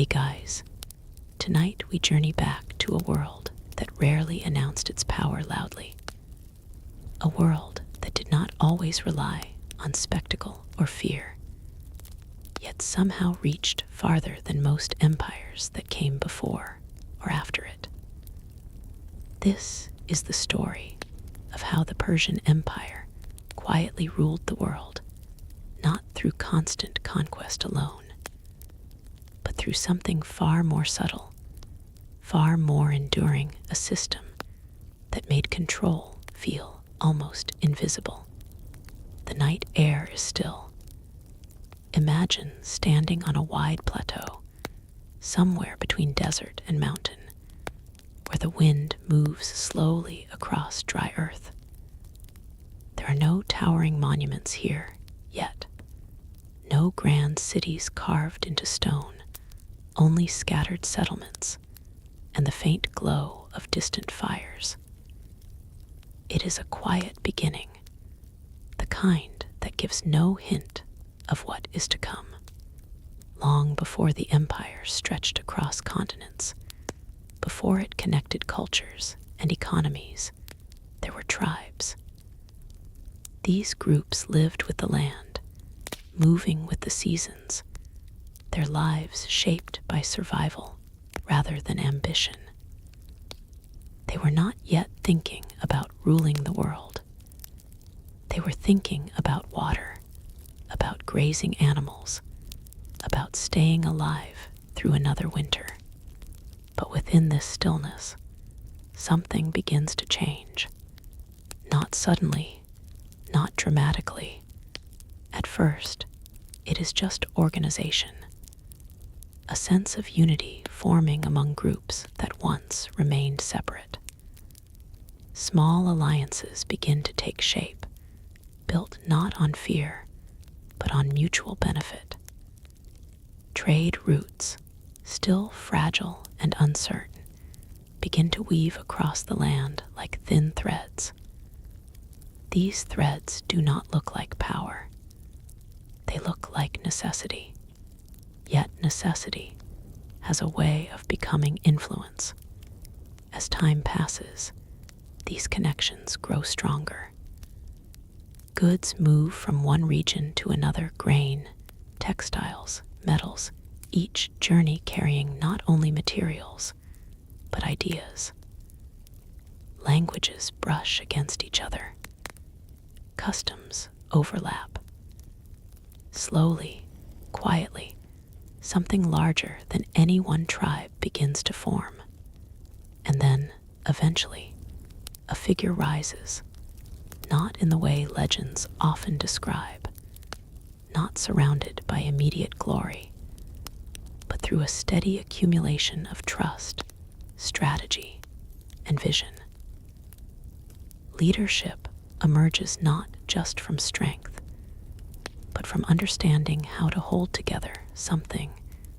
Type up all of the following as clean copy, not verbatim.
Hey guys, tonight we journey back to a world that rarely announced its power loudly. A world that did not always rely on spectacle or fear, yet somehow reached farther than most empires that came before or after it. This is the story of how the Persian Empire quietly ruled the world, not through constant conquest alone, but through something far more subtle, far more enduring, a system that made control feel almost invisible. The night air is still. Imagine standing on a wide plateau, somewhere between desert and mountain, where the wind moves slowly across dry earth. There are no towering monuments here yet, no grand cities carved into stone, only scattered settlements and the faint glow of distant fires. It is a quiet beginning, the kind that gives no hint of what is to come. Long before the empire stretched across continents, before it connected cultures and economies, there were tribes. These groups lived with the land, moving with the seasons, their lives shaped by survival rather than ambition. They were not yet thinking about ruling the world. They were thinking about water, about grazing animals, about staying alive through another winter. But within this stillness, something begins to change. Not suddenly, not dramatically. At first, it is just organization. A sense of unity forming among groups that once remained separate. Small alliances begin to take shape, built not on fear, but on mutual benefit. Trade routes, still fragile and uncertain, begin to weave across the land like thin threads. These threads do not look like power. They look like necessity. Yet necessity has a way of becoming influence. As time passes, these connections grow stronger. Goods move from one region to another: grain, textiles, metals, each journey carrying not only materials, but ideas. Languages brush against each other. Customs overlap. Slowly, quietly, something larger than any one tribe begins to form. And then, eventually, a figure rises, not in the way legends often describe, not surrounded by immediate glory, but through a steady accumulation of trust, strategy, and vision. Leadership emerges not just from strength, but from understanding how to hold together something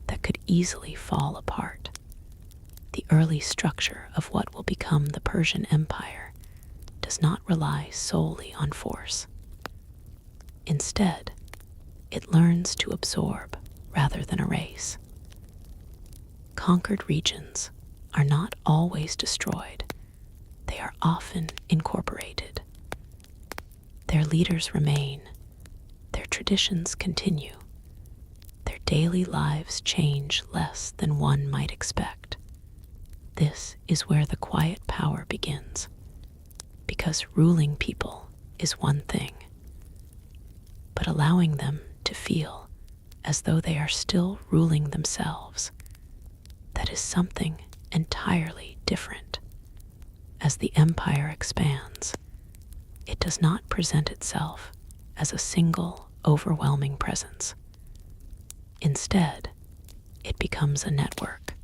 that could easily fall apart. The early structure of what will become the Persian Empire does not rely solely on force. Instead, it learns to absorb rather than erase. Conquered regions are not always destroyed. They are often incorporated. Their leaders remain. Their traditions continue. Their daily lives change less than one might expect. This is where the quiet power begins, because ruling people is one thing, but allowing them to feel as though they are still ruling themselves, that is something entirely different. As the empire expands, it does not present itself as a single, overwhelming presence. Instead, it becomes a network,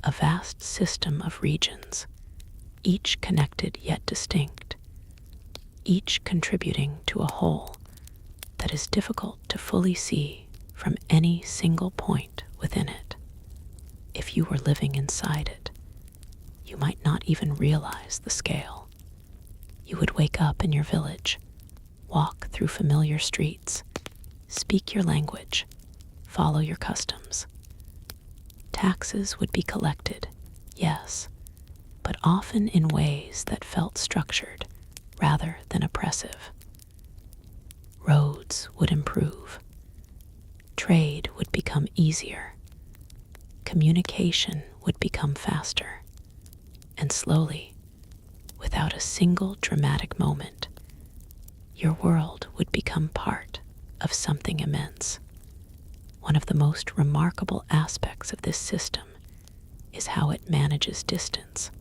a vast system of regions, each connected yet distinct, each contributing to a whole that is difficult to fully see from any single point within it. If you were living inside it, you might not even realize the scale. You would wake up in your village, walk through familiar streets, speak your language, follow your customs, Taxes would be collected, yes, but often in ways that felt structured rather than oppressive. Roads would improve. Trade would become easier. Communication would become faster. And slowly, without a single dramatic moment, your world would become part of something immense. One of the most remarkable aspects of this system is how it manages distance.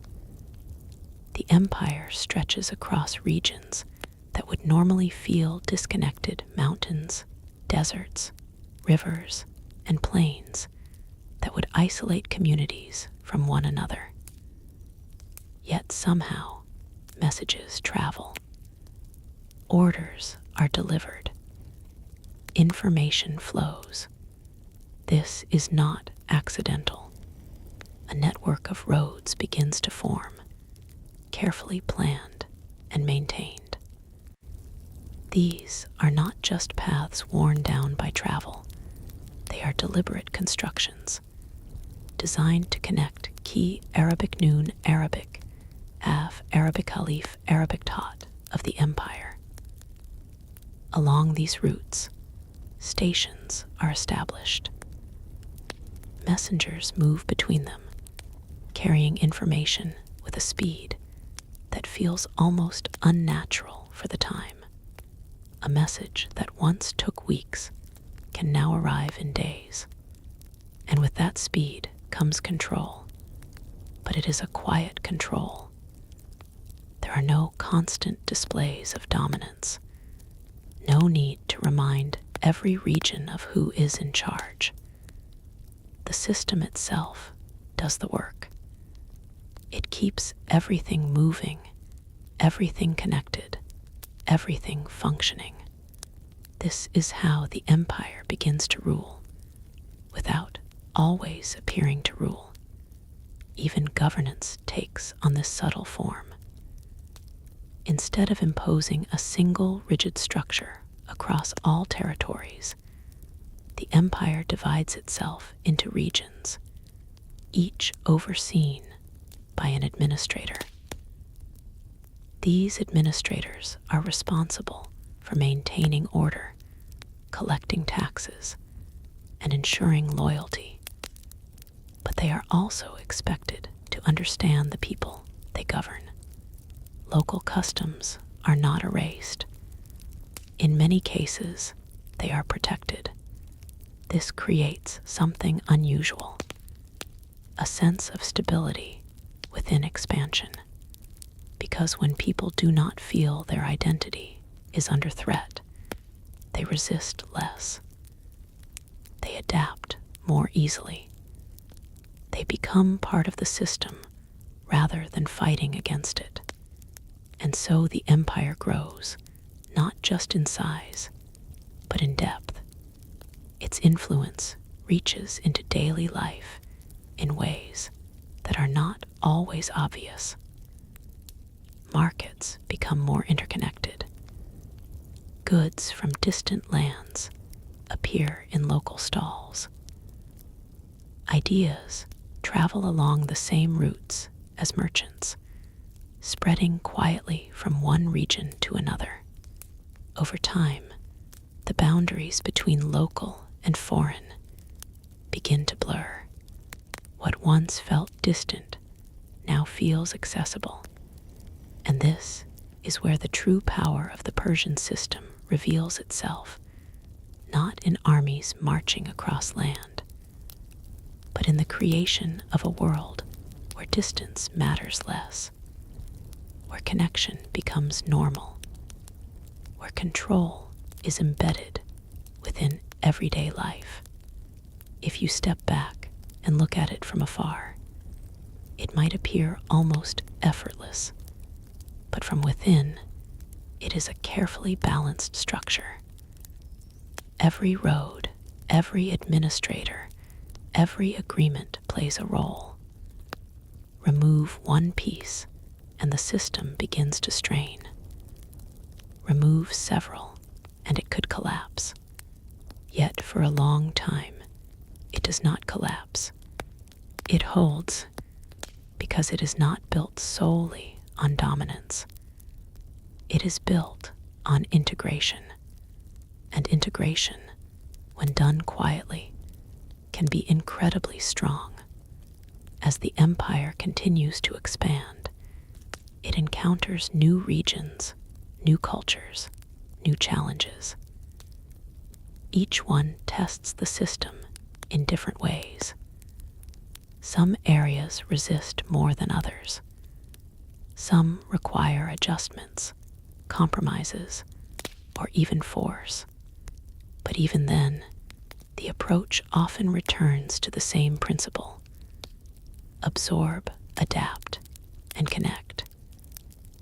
The empire stretches across regions that would normally feel disconnected: mountains, deserts, rivers, and plains that would isolate communities from one another. Yet somehow, messages travel. Orders are delivered. Information flows. This is not accidental. A network of roads begins to form, carefully planned and maintained. These are not just paths worn down by travel. They are deliberate constructions, designed to connect key Arabic Noon Arabic, Arabic Khalif Arabic Tot of the empire. Along these routes, stations are established. Messengers move between them, carrying information with a speed that feels almost unnatural for the time. A message that once took weeks can now arrive in days. And with that speed comes control. But it is a quiet control. There are no constant displays of dominance. No need to remind every region of who is in charge. The system itself does the work. It keeps everything moving, everything connected, everything functioning. This is how the empire begins to rule, without always appearing to rule. Even governance takes on this subtle form. Instead of imposing a single rigid structure across all territories, the empire divides itself into regions, each overseen by an administrator. These administrators are responsible for maintaining order, collecting taxes, and ensuring loyalty. But they are also expected to understand the people they govern. Local customs are not erased. In many cases, they are protected. This creates something unusual, a sense of stability within expansion. Because when people do not feel their identity is under threat, they resist less. They adapt more easily. They become part of the system rather than fighting against it. And so the empire grows, not just in size, but in depth. Its influence reaches into daily life in ways that are not always obvious. Markets become more interconnected. Goods from distant lands appear in local stalls. Ideas travel along the same routes as merchants, spreading quietly from one region to another. Over time, the boundaries between local and foreign begin to blur. What once felt distant now feels accessible. And this is where the true power of the Persian system reveals itself, not in armies marching across land, but in the creation of a world where distance matters less, where connection becomes normal, where control is embedded within everyday life. If you step back and look at it from afar, it might appear almost effortless, but from within, it is a carefully balanced structure. Every road, every administrator, every agreement plays a role. Remove one piece, and the system begins to strain. Remove several, and it could collapse. Yet for a long time, it does not collapse. It holds because it is not built solely on dominance. It is built on integration, and integration, when done quietly, can be incredibly strong. As the empire continues to expand, it encounters new regions, new cultures, new challenges. Each one tests the system in different ways. Some areas resist more than others. Some require adjustments, compromises, or even force. But even then, the approach often returns to the same principle: absorb, adapt, and connect.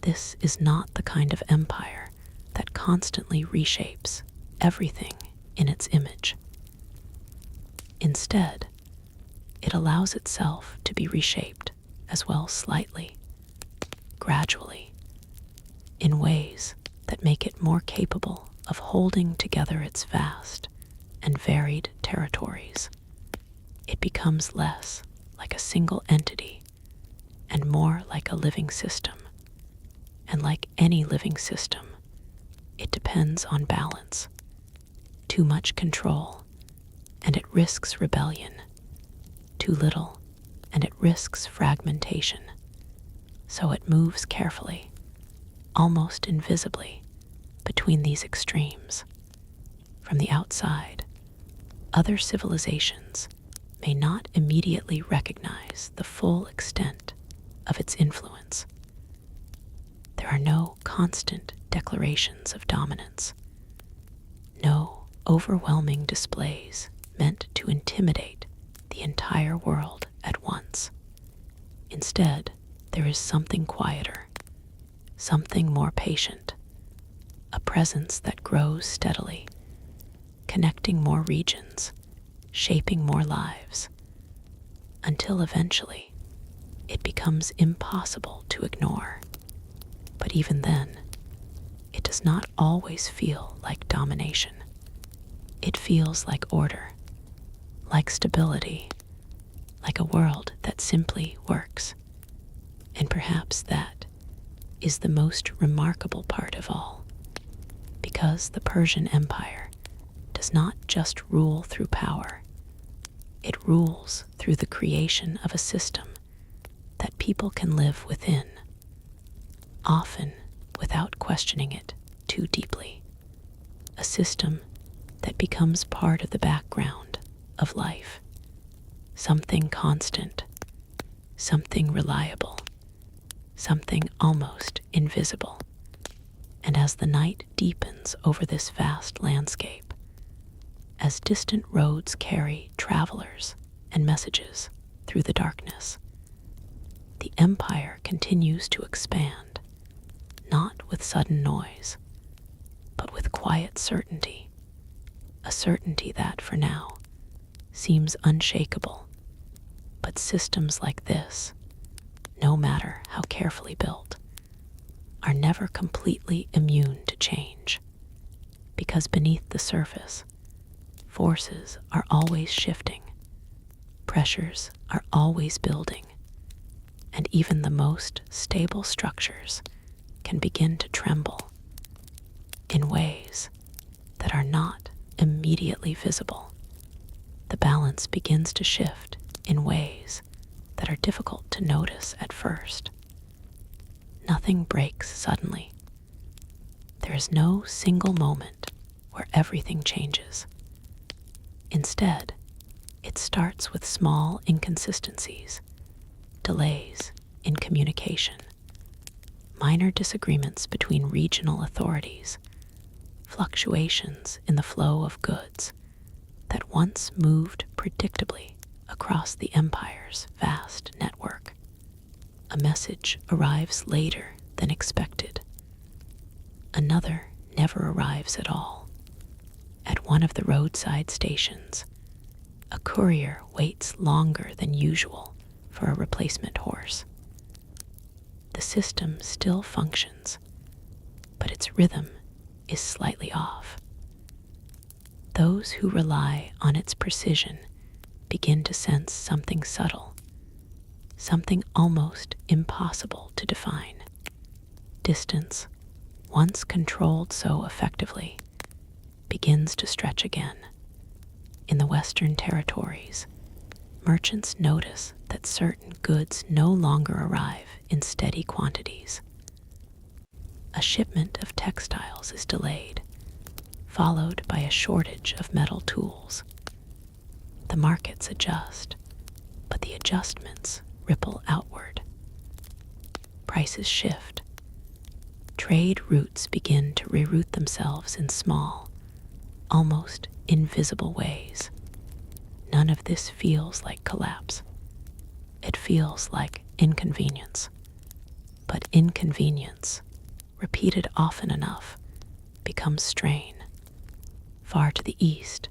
This is not the kind of empire that constantly reshapes everything in its image. Instead, it allows itself to be reshaped as well, slightly, gradually, in ways that make it more capable of holding together its vast and varied territories. It becomes less like a single entity and more like a living system. And like any living system, it depends on balance. Too much control, and it risks rebellion. Too little, and it risks fragmentation. So it moves carefully, almost invisibly, between these extremes. From the outside, other civilizations may not immediately recognize the full extent of its influence. There are no constant declarations of dominance, no overwhelming displays meant to intimidate the entire world at once. Instead, there is something quieter, something more patient, a presence that grows steadily, connecting more regions, shaping more lives, until eventually it becomes impossible to ignore. But even then, it does not always feel like domination. It feels like order, like stability, like a world that simply works. And perhaps that is the most remarkable part of all, because the Persian Empire does not just rule through power. It rules through the creation of a system that people can live within, often without questioning it too deeply. A system that becomes part of the background of life, something constant, something reliable, something almost invisible. And as the night deepens over this vast landscape, as distant roads carry travelers and messages through the darkness, the empire continues to expand, not with sudden noise, but with quiet certainty, a certainty that, for now, seems unshakable. But systems like this, no matter how carefully built, are never completely immune to change, because beneath the surface, forces are always shifting, pressures are always building, and even the most stable structures can begin to tremble in ways that are not immediately visible. The balance begins to shift in ways that are difficult to notice at first. Nothing breaks suddenly. There is no single moment where everything changes. Instead, it starts with small inconsistencies, delays in communication, minor disagreements between regional authorities, fluctuations in the flow of goods that once moved predictably across the empire's vast network. A message arrives later than expected. Another never arrives at all. At one of the roadside stations, a courier waits longer than usual for a replacement horse. The system still functions, but its rhythm is slightly off. Those who rely on its precision begin to sense something subtle, something almost impossible to define. Distance, once controlled so effectively, begins to stretch again. In the Western territories, merchants notice that certain goods no longer arrive in steady quantities. A shipment of textiles is delayed, followed by a shortage of metal tools. The markets adjust, but the adjustments ripple outward. Prices shift. Trade routes begin to reroute themselves in small, almost invisible ways. None of this feels like collapse. It feels like inconvenience. But inconvenience, repeated often enough, becomes strain. Far to the east,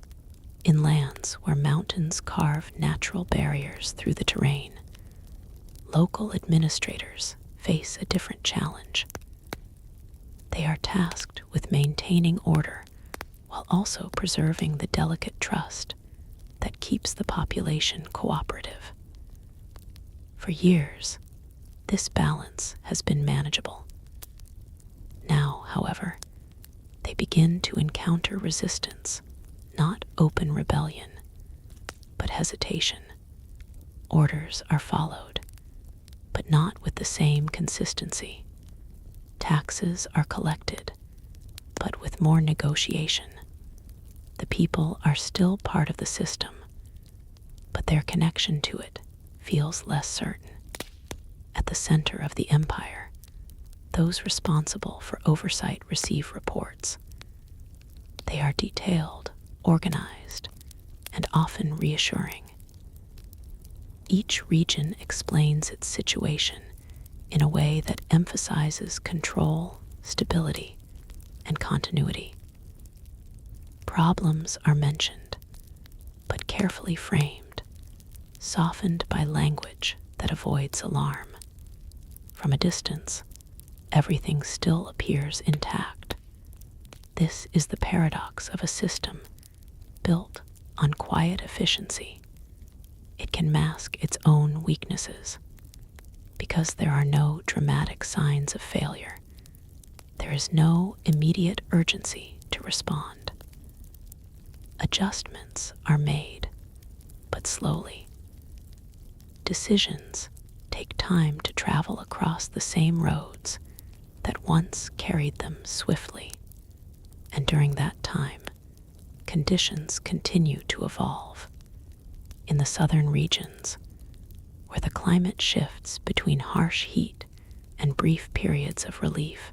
in lands where mountains carve natural barriers through the terrain, local administrators face a different challenge. They are tasked with maintaining order while also preserving the delicate trust that keeps the population cooperative. For years, this balance has been manageable. Now, however, they begin to encounter resistance, not open rebellion, but hesitation. Orders are followed, but not with the same consistency. Taxes are collected, but with more negotiation. The people are still part of the system, but their connection to it feels less certain. At the center of the empire, those responsible for oversight receive reports. They are detailed, organized, and often reassuring. Each region explains its situation in a way that emphasizes control, stability, and continuity. Problems are mentioned, but carefully framed, softened by language that avoids alarm. From a distance, everything still appears intact. This is the paradox of a system built on quiet efficiency. It can mask its own weaknesses. Because there are no dramatic signs of failure, there is no immediate urgency to respond. Adjustments are made, but slowly. Decisions take time to travel across the same roads that once carried them swiftly, and during that time, conditions continue to evolve. In the southern regions, where the climate shifts between harsh heat and brief periods of relief,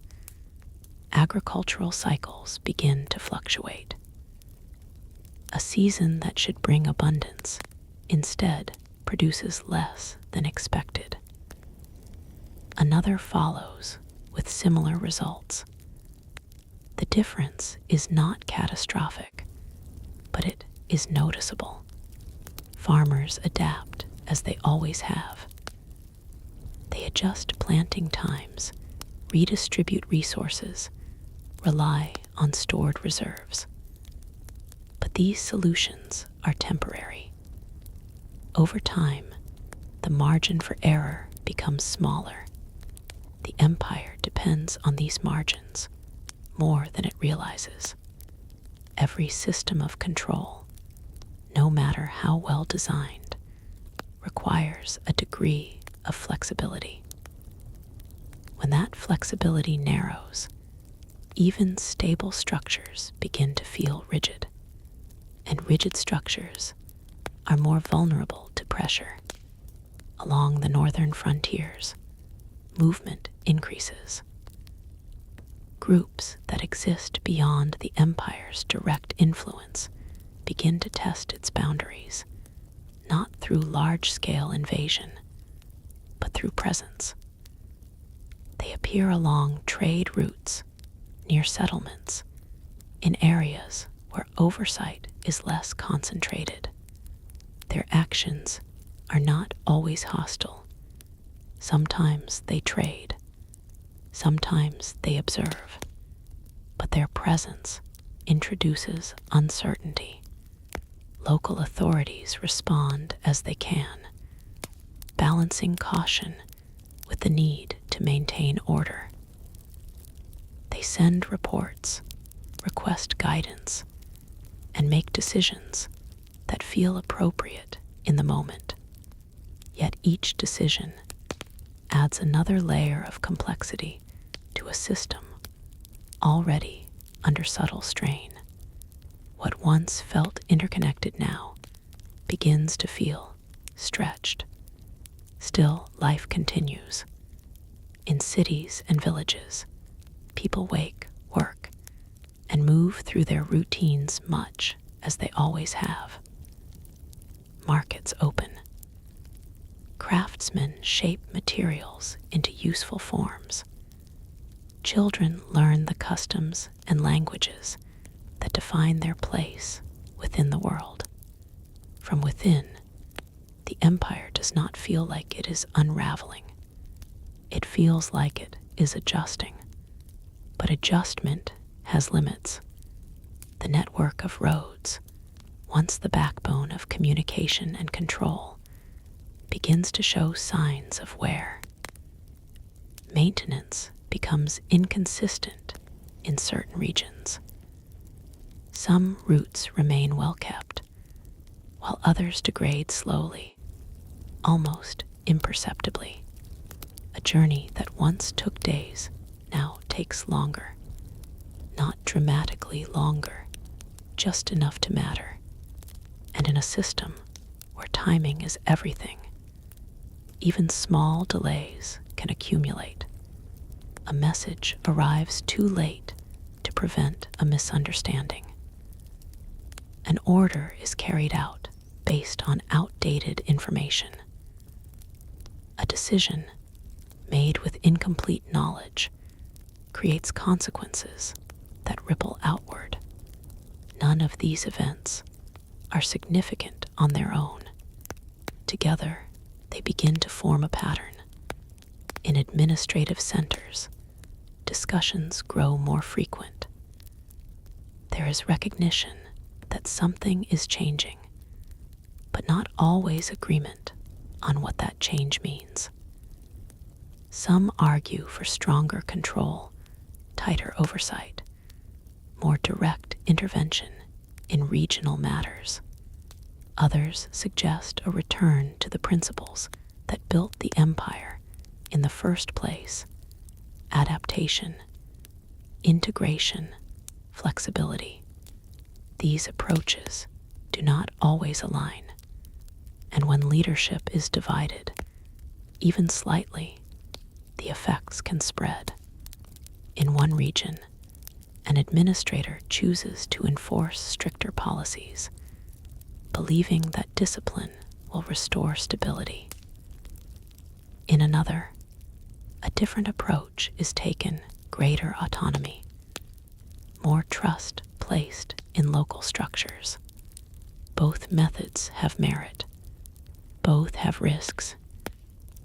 agricultural cycles begin to fluctuate. A season that should bring abundance instead produces less than expected. Another follows with similar results. The difference is not catastrophic, but it is noticeable. Farmers adapt as they always have. They adjust planting times, redistribute resources, rely on stored reserves. But these solutions are temporary. Over time, the margin for error becomes smaller. The empire depends on these margins more than it realizes. Every system of control, no matter how well designed, requires a degree of flexibility. When that flexibility narrows, even stable structures begin to feel rigid, and rigid structures are more vulnerable to pressure. Along the northern frontiers, movement increases. Groups that exist beyond the empire's direct influence begin to test its boundaries, not through large-scale invasion, but through presence. They appear along trade routes, near settlements, in areas where oversight is less concentrated. Their actions are not always hostile. Sometimes they trade, sometimes they observe, but their presence introduces uncertainty. Local authorities respond as they can. balancing caution with the need to maintain order. They send reports, request guidance, and make decisions that feel appropriate in the moment. Yet each decision adds another layer of complexity to a system already under subtle strain. What once felt interconnected now begins to feel stretched. Still, life continues. In cities and villages, people wake, work, and move through their routines much as they always have. Markets open. Craftsmen shape materials into useful forms. Children learn the customs and languages that define their place within the world. From within, the empire does not feel like it is unraveling. It feels like it is adjusting. But adjustment has limits. The network of roads, once the backbone of communication and control, begins to show signs of wear. Maintenance becomes inconsistent in certain regions. Some routes remain well kept, while others degrade slowly, almost imperceptibly. A journey that once took days now takes longer. Not dramatically longer, just enough to matter. And in a system where timing is everything, even small delays can accumulate. A message arrives too late to prevent a misunderstanding. An order is carried out based on outdated information. A decision made with incomplete knowledge creates consequences that ripple outward. None of these events are significant on their own. Together, they begin to form a pattern. In administrative centers, discussions grow more frequent. There is recognition that something is changing, but not always agreement on what that change means. Some argue for stronger control, tighter oversight, more direct intervention in regional matters. Others suggest a return to the principles that built the empire in the first place: adaptation, integration, flexibility. These approaches do not always align, and when leadership is divided, even slightly, the effects can spread. In one region, an administrator chooses to enforce stricter policies, believing that discipline will restore stability. In another, a different approach is taken: greater autonomy, more trust placed in local structures. Both methods have merit. Both have risks.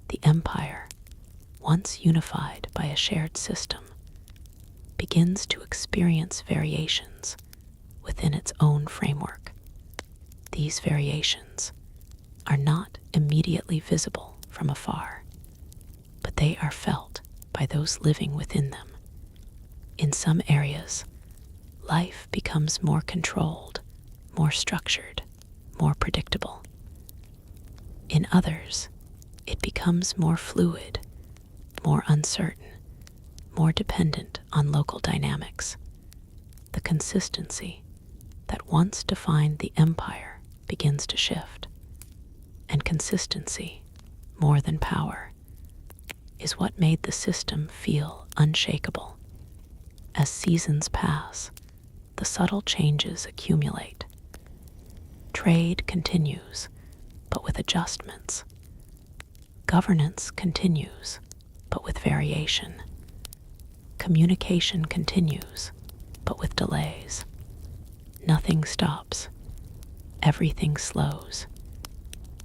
The empire, once unified by a shared system, begins to experience variations within its own framework. These variations are not immediately visible from afar, but they are felt by those living within them. In some areas, life becomes more controlled, more structured, more predictable. In others, it becomes more fluid, more uncertain, more dependent on local dynamics. The consistency that once defined the empire begins to shift, and consistency, more than power, is what made the system feel unshakable. As seasons pass, the subtle changes accumulate. Trade continues, but with adjustments. Governance continues, but with variation. Communication continues, but with delays. Nothing stops. Everything slows.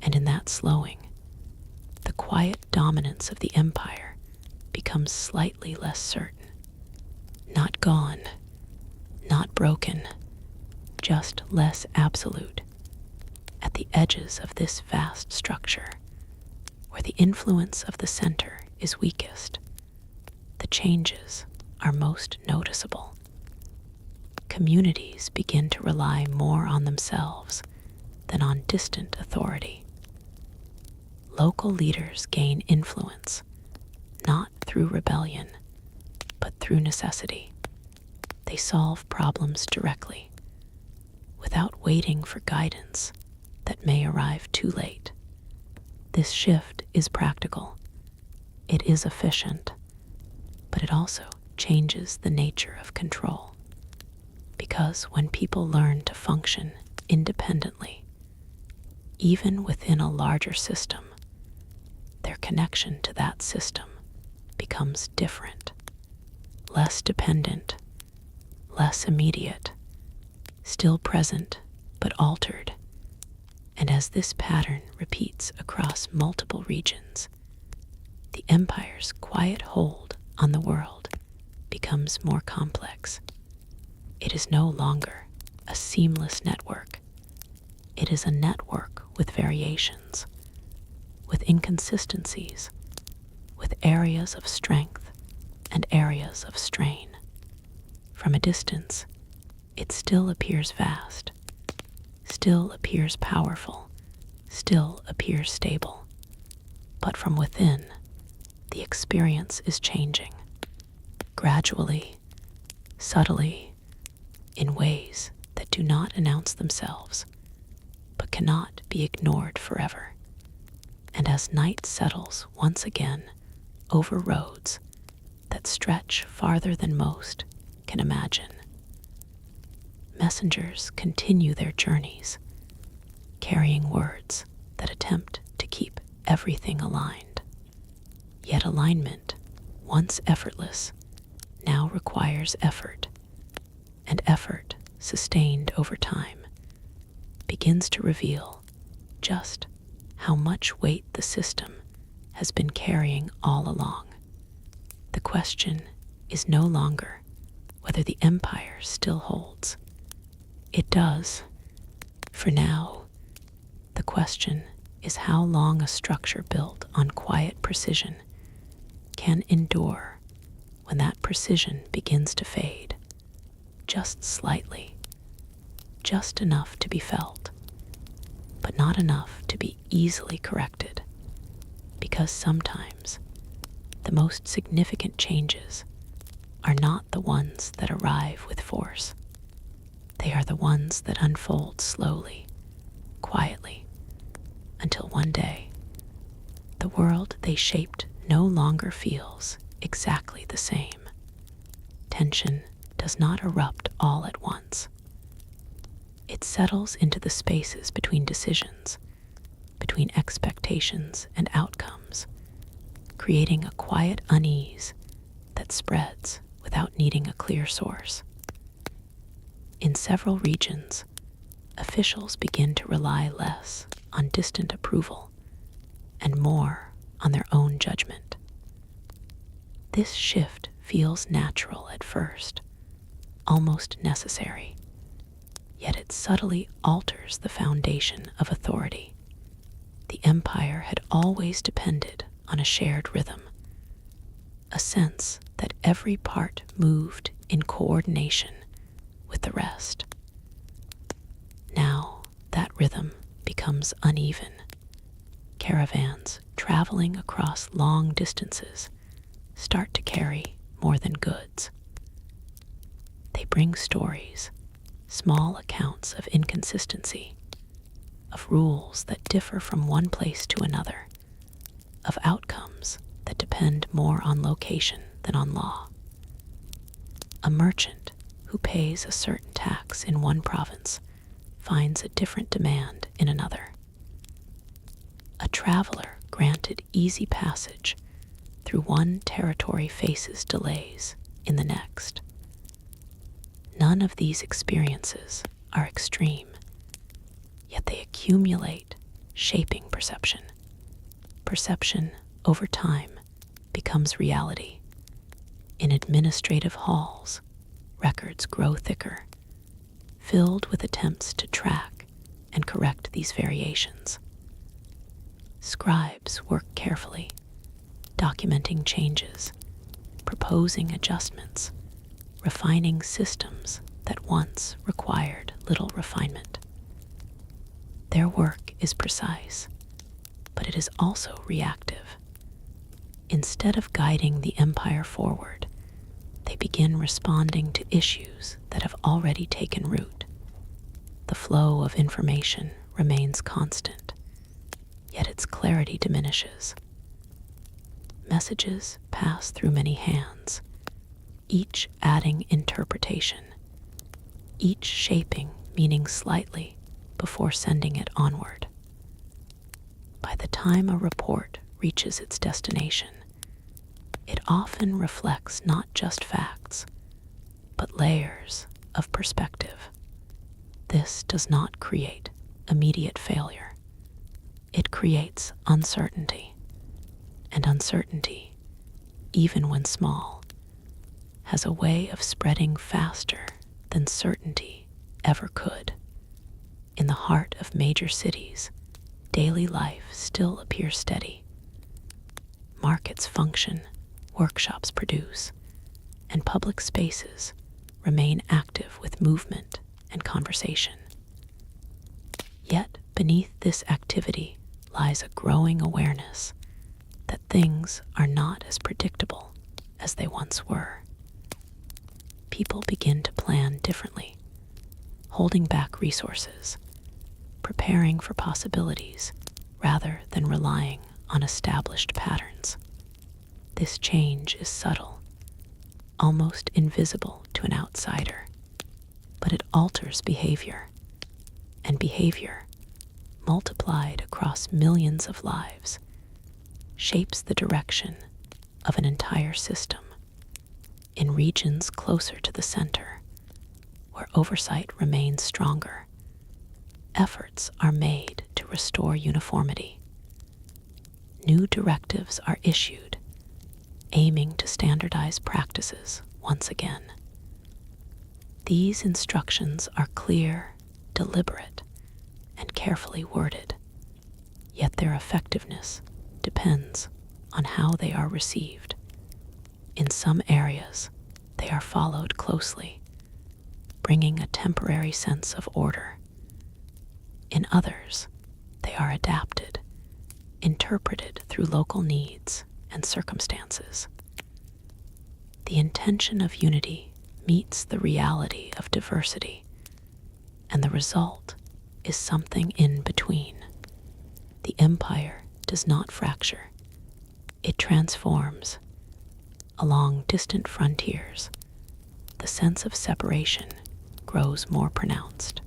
And in that slowing, the quiet dominance of the empire becomes slightly less certain. Not gone, not broken, just less absolute. At the edges of this vast structure, where the influence of the center is weakest, the changes are most noticeable. Communities begin to rely more on themselves than on distant authority. Local leaders gain influence, not through rebellion, but through necessity. They solve problems directly, without waiting for guidance that may arrive too late. This shift is practical. It is efficient, but it also changes the nature of control. Because when people learn to function independently, even within a larger system, their connection to that system becomes different, less dependent, less immediate, still present but altered. And as this pattern repeats across multiple regions, the empire's quiet hold on the world becomes more complex. It is no longer a seamless network. It is a network with variations, with inconsistencies, with areas of strength and areas of strain. From a distance, it still appears vast, still appears powerful, still appears stable. But from within, the experience is changing, gradually, subtly, in ways that do not announce themselves, but cannot be ignored forever. And as night settles once again over roads that stretch farther than most can imagine, messengers continue their journeys, carrying words that attempt to keep everything aligned. Yet alignment, once effortless, now requires effort, and effort, sustained over time, begins to reveal just how much weight the system has been carrying all along. The question is no longer whether the empire still holds. It does, for now. The question is how long a structure built on quiet precision can endure when that precision begins to fade, just slightly, just enough to be felt, but not enough to be easily corrected, because sometimes the most significant changes are not the ones that arrive with force. They are the ones that unfold slowly, quietly, until one day, the world they shaped no longer feels exactly the same. Tension does not erupt all at once. It settles into the spaces between decisions, between expectations and outcomes, creating a quiet unease that spreads without needing a clear source. In several regions, officials begin to rely less on distant approval and more on their own judgment. This shift feels natural at first, almost necessary, yet it subtly alters the foundation of authority. The empire had always depended on a shared rhythm, a sense that every part moved in coordination with the rest. Now that rhythm becomes uneven. Caravans traveling across long distances start to carry more than goods. They bring stories, small accounts of inconsistency, of rules that differ from one place to another, of outcomes that depend more on location than on law. A merchant who pays a certain tax in one province finds a different demand in another. A traveler granted easy passage through one territory faces delays in the next. None of these experiences are extreme, yet they accumulate, shaping perception. Perception, over time, becomes reality. In administrative halls, records grow thicker, filled with attempts to track and correct these variations. Scribes work carefully, documenting changes, proposing adjustments, refining systems that once required little refinement. Their work is precise, but it is also reactive. Instead of guiding the empire forward, they begin responding to issues that have already taken root. The flow of information remains constant, yet its clarity diminishes. Messages pass through many hands, each adding interpretation, each shaping meaning slightly before sending it onward. By the time a report reaches its destination, it often reflects not just facts, but layers of perspective. This does not create immediate failure. It creates uncertainty, and uncertainty, even when small, has a way of spreading faster than certainty ever could. In the heart of major cities, daily life still appears steady. Markets function, workshops produce, and public spaces remain active with movement and conversation. Yet beneath this activity lies a growing awareness that things are not as predictable as they once were. People begin to plan differently, holding back resources, preparing for possibilities rather than relying on established patterns. This change is subtle, almost invisible to an outsider, but it alters behavior, and behavior, multiplied across millions of lives, shapes the direction of an entire system. In regions closer to the center, where oversight remains stronger, efforts are made to restore uniformity. New directives are issued, aiming to standardize practices once again. These instructions are clear, deliberate, and carefully worded, yet their effectiveness depends on how they are received. In some areas, they are followed closely, bringing a temporary sense of order. In others, they are adapted, interpreted through local needs and circumstances. The intention of unity meets the reality of diversity, and the result is something in between. The empire does not fracture, it transforms. Along distant frontiers, the sense of separation grows more pronounced.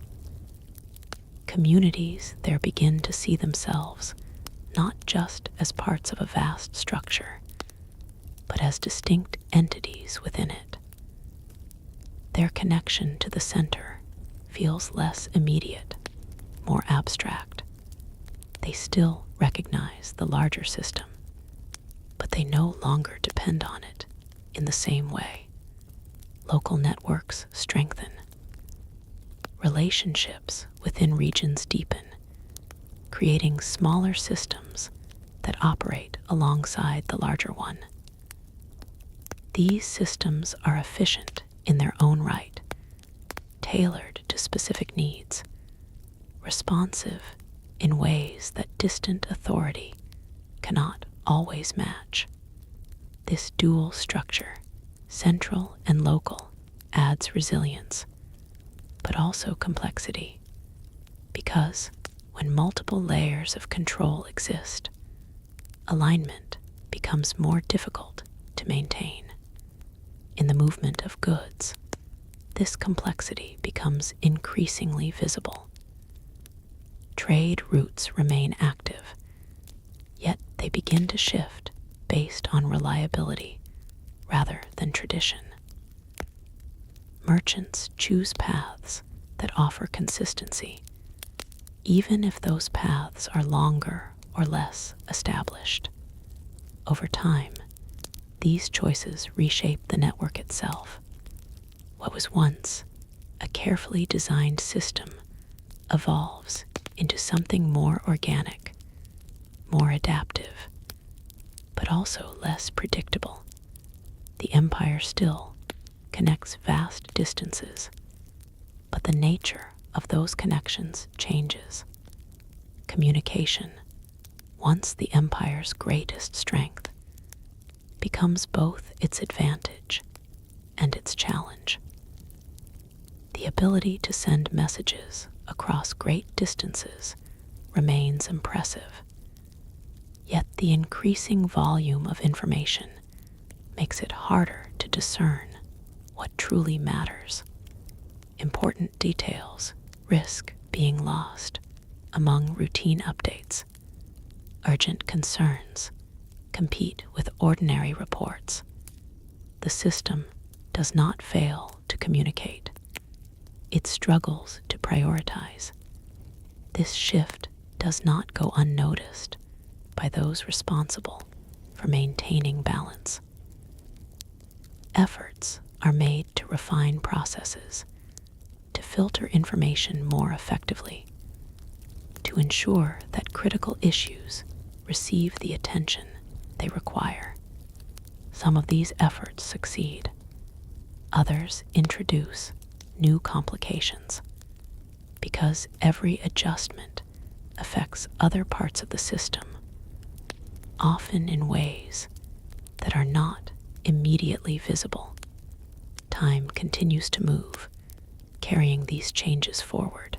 Communities there begin to see themselves not just as parts of a vast structure, but as distinct entities within it. Their connection to the center feels less immediate, more abstract. They still recognize the larger system, but they no longer depend on it in the same way. Local networks strengthen. Relationships within regions deepen, creating smaller systems that operate alongside the larger one. These systems are efficient in their own right, tailored to specific needs, responsive in ways that distant authority cannot always match. This dual structure, central and local, adds resilience, but also complexity, because when multiple layers of control exist, alignment becomes more difficult to maintain. In the movement of goods, this complexity becomes increasingly visible. Trade routes remain active, yet they begin to shift based on reliability rather than tradition. Merchants choose paths that offer consistency, even if those paths are longer or less established. Over time, these choices reshape the network itself. What was once a carefully designed system evolves into something more organic, more adaptive, but also less predictable. The empire still connects vast distances, but the nature of those connections changes. Communication, once the empire's greatest strength, becomes both its advantage and its challenge. The ability to send messages across great distances remains impressive, yet the increasing volume of information makes it harder to discern what truly matters. Important details risk being lost among routine updates. Urgent concerns compete with ordinary reports. The system does not fail to communicate. It struggles to prioritize. This shift does not go unnoticed by those responsible for maintaining balance. Efforts are made to refine processes, to filter information more effectively, to ensure that critical issues receive the attention they require. Some of these efforts succeed. Others introduce new complications because every adjustment affects other parts of the system, often in ways that are not immediately visible. Time continues to move, carrying these changes forward.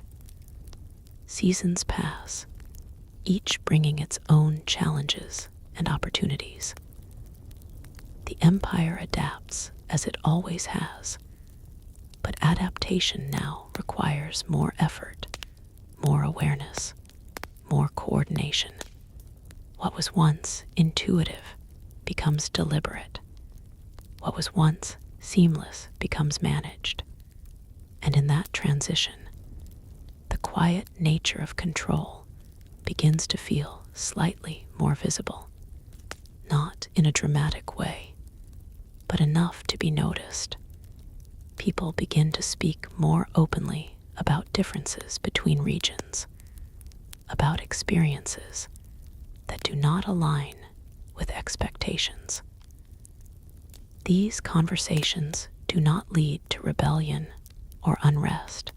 Seasons pass, each bringing its own challenges and opportunities. The empire adapts as it always has, but adaptation now requires more effort, more awareness, more coordination. What was once intuitive becomes deliberate. What was once seamless becomes managed. And in that transition, the quiet nature of control begins to feel slightly more visible, not in a dramatic way, but enough to be noticed. People begin to speak more openly about differences between regions, about experiences that do not align with expectations. These conversations do not lead to rebellion or unrest,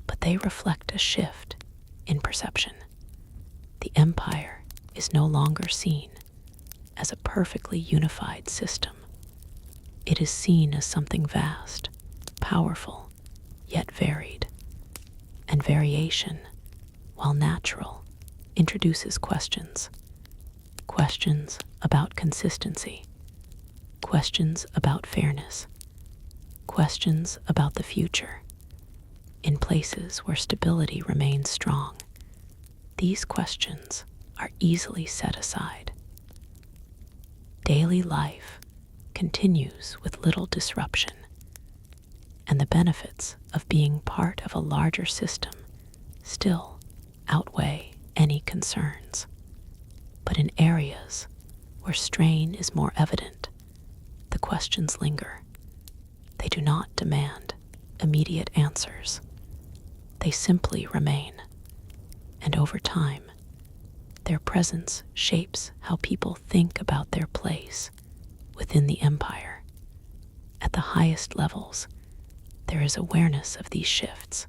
but they reflect a shift in perception. The empire is no longer seen as a perfectly unified system. It is seen as something vast, powerful, yet varied. And variation, while natural, introduces questions. Questions about consistency, questions about fairness, questions about the future. In places where stability remains strong, these questions are easily set aside. Daily life continues with little disruption, and the benefits of being part of a larger system still outweigh any concerns. But in areas where strain is more evident, the questions linger. They do not demand immediate answers. They simply remain, and over time, their presence shapes how people think about their place within the empire. At the highest levels, there is awareness of these shifts.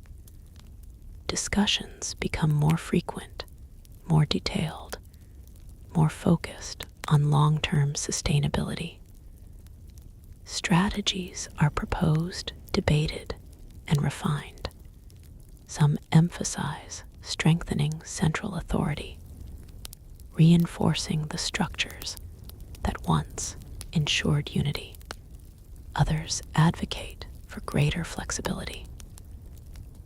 Discussions become more frequent, more detailed, more focused on long-term sustainability. Strategies are proposed, debated, and refined. Some emphasize strengthening central authority, reinforcing the structures that once ensured unity. Others advocate for greater flexibility,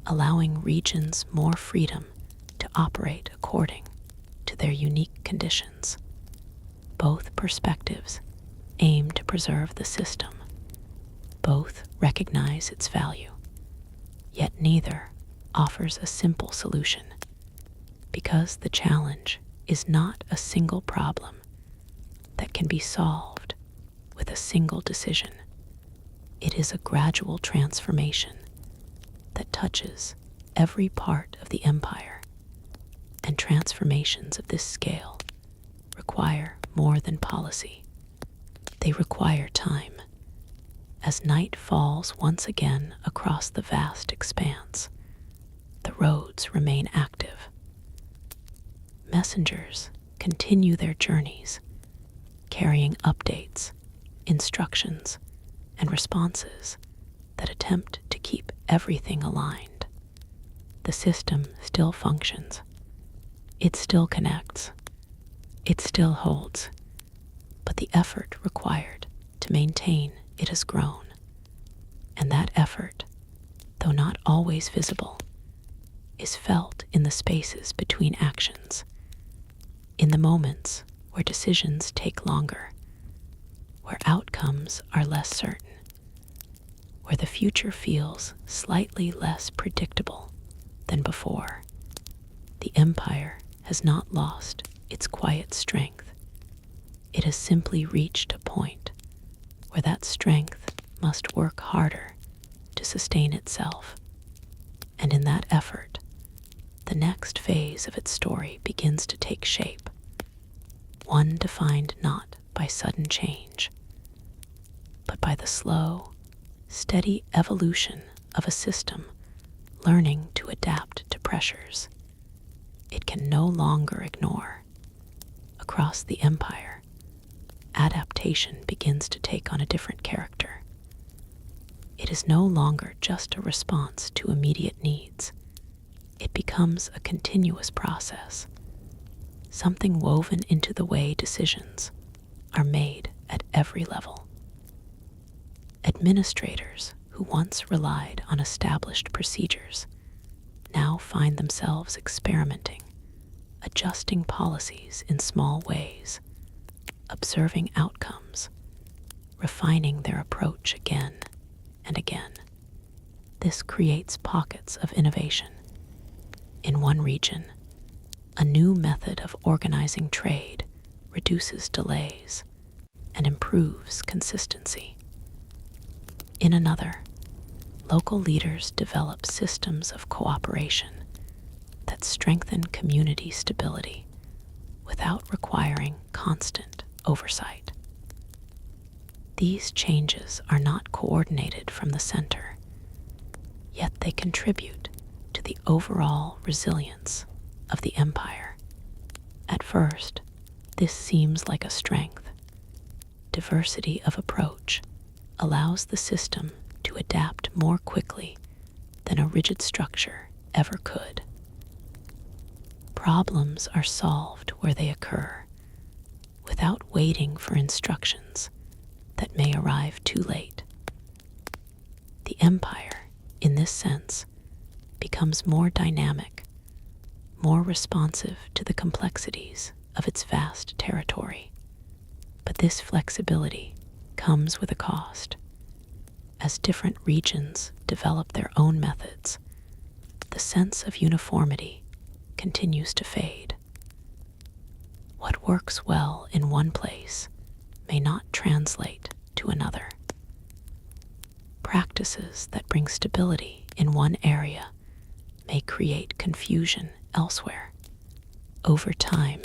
allowing regions more freedom to operate according to their unique conditions. Both perspectives aim to preserve the system. Both recognize its value, yet neither offers a simple solution, because the challenge is not a single problem that can be solved with a single decision. It is a gradual transformation that touches every part of the empire, and transformations of this scale require more than policy. They require time. As night falls once again across the vast expanse, the roads remain active. Messengers continue their journeys, carrying updates, instructions, and responses that attempt to keep everything aligned. The system still functions. It still connects. It still holds. But the effort required to maintain it has grown. And that effort, though not always visible, is felt in the spaces between actions, in the moments where decisions take longer, where outcomes are less certain, where the future feels slightly less predictable than before. The empire has not lost its quiet strength. It has simply reached a point where that strength must work harder to sustain itself. And in that effort, the next phase of its story begins to take shape, one defined not by sudden change, but by the slow, steady evolution of a system learning to adapt to pressures it can no longer ignore. Across the empire, adaptation begins to take on a different character. It is no longer just a response to immediate needs. It becomes a continuous process, something woven into the way decisions are made at every level. Administrators who once relied on established procedures now find themselves experimenting, adjusting policies in small ways, observing outcomes, refining their approach again and again. This creates pockets of innovation. In one region, a new method of organizing trade reduces delays and improves consistency. In another, local leaders develop systems of cooperation that strengthen community stability without requiring constant oversight. These changes are not coordinated from the center, yet they contribute to the overall resilience of the empire. At first, this seems like a strength. Diversity of approach allows the system to adapt more quickly than a rigid structure ever could. Problems are solved where they occur, without waiting for instructions that may arrive too late. The empire, in this sense, becomes more dynamic, more responsive to the complexities of its vast territory. But this flexibility comes with a cost. As different regions develop their own methods, the sense of uniformity continues to fade. What works well in one place may not translate to another. Practices that bring stability in one area may create confusion elsewhere. Over time,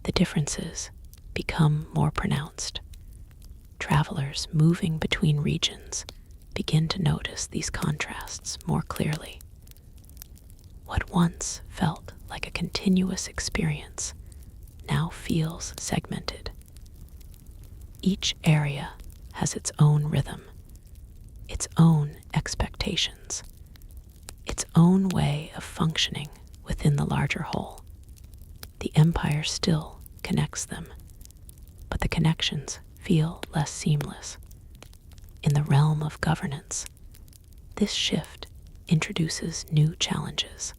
the differences become more pronounced. Travelers moving between regions begin to notice these contrasts more clearly. What once felt like a continuous experience now feels segmented. Each area has its own rhythm, its own expectations, its own way of functioning within the larger whole. The empire still connects them, but the connections feel less seamless. In the realm of governance, this shift introduces new challenges.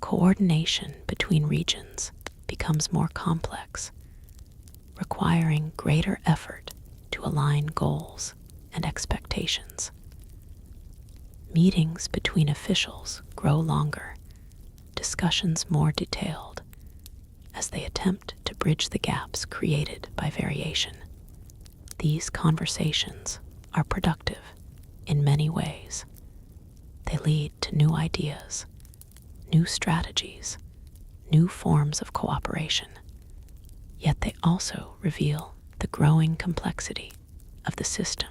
Coordination between regions becomes more complex, requiring greater effort to align goals and expectations. Meetings between officials grow longer, discussions more detailed, as they attempt to bridge the gaps created by variation. These conversations are productive in many ways. They lead to new ideas, new strategies, new forms of cooperation. Yet they also reveal the growing complexity of the system.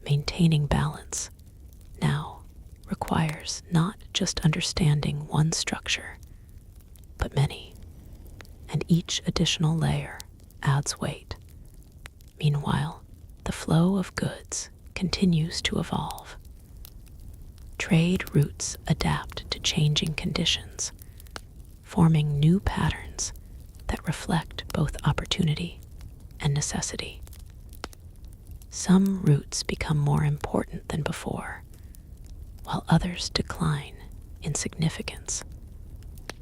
Maintaining balance now requires not just understanding one structure, but many, and each additional layer adds weight. Meanwhile, the flow of goods continues to evolve. Trade routes adapt to changing conditions, forming new patterns that reflect both opportunity and necessity. Some routes become more important than before, while others decline in significance.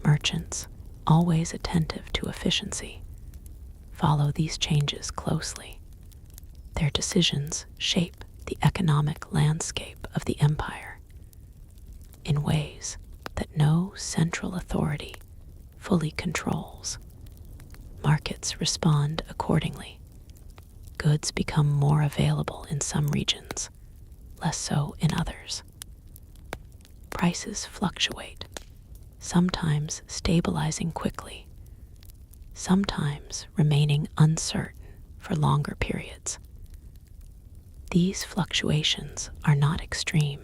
Merchants, always attentive to efficiency, follow these changes closely. Their decisions shape the economic landscape of the empire in ways that no central authority fully controls. Markets respond accordingly. Goods become more available in some regions, less so in others. Prices fluctuate, sometimes stabilizing quickly, sometimes remaining uncertain for longer periods. These fluctuations are not extreme,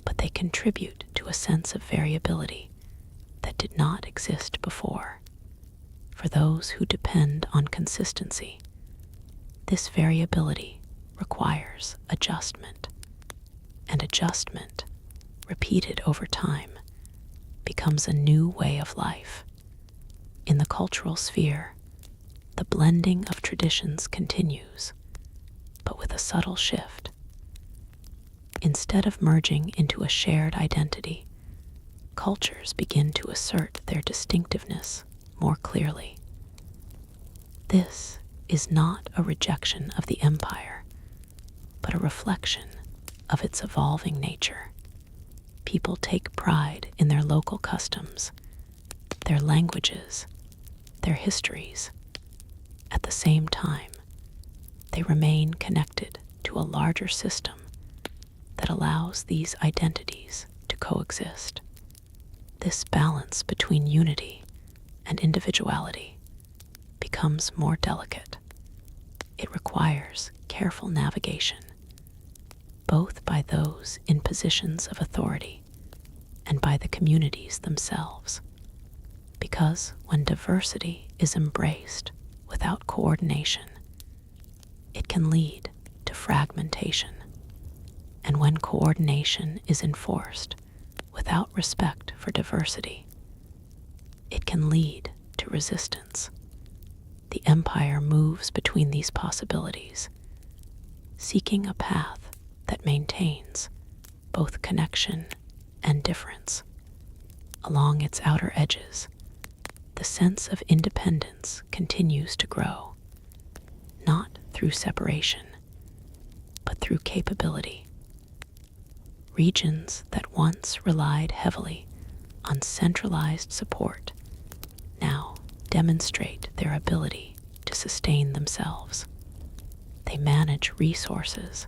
but they contribute to a sense of variability that did not exist before. For those who depend on consistency, this variability requires adjustment, and adjustment, repeated over time, becomes a new way of life. In the cultural sphere, the blending of traditions continues, but with a subtle shift. Instead of merging into a shared identity, cultures begin to assert their distinctiveness more clearly. This is not a rejection of the empire, but a reflection of its evolving nature. People take pride in their local customs, their languages, their histories. At the same time, they remain connected to a larger system that allows these identities to coexist. This balance between unity and individuality becomes more delicate. It requires careful navigation, both by those in positions of authority and by the communities themselves. Because when diversity is embraced without coordination, it can lead to fragmentation. And when coordination is enforced without respect for diversity, it can lead to resistance. The empire moves between these possibilities, seeking a path that maintains both connection and difference. Along its outer edges, the sense of independence continues to grow, not through separation, but through capability. Regions that once relied heavily on centralized support now demonstrate their ability to sustain themselves. They manage resources,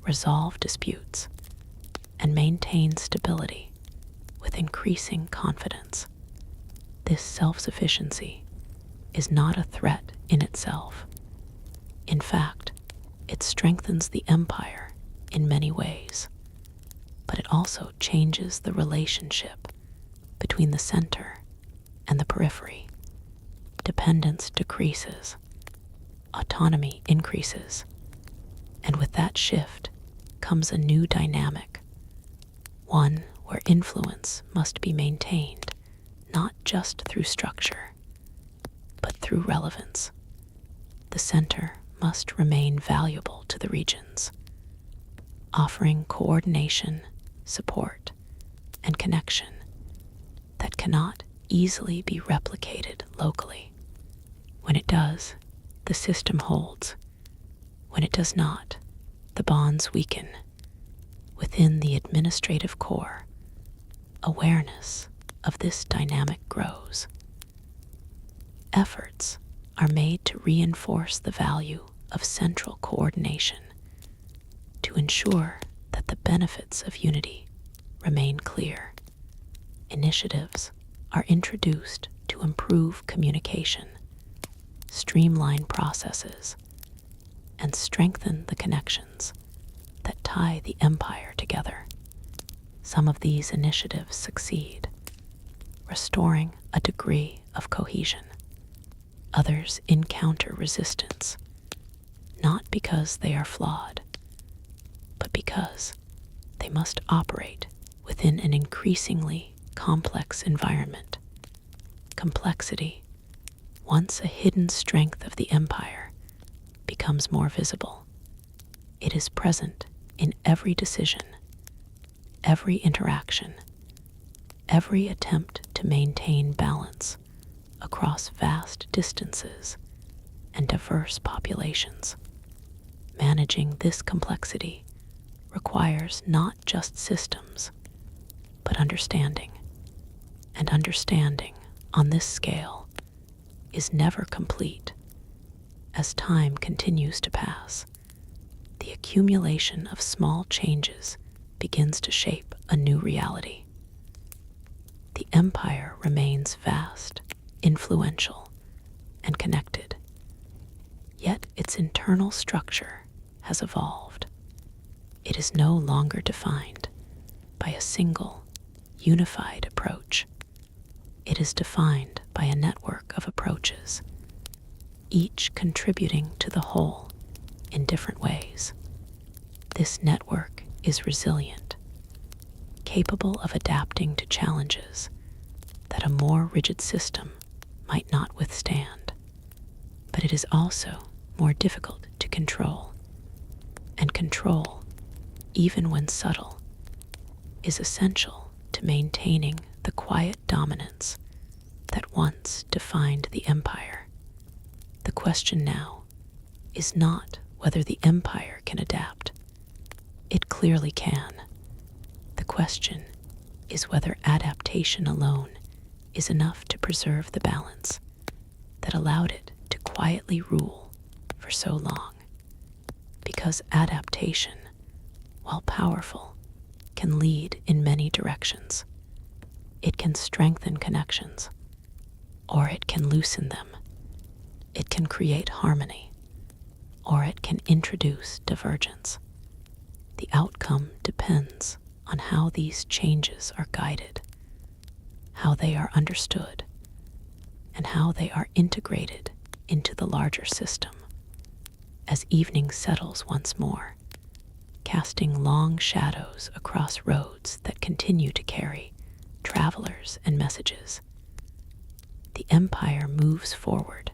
resolve disputes, and maintain stability with increasing confidence. This self-sufficiency is not a threat in itself. In fact, it strengthens the empire in many ways, but it also changes the relationship between the center and the periphery. Dependence decreases, autonomy increases, and with that shift comes a new dynamic, one where influence must be maintained not just through structure, but through relevance. The center must remain valuable to the regions, offering coordination, support, and connection that cannot easily be replicated locally. When it does, the system holds. When it does not, the bonds weaken. Within the administrative core, awareness of this dynamic grows. Efforts are made to reinforce the value of central coordination, to ensure that the benefits of unity remain clear. Initiatives are introduced to improve communication, streamline processes, and strengthen the connections that tie the empire together. Some of these initiatives succeed, restoring a degree of cohesion. Others encounter resistance, not because they are flawed, but because they must operate within an increasingly complex environment. Complexity, once a hidden strength of the empire, becomes more visible. It is present in every decision, every interaction, every attempt to maintain balance across vast distances and diverse populations. Managing this complexity requires not just systems, but understanding. And understanding on this scale is never complete. As time continues to pass, the accumulation of small changes begins to shape a new reality. The empire remains vast, influential, and connected, yet its internal structure has evolved. It is no longer defined by a single, unified approach. It is defined by a network of approaches, each contributing to the whole in different ways. This network is resilient, capable of adapting to challenges that a more rigid system might not withstand. But it is also more difficult to control, and control, even when subtle, is essential to maintaining the quiet dominance that once defined the empire. The question now is not whether the empire can adapt. It clearly can. The question is whether adaptation alone is enough to preserve the balance that allowed it to quietly rule for so long. Because adaptation, while powerful, can lead in many directions. It can strengthen connections, or it can loosen them. It can create harmony, or it can introduce divergence. The outcome depends on how these changes are guided, how they are understood, and how they are integrated into the larger system. As evening settles once more, casting long shadows across roads that continue to carry travelers and messages, the empire moves forward,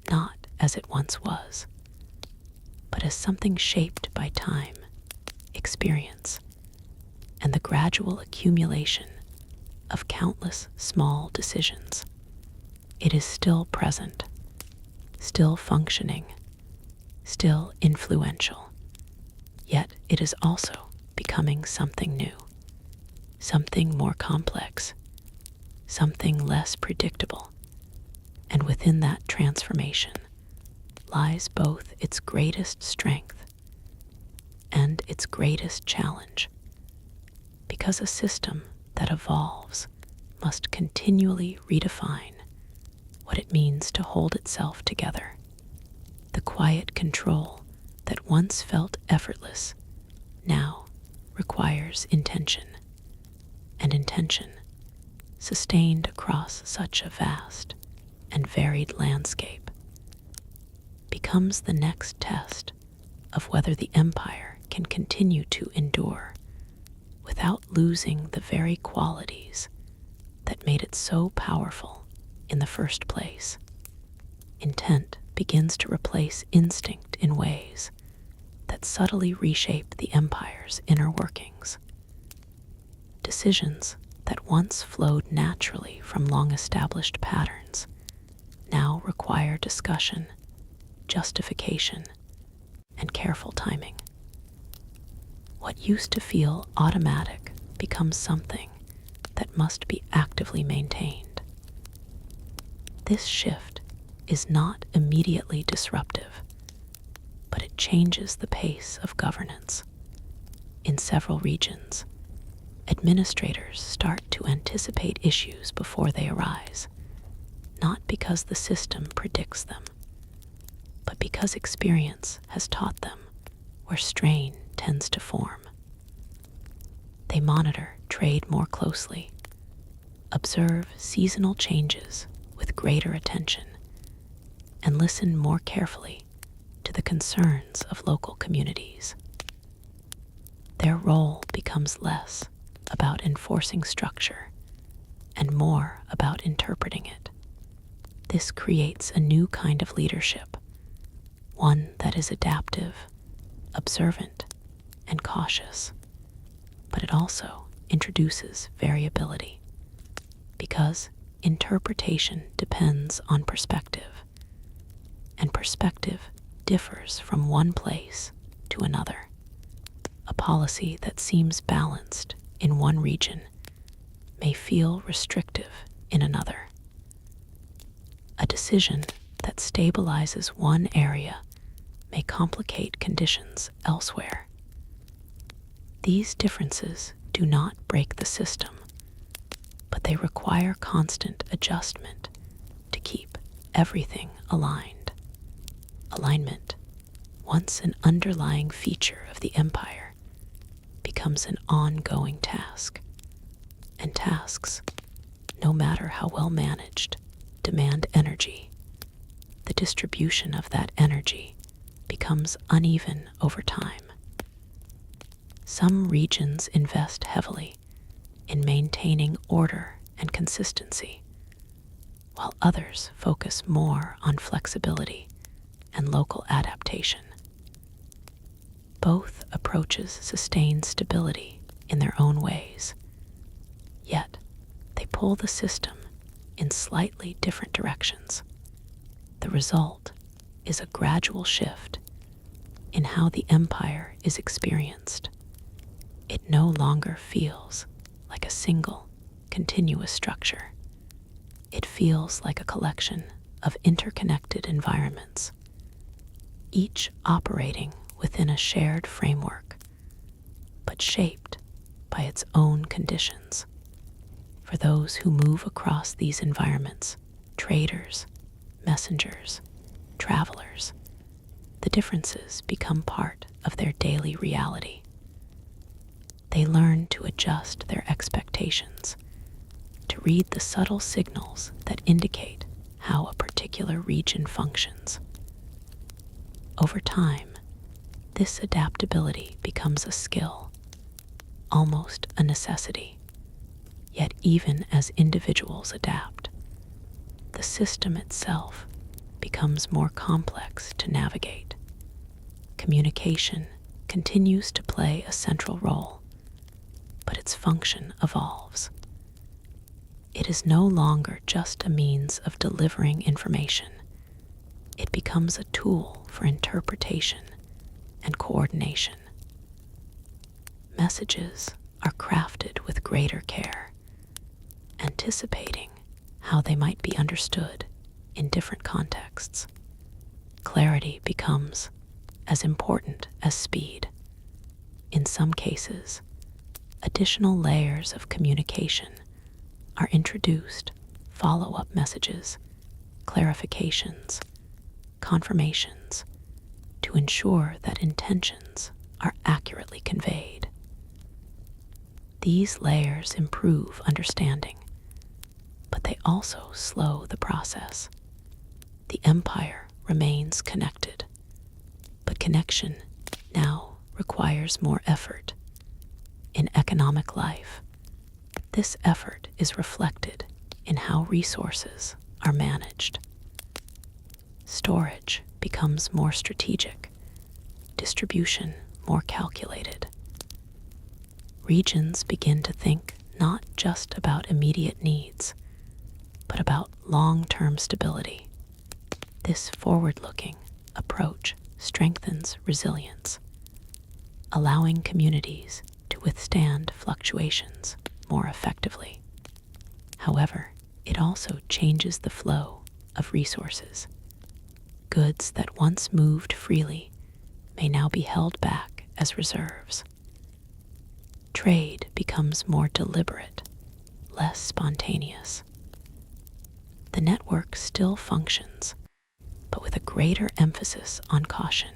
not as it once was, but as something shaped by time, experience, and the gradual accumulation of countless small decisions. It is still present, still functioning, still influential, yet it is also becoming something new, something more complex, something less predictable. And within that transformation lies both its greatest strength and its greatest challenge. Because a system that evolves must continually redefine what it means to hold itself together. The quiet control that once felt effortless now requires intention, and intention, sustained across such a vast and varied landscape, becomes the next test of whether the empire can continue to endure without losing the very qualities that made it so powerful in the first place. Intent begins to replace instinct in ways that subtly reshape the empire's inner workings. Decisions that once flowed naturally from long-established patterns now require discussion, justification, and careful timing. What used to feel automatic becomes something that must be actively maintained. This shift is not immediately disruptive, but it changes the pace of governance. In several regions, administrators start to anticipate issues before they arise, not because the system predicts them, because experience has taught them where strain tends to form. They monitor trade more closely, observe seasonal changes with greater attention, and listen more carefully to the concerns of local communities. Their role becomes less about enforcing structure and more about interpreting it. This creates a new kind of leadership, one that is adaptive, observant, and cautious. But it also introduces variability, because interpretation depends on perspective, and perspective differs from one place to another. A policy that seems balanced in one region may feel restrictive in another. A decision that stabilizes one area may complicate conditions elsewhere. These differences do not break the system, but they require constant adjustment to keep everything aligned. Alignment, once an underlying feature of the empire, becomes an ongoing task. And tasks, no matter how well managed, demand energy. The distribution of that energy becomes uneven over time. Some regions invest heavily in maintaining order and consistency, while others focus more on flexibility and local adaptation. Both approaches sustain stability in their own ways, yet they pull the system in slightly different directions. The result is a gradual shift in how the empire is experienced. It no longer feels like a single, continuous structure. It feels like a collection of interconnected environments, each operating within a shared framework, but shaped by its own conditions. For those who move across these environments, traders, messengers, travelers, the differences become part of their daily reality. They learn to adjust their expectations, to read the subtle signals that indicate how a particular region functions. Over time, this adaptability becomes a skill, almost a necessity. Yet even as individuals adapt, the system itself becomes more complex to navigate. Communication continues to play a central role, but its function evolves. It is no longer just a means of delivering information. It becomes a tool for interpretation and coordination. Messages are crafted with greater care, anticipating how they might be understood in different contexts. Clarity becomes as important as speed. In some cases, additional layers of communication are introduced: follow-up messages, clarifications, confirmations, to ensure that intentions are accurately conveyed. These layers improve understanding, but they also slow the process. The empire remains connected, but connection now requires more effort. In economic life, this effort is reflected in how resources are managed. Storage becomes more strategic, distribution more calculated. Regions begin to think not just about immediate needs, but about long-term stability. This forward-looking approach strengthens resilience, allowing communities to withstand fluctuations more effectively. However, it also changes the flow of resources. Goods that once moved freely may now be held back as reserves. Trade becomes more deliberate, less spontaneous. The network still functions, but with a greater emphasis on caution.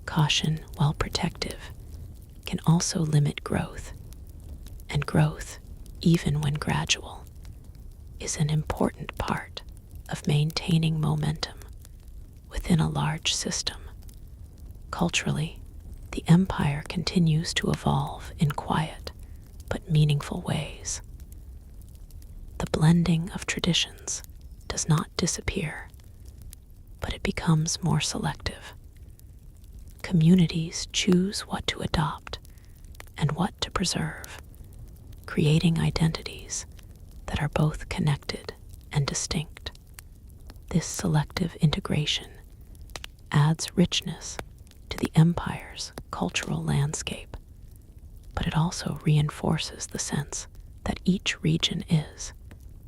Caution, while protective, can also limit growth, and growth, even when gradual, is an important part of maintaining momentum within a large system. Culturally, the empire continues to evolve in quiet but meaningful ways. The blending of traditions does not disappear, but it becomes more selective. Communities choose what to adopt and what to preserve, creating identities that are both connected and distinct. This selective integration adds richness to the empire's cultural landscape, but it also reinforces the sense that each region is,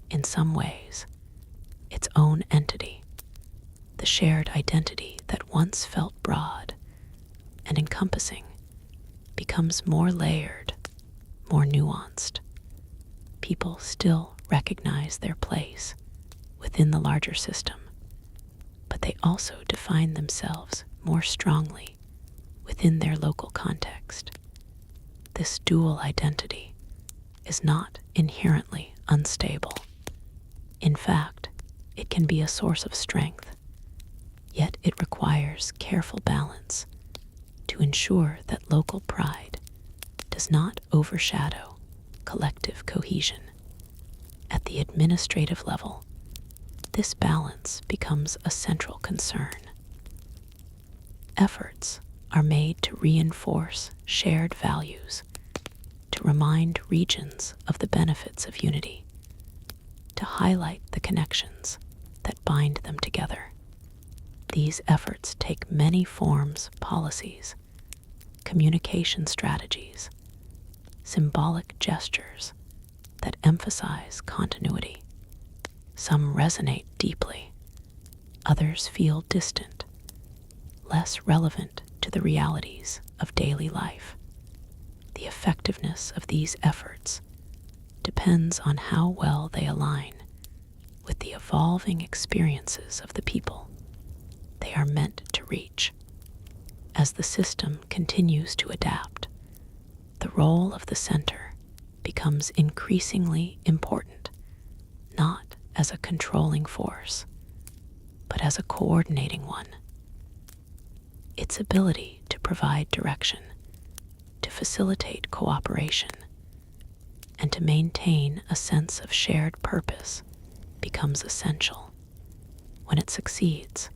in some ways, its own entity. The shared identity that once felt broad and encompassing becomes more layered, more nuanced. People still recognize their place within the larger system, but they also define themselves more strongly within their local context. This dual identity is not inherently unstable. In fact, it can be a source of strength, yet it requires careful balance to ensure that local pride does not overshadow collective cohesion. At the administrative level, this balance becomes a central concern. Efforts are made to reinforce shared values, to remind regions of the benefits of unity, to highlight the connections that bind them together. These efforts take many forms: policies, communication strategies, symbolic gestures that emphasize continuity. Some resonate deeply, others feel distant, less relevant to the realities of daily life. The effectiveness of these efforts depends on how well they align with the evolving experiences of the people they are meant to reach. As the system continues to adapt, the role of the center becomes increasingly important, not as a controlling force, but as a coordinating one. Its ability to provide direction, to facilitate cooperation, and to maintain a sense of shared purpose becomes essential. When it succeeds,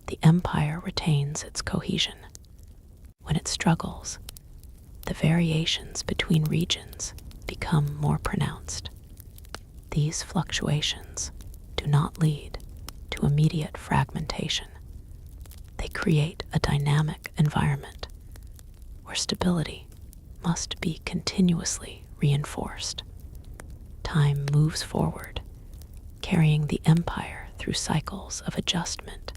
the empire retains its cohesion. When it struggles, the variations between regions become more pronounced. These fluctuations do not lead to immediate fragmentation. They create a dynamic environment where stability must be continuously reinforced. Time moves forward, carrying the empire through cycles of adjustment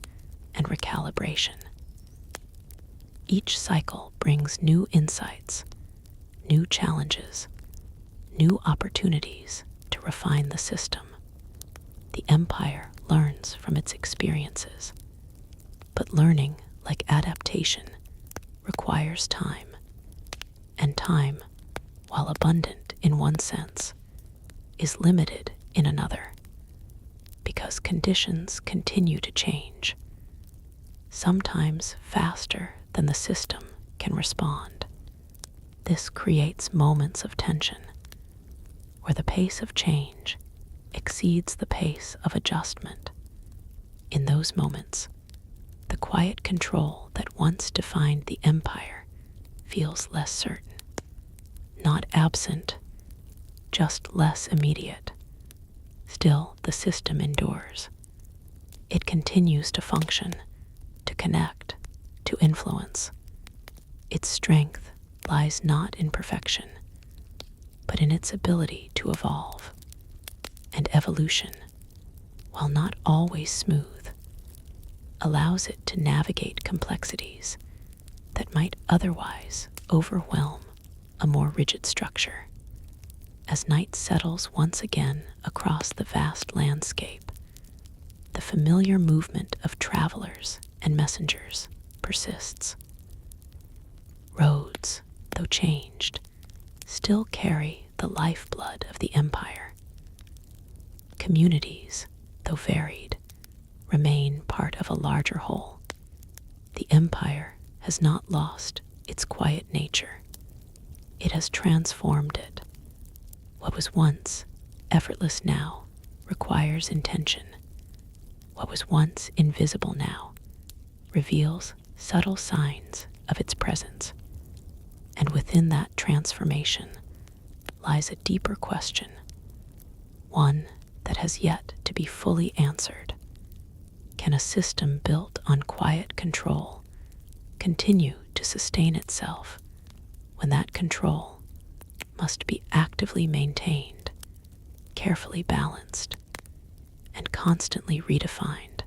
and recalibration. Each cycle brings new insights, new challenges, new opportunities to refine the system. The empire learns from its experiences, but learning, like adaptation, requires time. And time, while abundant in one sense, is limited in another, because conditions continue to change, sometimes faster than the system can respond. This creates moments of tension, where the pace of change exceeds the pace of adjustment. In those moments, the quiet control that once defined the empire feels less certain. Not absent, just less immediate. Still, the system endures. It continues to function, to connect, to influence. Its strength lies not in perfection, but in its ability to evolve. And evolution, while not always smooth, allows it to navigate complexities that might otherwise overwhelm a more rigid structure. As night settles once again across the vast landscape, the familiar movement of travelers and messengers persists. Roads, though changed, still carry the lifeblood of the empire. Communities, though varied, remain part of a larger whole. The empire has not lost its quiet nature. It has transformed it. What was once effortless now requires intention. What was once invisible now reveals subtle signs of its presence. And within that transformation lies a deeper question, one that has yet to be fully answered. Can a system built on quiet control continue to sustain itself when that control must be actively maintained, carefully balanced, and constantly redefined?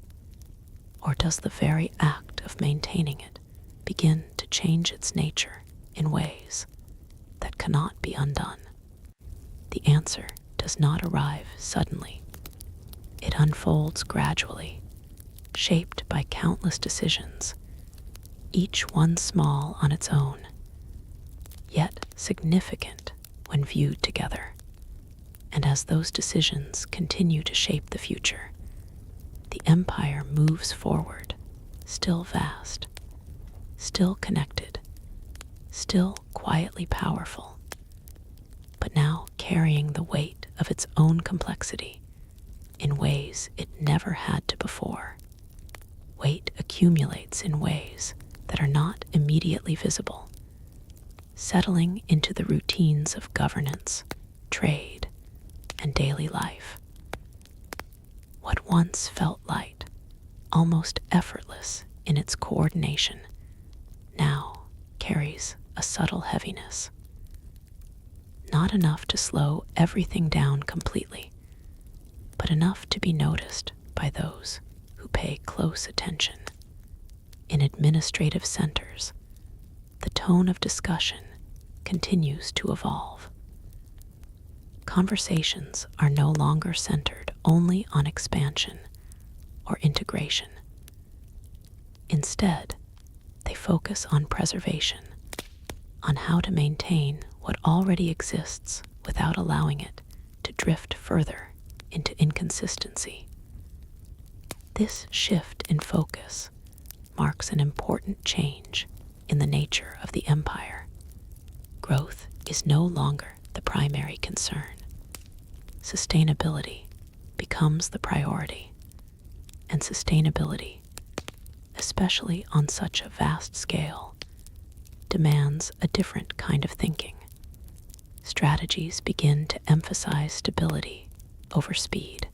Or does the very act of maintaining it begin to change its nature in ways that cannot be undone? The answer does not arrive suddenly. It unfolds gradually, shaped by countless decisions, each one small on its own, yet significant when viewed together. And as those decisions continue to shape the future, the empire moves forward, still vast, still connected, still quietly powerful, but now carrying the weight of its own complexity in ways it never had to before. Weight accumulates in ways that are not immediately visible, settling into the routines of governance, trade, and daily life. What once felt light, almost effortless in its coordination, now carries a subtle heaviness. Not enough to slow everything down completely, but enough to be noticed by those who pay close attention. In administrative centers, the tone of discussion continues to evolve. Conversations are no longer centered only on expansion or integration. Instead, they focus on preservation, on how to maintain what already exists without allowing it to drift further into inconsistency. This shift in focus marks an important change in the nature of the empire. Growth is no longer the primary concern. Sustainability becomes the priority, and sustainability, especially on such a vast scale, demands a different kind of thinking. Strategies begin to emphasize stability over speed.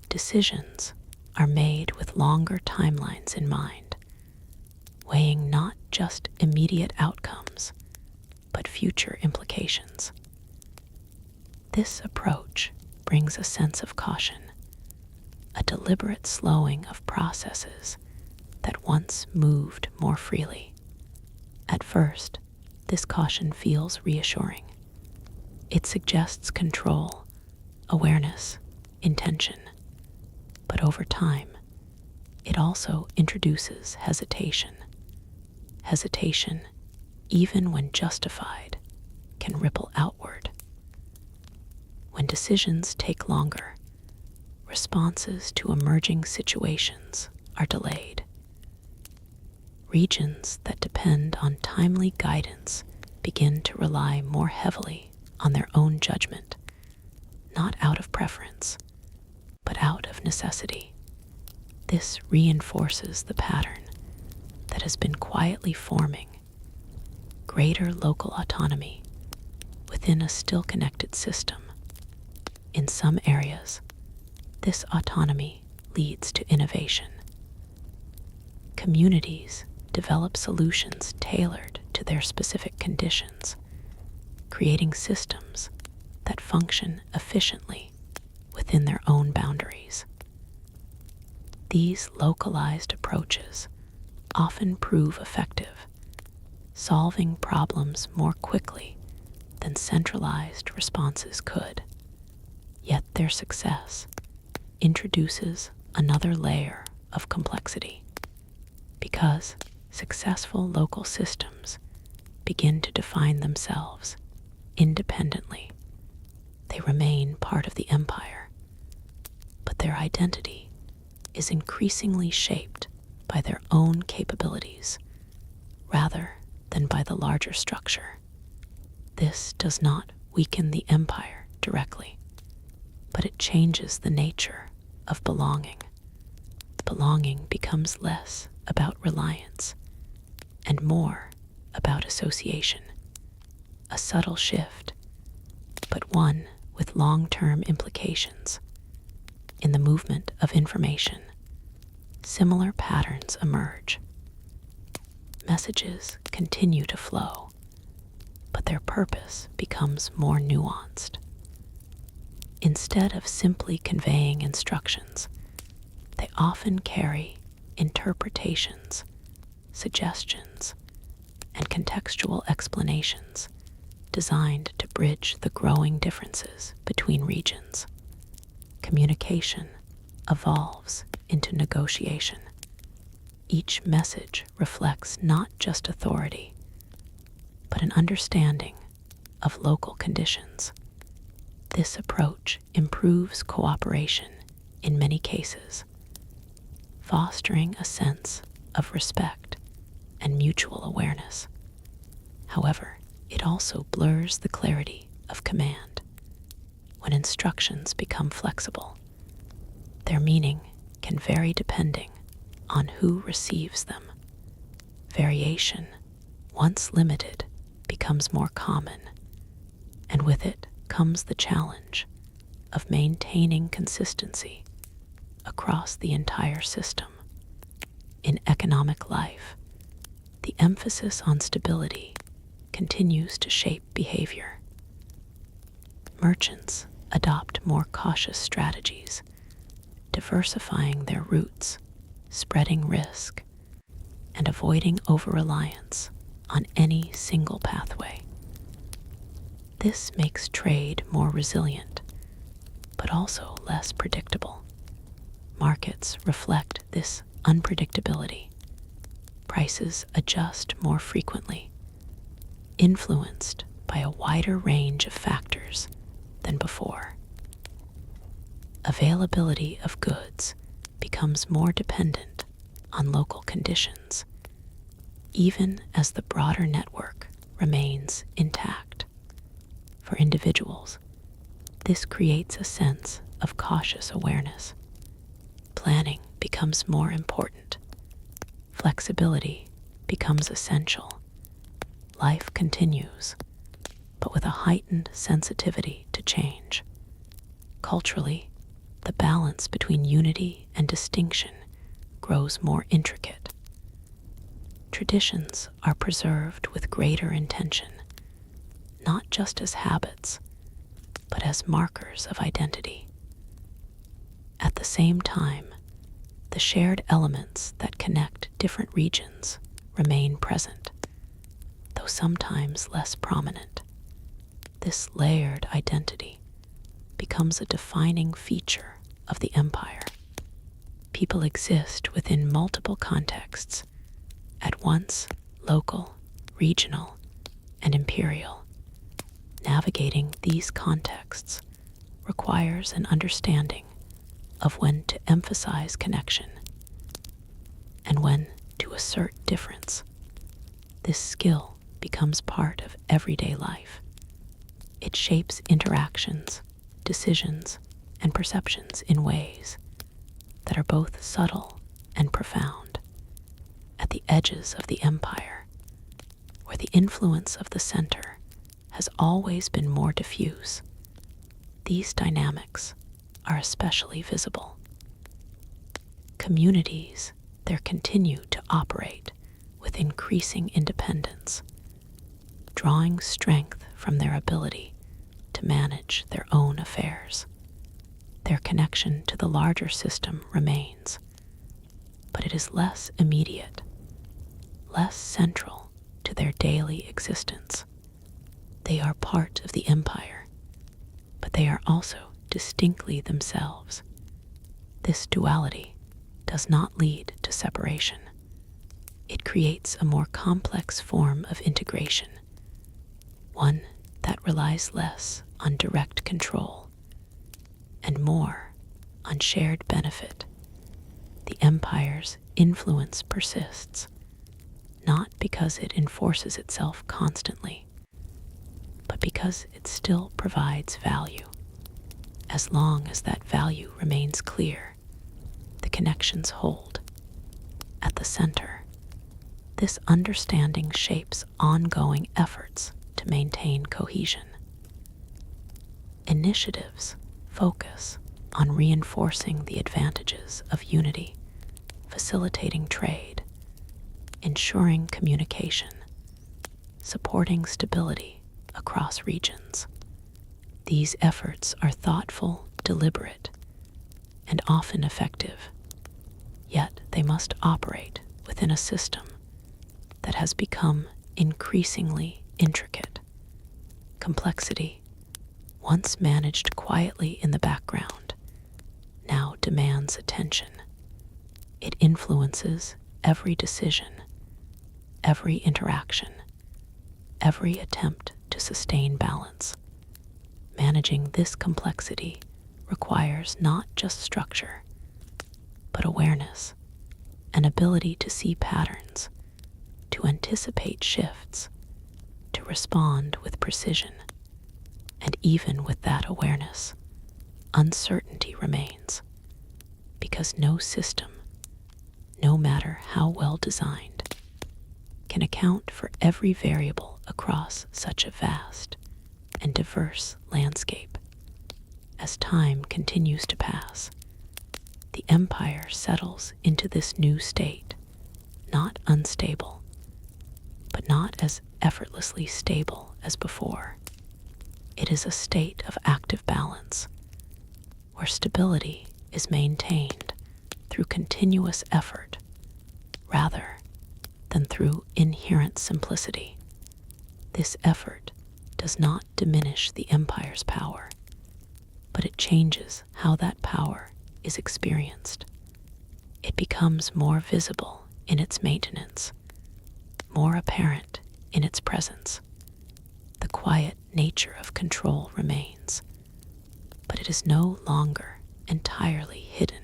Decisions are made with longer timelines in mind, weighing not just immediate outcomes, but future implications. This approach brings a sense of caution, a deliberate slowing of processes that once moved more freely. At first, this caution feels reassuring. It suggests control, awareness, intention. But over time, it also introduces hesitation. Hesitation, even when justified, can ripple outward. When decisions take longer, responses to emerging situations are delayed. Regions that depend on timely guidance begin to rely more heavily on their own judgment, not out of preference, but out of necessity. This reinforces the pattern that has been quietly forming: greater local autonomy within a still connected system. In some areas, this autonomy leads to innovation. Communities develop solutions tailored to their specific conditions, creating systems that function efficiently within their own boundaries. These localized approaches often prove effective, solving problems more quickly than centralized responses could. Yet their success introduces another layer of complexity. Because successful local systems begin to define themselves independently, they remain part of the empire, but their identity is increasingly shaped by their own capabilities rather than by the larger structure. This does not weaken the empire directly, but it changes the nature of belonging. Belonging becomes less about reliance and more about association. A subtle shift, but one with long-term implications. In the movement of information, similar patterns emerge. Messages continue to flow, but their purpose becomes more nuanced. Instead of simply conveying instructions, they often carry interpretations, suggestions, and contextual explanations designed to bridge the growing differences between regions. Communication evolves into negotiation. Each message reflects not just authority, but an understanding of local conditions. This approach improves cooperation in many cases, fostering a sense of respect and mutual awareness. However, it also blurs the clarity of command. When instructions become flexible, their meaning can vary depending on who receives them. Variation, once limited, becomes more common, and with it comes the challenge of maintaining consistency across the entire system. In economic life, the emphasis on stability continues to shape behavior. Merchants adopt more cautious strategies, diversifying their routes, spreading risk, and avoiding over-reliance on any single pathway. This makes trade more resilient, but also less predictable. Markets reflect this unpredictability. Prices adjust more frequently, influenced by a wider range of factors than before. Availability of goods becomes more dependent on local conditions, even as the broader network remains intact. For individuals, this creates a sense of cautious awareness. Planning becomes more important. Flexibility becomes essential. Life continues, but with a heightened sensitivity to change. Culturally, the balance between unity and distinction grows more intricate. Traditions are preserved with greater intention, not just as habits, but as markers of identity. At the same time, the shared elements that connect different regions remain present, though sometimes less prominent. This layered identity becomes a defining feature of the empire. People exist within multiple contexts, at once local, regional, and imperial. Navigating these contexts requires an understanding of when to emphasize connection and when to assert difference. This skill becomes part of everyday life. It shapes interactions, decisions, and perceptions in ways that are both subtle and profound. At the edges of the empire, where the influence of the center has always been more diffuse, these dynamics are especially visible. Communities there continue to operate with increasing independence, drawing strength from their ability to manage their own affairs. Their connection to the larger system remains, but it is less immediate, less central to their daily existence. They are part of the empire, but they are also distinctly themselves. This duality does not lead to separation. It creates a more complex form of integration, one that relies less on direct control and more on shared benefit. The empire's influence persists, not because it enforces itself constantly, but because it still provides value. As long as that value remains clear, the connections hold. At the center, this understanding shapes ongoing efforts to maintain cohesion. Initiatives focus on reinforcing the advantages of unity, facilitating trade, ensuring communication, supporting stability across regions. These efforts are thoughtful, deliberate, and often effective, yet they must operate within a system that has become increasingly intricate. Complexity, once managed quietly in the background, now demands attention. It influences every decision, every interaction, every attempt to sustain balance. Managing this complexity requires not just structure, but awareness, an ability to see patterns, to anticipate shifts, to respond with precision. And even with that awareness, uncertainty remains, because no system, no matter how well designed, can account for every variable across such a vast and diverse landscape. As time continues to pass, the empire settles into this new state, not unstable, but not as effortlessly stable as before. It is a state of active balance, where stability is maintained through continuous effort rather than through inherent simplicity. This effort does not diminish the empire's power, but it changes how that power is experienced. It becomes more visible in its maintenance, more apparent in its presence. The quiet nature of control remains, but it is no longer entirely hidden.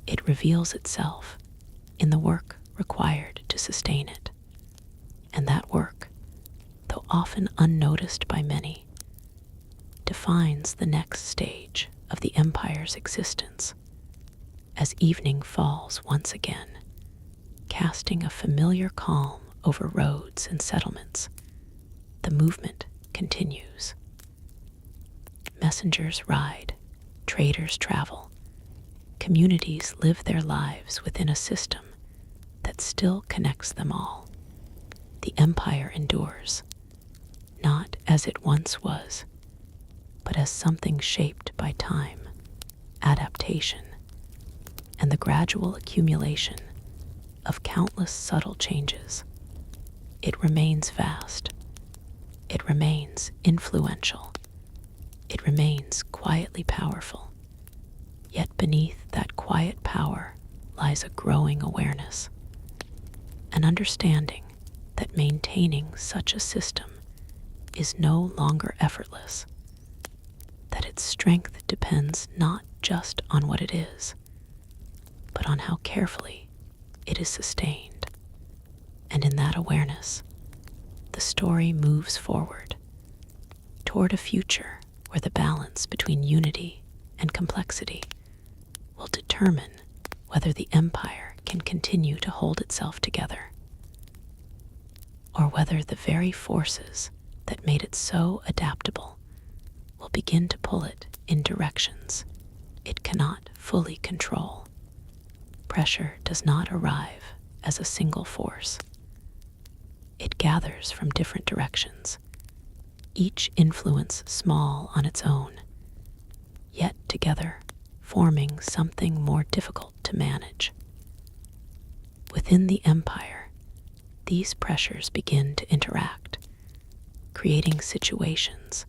It reveals itself in the work required to sustain it. And that work, though often unnoticed by many, defines the next stage of the empire's existence. As evening falls once again, casting a familiar calm over roads and settlements, the movement continues. Messengers ride, traders travel, communities live their lives within a system that still connects them all. The empire endures, not as it once was, but as something shaped by time, adaptation, and the gradual accumulation of countless subtle changes. It remains vast. It remains influential. It remains quietly powerful. Yet beneath that quiet power lies a growing awareness, an understanding that maintaining such a system is no longer effortless, that its strength depends not just on what it is, but on how carefully it is sustained. And in that awareness, the story moves forward toward a future where the balance between unity and complexity will determine whether the empire can continue to hold itself together, or whether the very forces that made it so adaptable will begin to pull it in directions it cannot fully control. Pressure does not arrive as a single force. It gathers from different directions, each influence small on its own, yet together forming something more difficult to manage. Within the empire, these pressures begin to interact, creating situations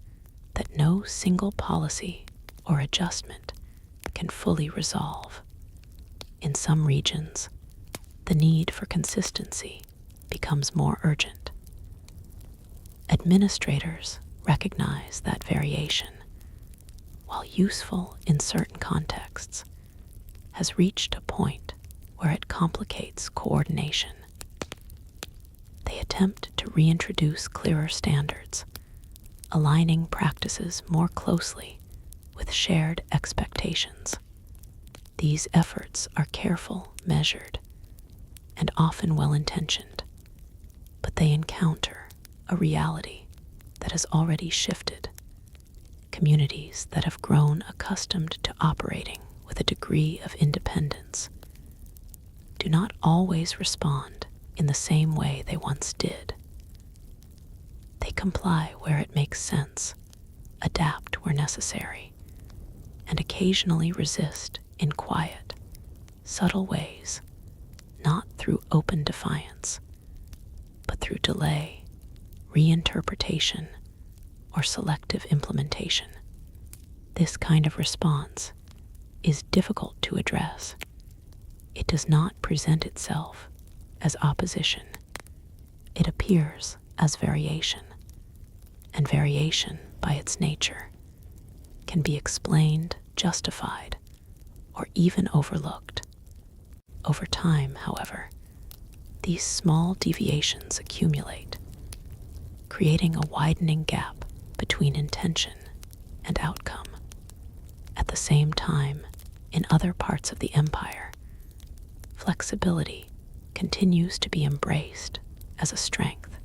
that no single policy or adjustment can fully resolve. In some regions, the need for consistency becomes more urgent. Administrators recognize that variation, while useful in certain contexts, has reached a point where it complicates coordination. They attempt to reintroduce clearer standards, aligning practices more closely with shared expectations. These efforts are careful, measured, and often well-intentioned, but they encounter a reality that has already shifted. Communities that have grown accustomed to operating with a degree of independence do not always respond in the same way they once did. They comply where it makes sense, adapt where necessary, and occasionally resist in quiet, subtle ways, not through open defiance, but through delay, reinterpretation, or selective implementation. This kind of response is difficult to address. It does not present itself as opposition. It appears as variation, and variation, by its nature, can be explained, justified, or even overlooked. Over time, however, these small deviations accumulate, creating a widening gap between intention and outcome. At the same time, in other parts of the empire, flexibility continues to be embraced as a strength.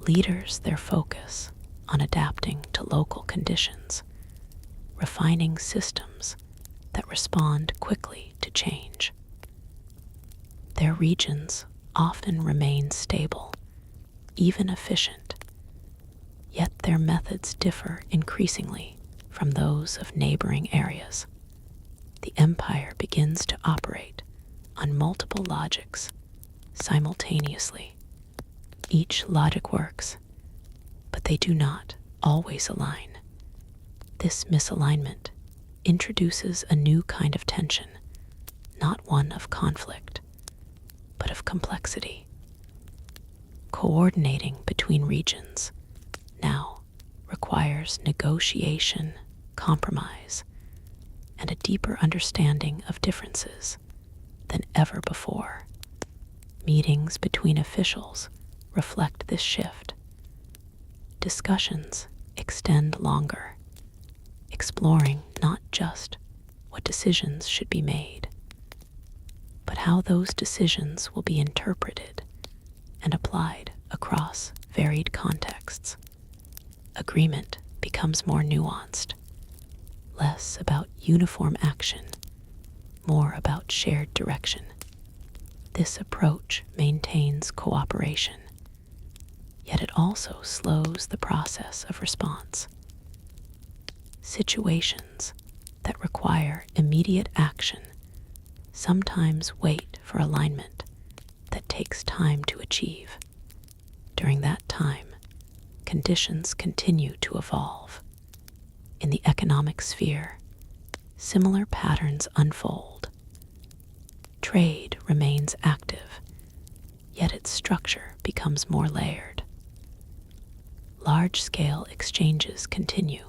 Leaders their focus on adapting to local conditions, refining systems that respond quickly to change. Their regions often remain stable, even efficient, yet their methods differ increasingly from those of neighboring areas. The empire begins to operate on multiple logics simultaneously. Each logic works, but they do not always align. This misalignment introduces a new kind of tension, not one of conflict, but of complexity. Coordinating between regions now requires negotiation, compromise, and a deeper understanding of differences than ever before. Meetings between officials reflect this shift. Discussions extend longer, exploring not just what decisions should be made, but how those decisions will be interpreted and applied across varied contexts. Agreement becomes more nuanced, less about uniform action, more about shared direction. This approach maintains cooperation, yet it also slows the process of response. Situations that require immediate action sometimes wait for alignment that takes time to achieve. During that time, conditions continue to evolve. In the economic sphere, similar patterns unfold. Trade remains active, yet its structure becomes more layered. Large-scale exchanges continue,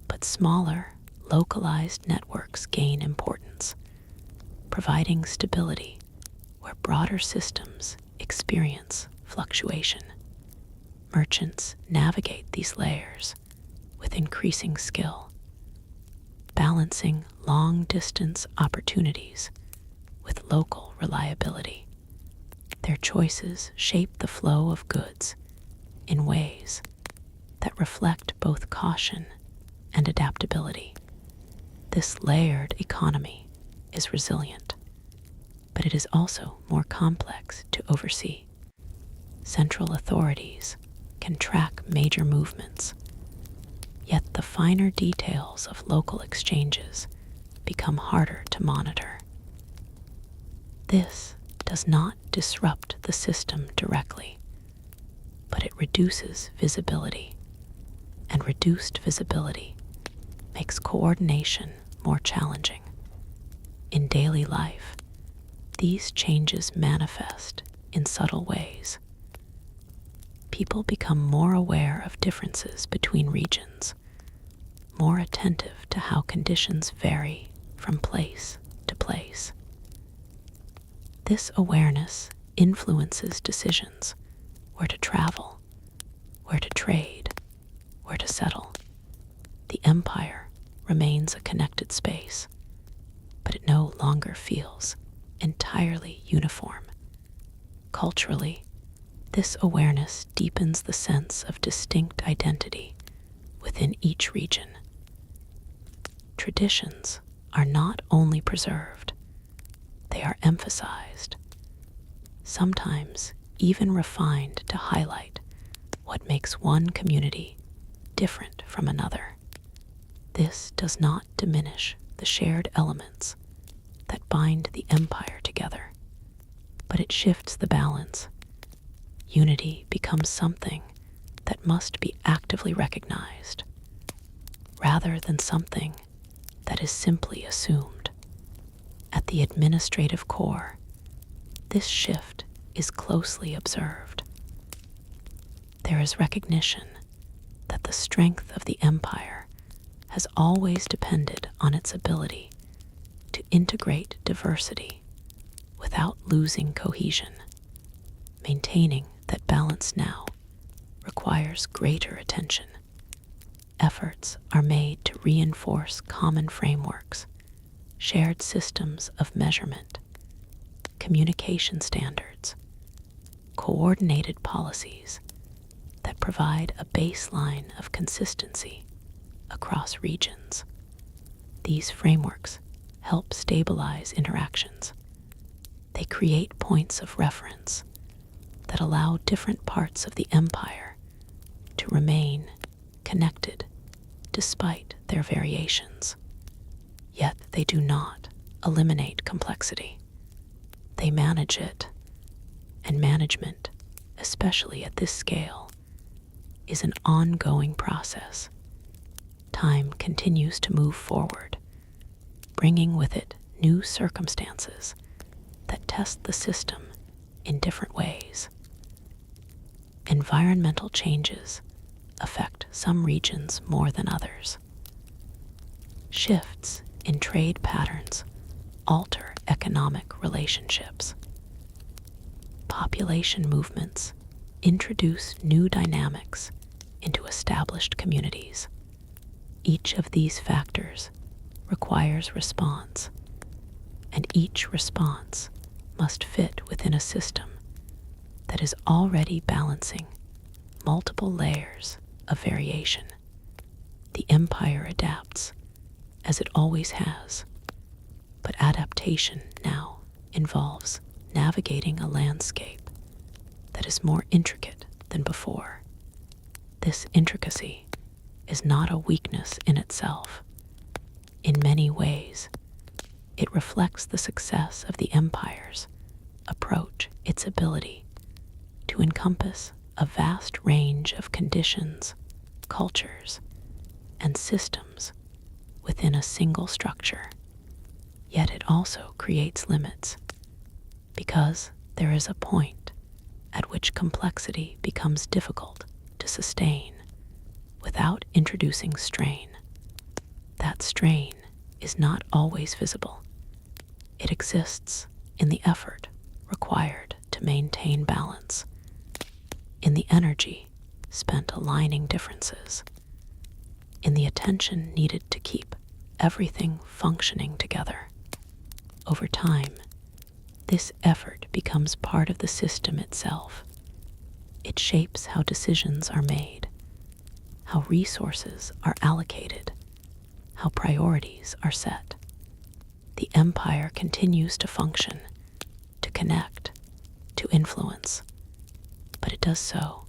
but smaller, localized networks gain importance, providing stability where broader systems experience fluctuation. Merchants navigate these layers with increasing skill, balancing long-distance opportunities with local reliability. Their choices shape the flow of goods in ways that reflect both caution and adaptability. This layered economy is resilient, but it is also more complex to oversee. Central authorities can track major movements, yet the finer details of local exchanges become harder to monitor. This does not disrupt the system directly, but it reduces visibility, and reduced visibility makes coordination more challenging. In daily life, these changes manifest in subtle ways. People become more aware of differences between regions, more attentive to how conditions vary from place to place. This awareness influences decisions: where to travel, where to trade, where to settle. The empire remains a connected space, but it no longer feels entirely uniform. Culturally, this awareness deepens the sense of distinct identity within each region. Traditions are not only preserved, they are emphasized, sometimes even refined to highlight what makes one community different from another. This does not diminish the shared elements that bind the empire together, but it shifts the balance. Unity becomes something that must be actively recognized, rather than something that is simply assumed. At the administrative core, this shift is closely observed. There is recognition that the strength of the empire has always depended on its ability to integrate diversity without losing cohesion. Maintaining that balance now requires greater attention. Efforts are made to reinforce common frameworks, shared systems of measurement, communication standards, coordinated policies that provide a baseline of consistency across regions. These frameworks help stabilize interactions. They create points of reference that allow different parts of the empire to remain connected despite their variations. Yet they do not eliminate complexity. They manage it, and management, especially at this scale, is an ongoing process. Time continues to move forward, bringing with it new circumstances that test the system in different ways. Environmental changes affect some regions more than others. Shifts in trade patterns alter economic relationships. Population movements introduce new dynamics into established communities. Each of these factors requires response, and each response must fit within a system that is already balancing multiple layers of variation. The empire adapts, as it always has, but adaptation now involves navigating a landscape that is more intricate than before. This intricacy is not a weakness in itself. In many ways, it reflects the success of the empire's approach, its ability to encompass a vast range of conditions, cultures, and systems within a single structure. Yet it also creates limits, because there is a point at which complexity becomes difficult to sustain without introducing strain. That strain is not always visible. It exists in the effort required to maintain balance, in the energy spent aligning differences, in the attention needed to keep everything functioning together. Over time, this effort becomes part of the system itself. It shapes how decisions are made, how resources are allocated, how priorities are set. The empire continues to function, to connect, to influence, but it does so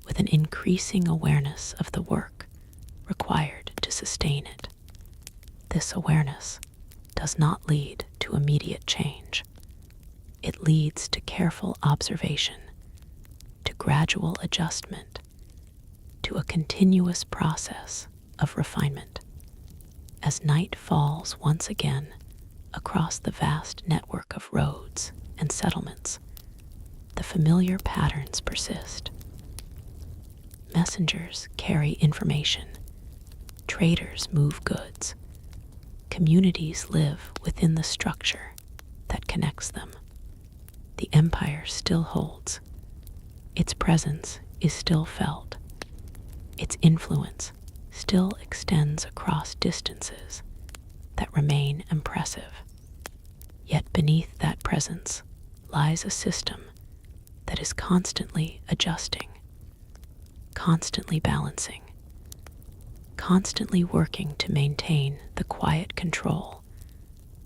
with an increasing awareness of the work required to sustain it. This awareness does not lead to immediate change. It leads to careful observation, to gradual adjustment, to a continuous process of refinement. As night falls once again across the vast network of roads and settlements, the familiar patterns persist. Messengers carry information, traders move goods, communities live within the structure that connects them. The empire still holds. Its presence is still felt. Its influence still extends across distances that remain impressive. Yet beneath that presence lies a system that is constantly adjusting, constantly balancing, constantly working to maintain the quiet control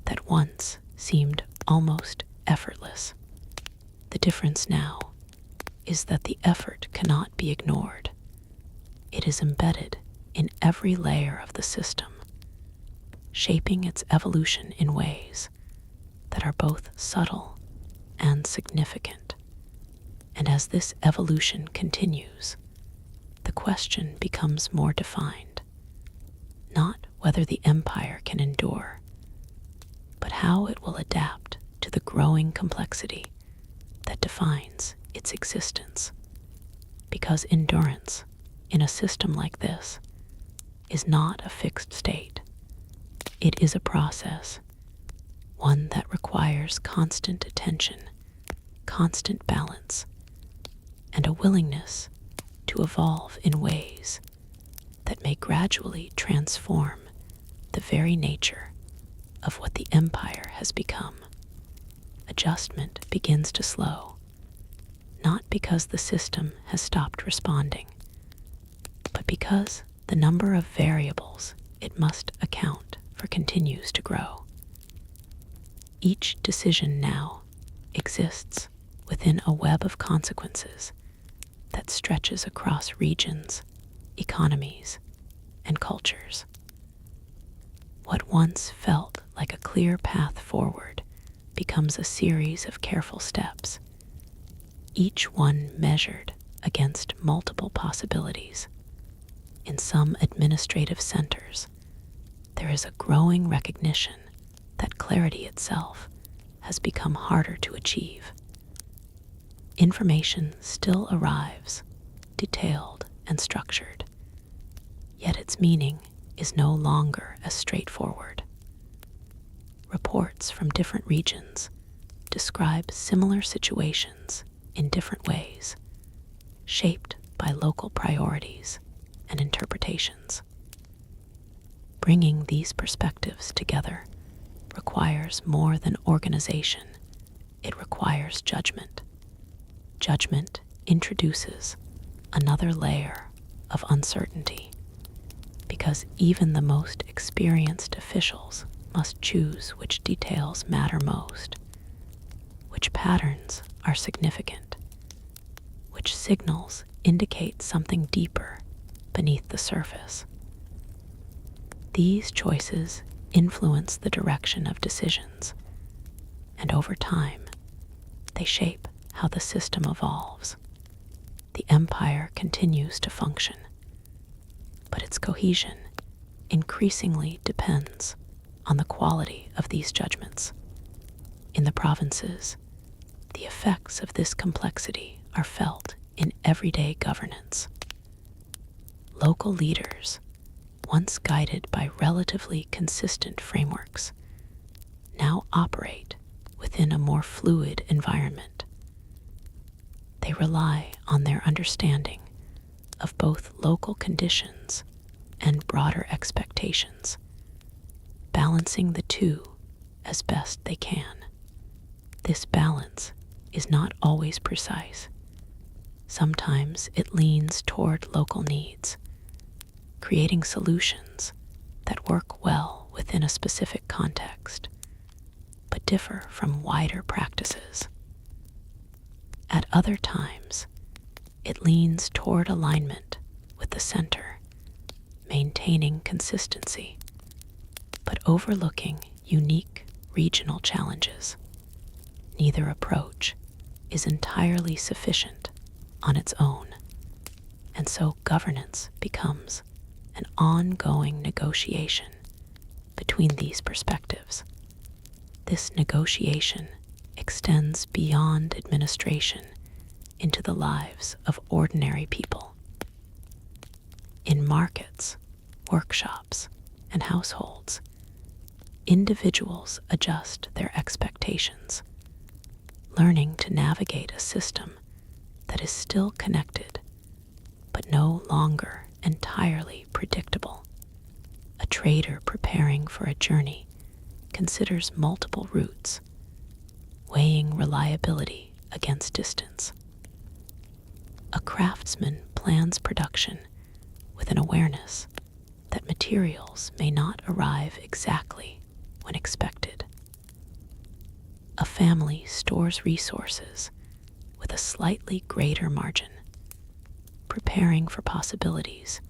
that once seemed almost effortless. The difference now is that the effort cannot be ignored. It is embedded in every layer of the system, shaping its evolution in ways that are both subtle and significant. And as this evolution continues, the question becomes more defined, not whether the empire can endure, but how it will adapt to the growing complexity that defines its existence. Because endurance in a system like this is not a fixed state. It is a process, one that requires constant attention, constant balance, and a willingness to evolve in ways that may gradually transform the very nature of what the empire has become. Adjustment begins to slow, not because the system has stopped responding, but because the number of variables it must account for continues to grow. Each decision now exists within a web of consequences that stretches across regions, economies, and cultures. What once felt like a clear path forward becomes a series of careful steps, each one measured against multiple possibilities. In some administrative centers, there is a growing recognition that clarity itself has become harder to achieve. Information still arrives, detailed and structured, yet its meaning is no longer as straightforward. Reports from different regions describe similar situations in different ways, shaped by local priorities and interpretations. Bringing these perspectives together requires more than organization. It requires judgment. Judgment introduces another layer of uncertainty, because even the most experienced officials must choose which details matter most, which patterns are significant, which signals indicate something deeper beneath the surface. These choices influence the direction of decisions, and over time, they shape how the system evolves. The empire continues to function, but its cohesion increasingly depends on the quality of these judgments. In the provinces, the effects of this complexity are felt in everyday governance. Local leaders, once guided by relatively consistent frameworks, now operate within a more fluid environment. They rely on their understanding of both local conditions and broader expectations, balancing the two as best they can. This balance is not always precise. Sometimes it leans toward local needs, creating solutions that work well within a specific context, but differ from wider practices. At other times, it leans toward alignment with the center, maintaining consistency, but overlooking unique regional challenges. Neither approach is entirely sufficient on its own, and so governance becomes an ongoing negotiation between these perspectives. This negotiation extends beyond administration into the lives of ordinary people. In markets, workshops, and households, individuals adjust their expectations, learning to navigate a system that is still connected, but no longer entirely predictable. A trader preparing for a journey considers multiple routes, weighing reliability against distance. A craftsman plans production with an awareness that materials may not arrive exactly when expected. A family stores resources with a slightly greater margin, preparing for possibilities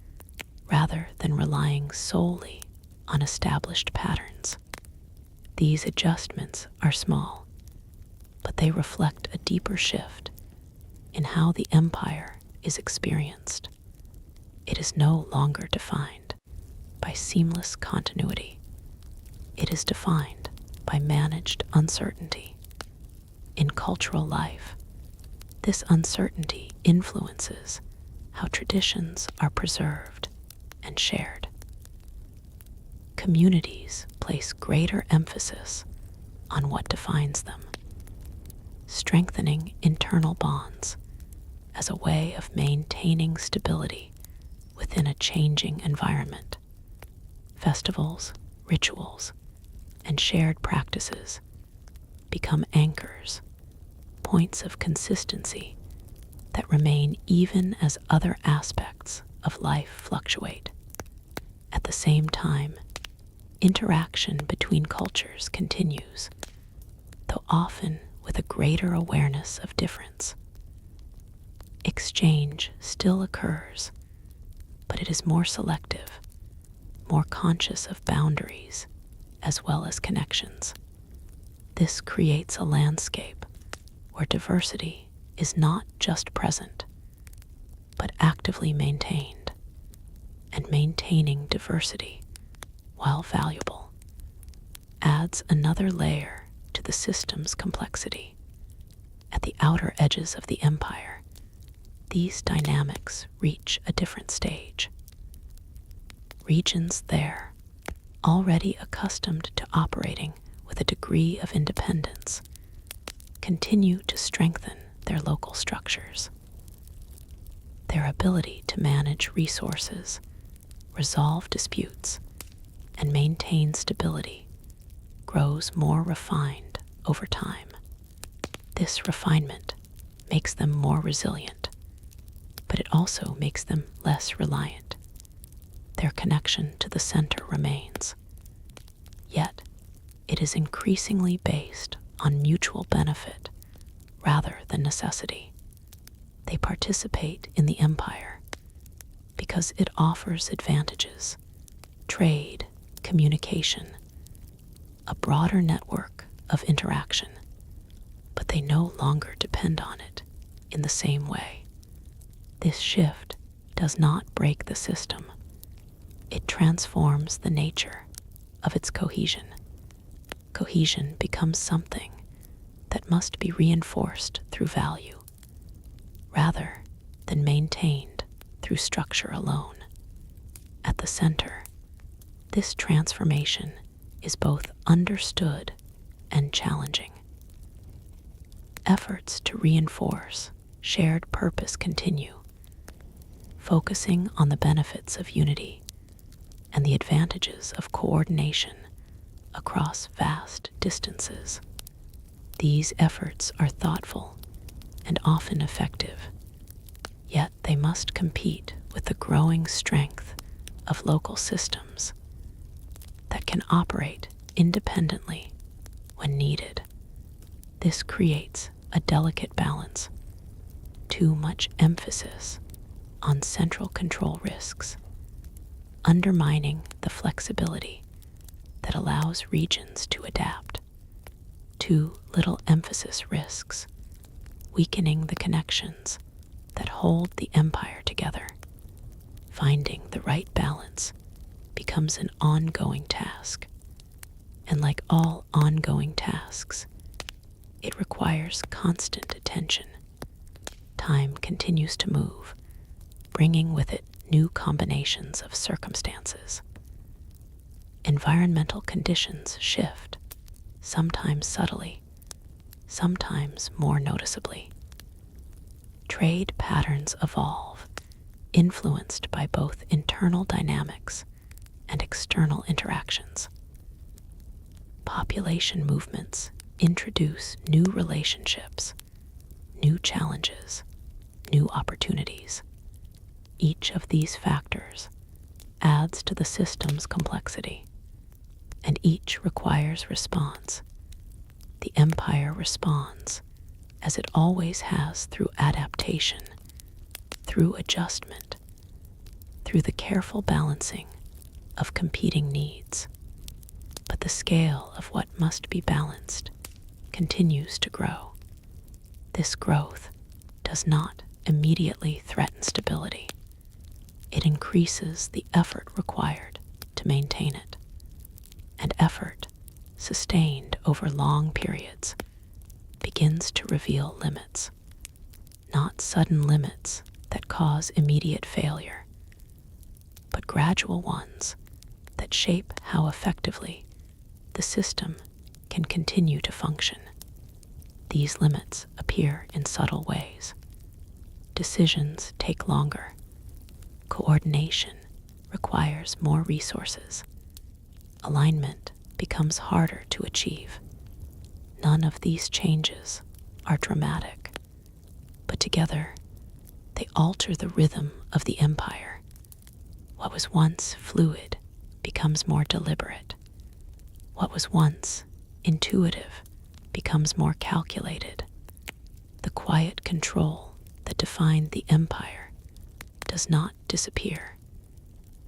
rather than relying solely on established patterns. These adjustments are small, but they reflect a deeper shift in how the empire is experienced. It is no longer defined by seamless continuity. It is defined by managed uncertainty. In cultural life, this uncertainty influences how traditions are preserved and shared. Communities place greater emphasis on what defines them, strengthening internal bonds as a way of maintaining stability within a changing environment. Festivals, rituals, and shared practices become anchors, points of consistency that remain even as other aspects of life fluctuate. At the same time, interaction between cultures continues, though often with a greater awareness of difference. Exchange still occurs, but it is more selective, more conscious of boundaries as well as connections. This creates a landscape where diversity is not just present, but actively maintained, and maintaining diversity, while valuable, adds another layer to the system's complexity. At the outer edges of the empire, these dynamics reach a different stage. Regions there, already accustomed to operating with a degree of independence, continue to strengthen their local structures. Their ability to manage resources, resolve disputes, and maintain stability grows more refined over time. This refinement makes them more resilient, but it also makes them less reliant. Their connection to the center remains, yet it is increasingly based on mutual benefit rather than necessity. They participate in the empire because it offers advantages: trade, communication, a broader network of interaction, but they no longer depend on it in the same way. This shift does not break the system. It transforms the nature of its cohesion. Cohesion becomes something that must be reinforced through value, rather than maintained through structure alone. At the center, this transformation is both understood and challenging. Efforts to reinforce shared purpose continue, focusing on the benefits of unity and the advantages of coordination across vast distances. These efforts are thoughtful and often effective, yet they must compete with the growing strength of local systems that can operate independently when needed. This creates a delicate balance. Too much emphasis on central control risks, undermining the flexibility that allows regions to adapt. Too little emphasis risks weakening the connections that hold the empire together. Finding the right balance becomes an ongoing task, And like all ongoing tasks, it requires constant attention. Time continues to move, bringing with it new combinations of circumstances. Environmental conditions shift, sometimes subtly, sometimes more noticeably. Trade patterns evolve, influenced by both internal dynamics and external interactions. Population movements introduce new relationships, new challenges, new opportunities. Each of these factors adds to the system's complexity, and each requires response. The empire responds, as it always has, through adaptation, through adjustment, through the careful balancing of competing needs. But the scale of what must be balanced continues to grow. This growth does not immediately threaten stability. It increases the effort required to maintain it. And effort, sustained over long periods, begins to reveal limits. Not sudden limits that cause immediate failure, but gradual ones that shape how effectively the system can continue to function. These limits appear in subtle ways. Decisions take longer. Coordination requires more resources. Alignment becomes harder to achieve. None of these changes are dramatic, but together they alter the rhythm of the empire. What was once fluid becomes more deliberate. What was once intuitive becomes more calculated. The quiet control that defined the empire does not disappear.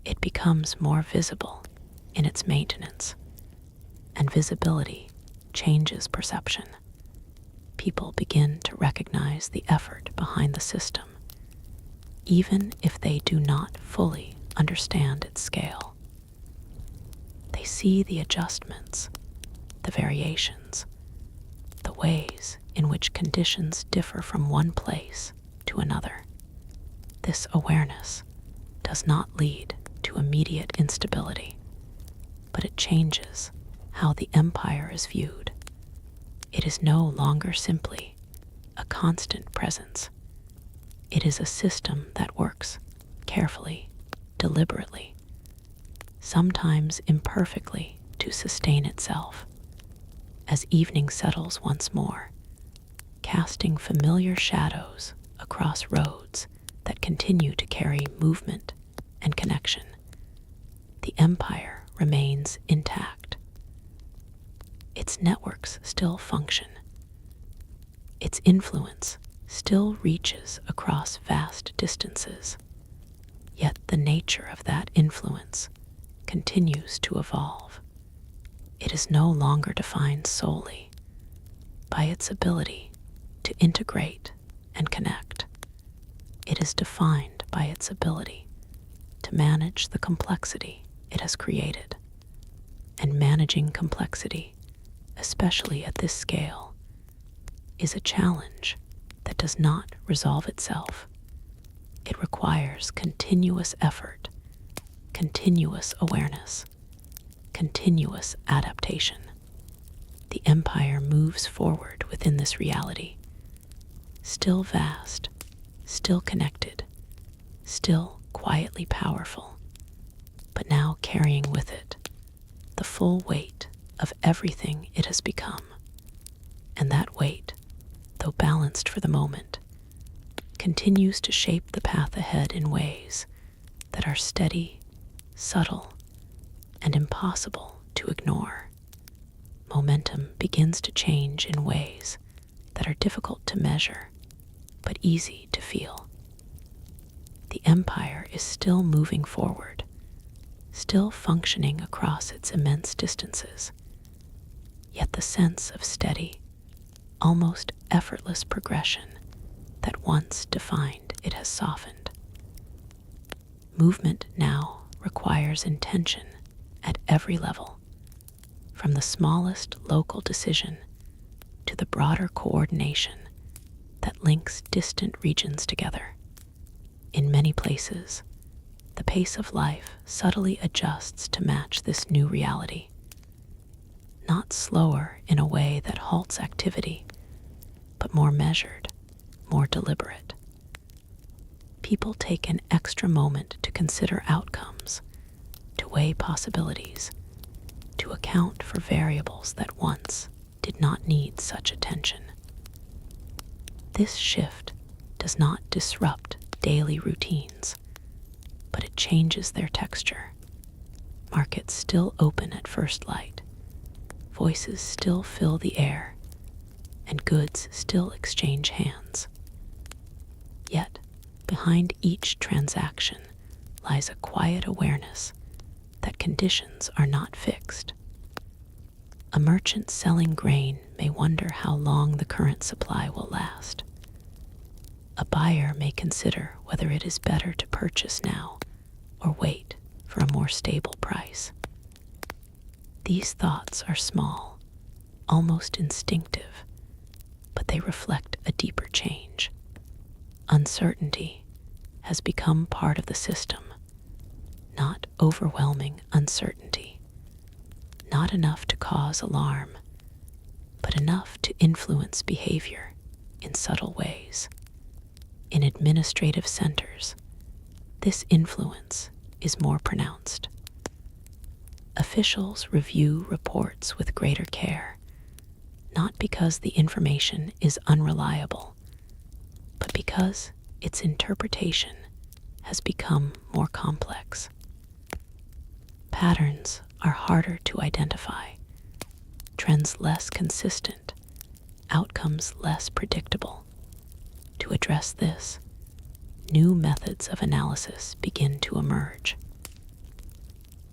It becomes more visible in its maintenance, and visibility changes perception. People begin to recognize the effort behind the system, even if they do not fully understand its scale. They see the adjustments, the variations, the ways in which conditions differ from one place to another. This awareness does not lead to immediate instability, but it changes how the empire is viewed. It is no longer simply a constant presence. It is a system that works carefully, deliberately, sometimes imperfectly, to sustain itself. As evening settles once more, casting familiar shadows across roads that continue to carry movement and connection, the empire remains intact. Its networks still function. Its influence still reaches across vast distances. Yet the nature of that influence continues to evolve. It is no longer defined solely by its ability to integrate and connect. It is defined by its ability to manage the complexity it has created. And managing complexity, especially at this scale, is a challenge that does not resolve itself. It requires continuous effort, continuous awareness, continuous adaptation. The empire moves forward within this reality, still vast, still connected, still quietly powerful, but now carrying with it the full weight of everything it has become. And that weight, though balanced for the moment, continues to shape the path ahead in ways that are steady, subtle, and impossible to ignore. Momentum begins to change in ways that are difficult to measure, but easy to feel. The empire is still moving forward, still functioning across its immense distances, yet the sense of steady, almost effortless progression that once defined it has softened. Movement now requires intention at every level, from the smallest local decision to the broader coordination that links distant regions together. In many places, the pace of life subtly adjusts to match this new reality, not slower in a way that halts activity, but more measured, more deliberate. People take an extra moment to consider outcomes, to weigh possibilities, to account for variables that once did not need such attention. This shift does not disrupt daily routines, but it changes their texture. Markets still open at first light, voices still fill the air, and goods still exchange hands. Yet, behind each transaction lies a quiet awareness that conditions are not fixed. A merchant selling grain may wonder how long the current supply will last. A buyer may consider whether it is better to purchase now or wait for a more stable price. These thoughts are small, almost instinctive, but they reflect a deeper change. Uncertainty has become part of the system, not overwhelming uncertainty, not enough to cause alarm, but enough to influence behavior in subtle ways. In administrative centers, this influence is more pronounced. Officials review reports with greater care, not because the information is unreliable, but because its interpretation has become more complex. Patterns are harder to identify, trends less consistent, outcomes less predictable. To address this, new methods of analysis begin to emerge.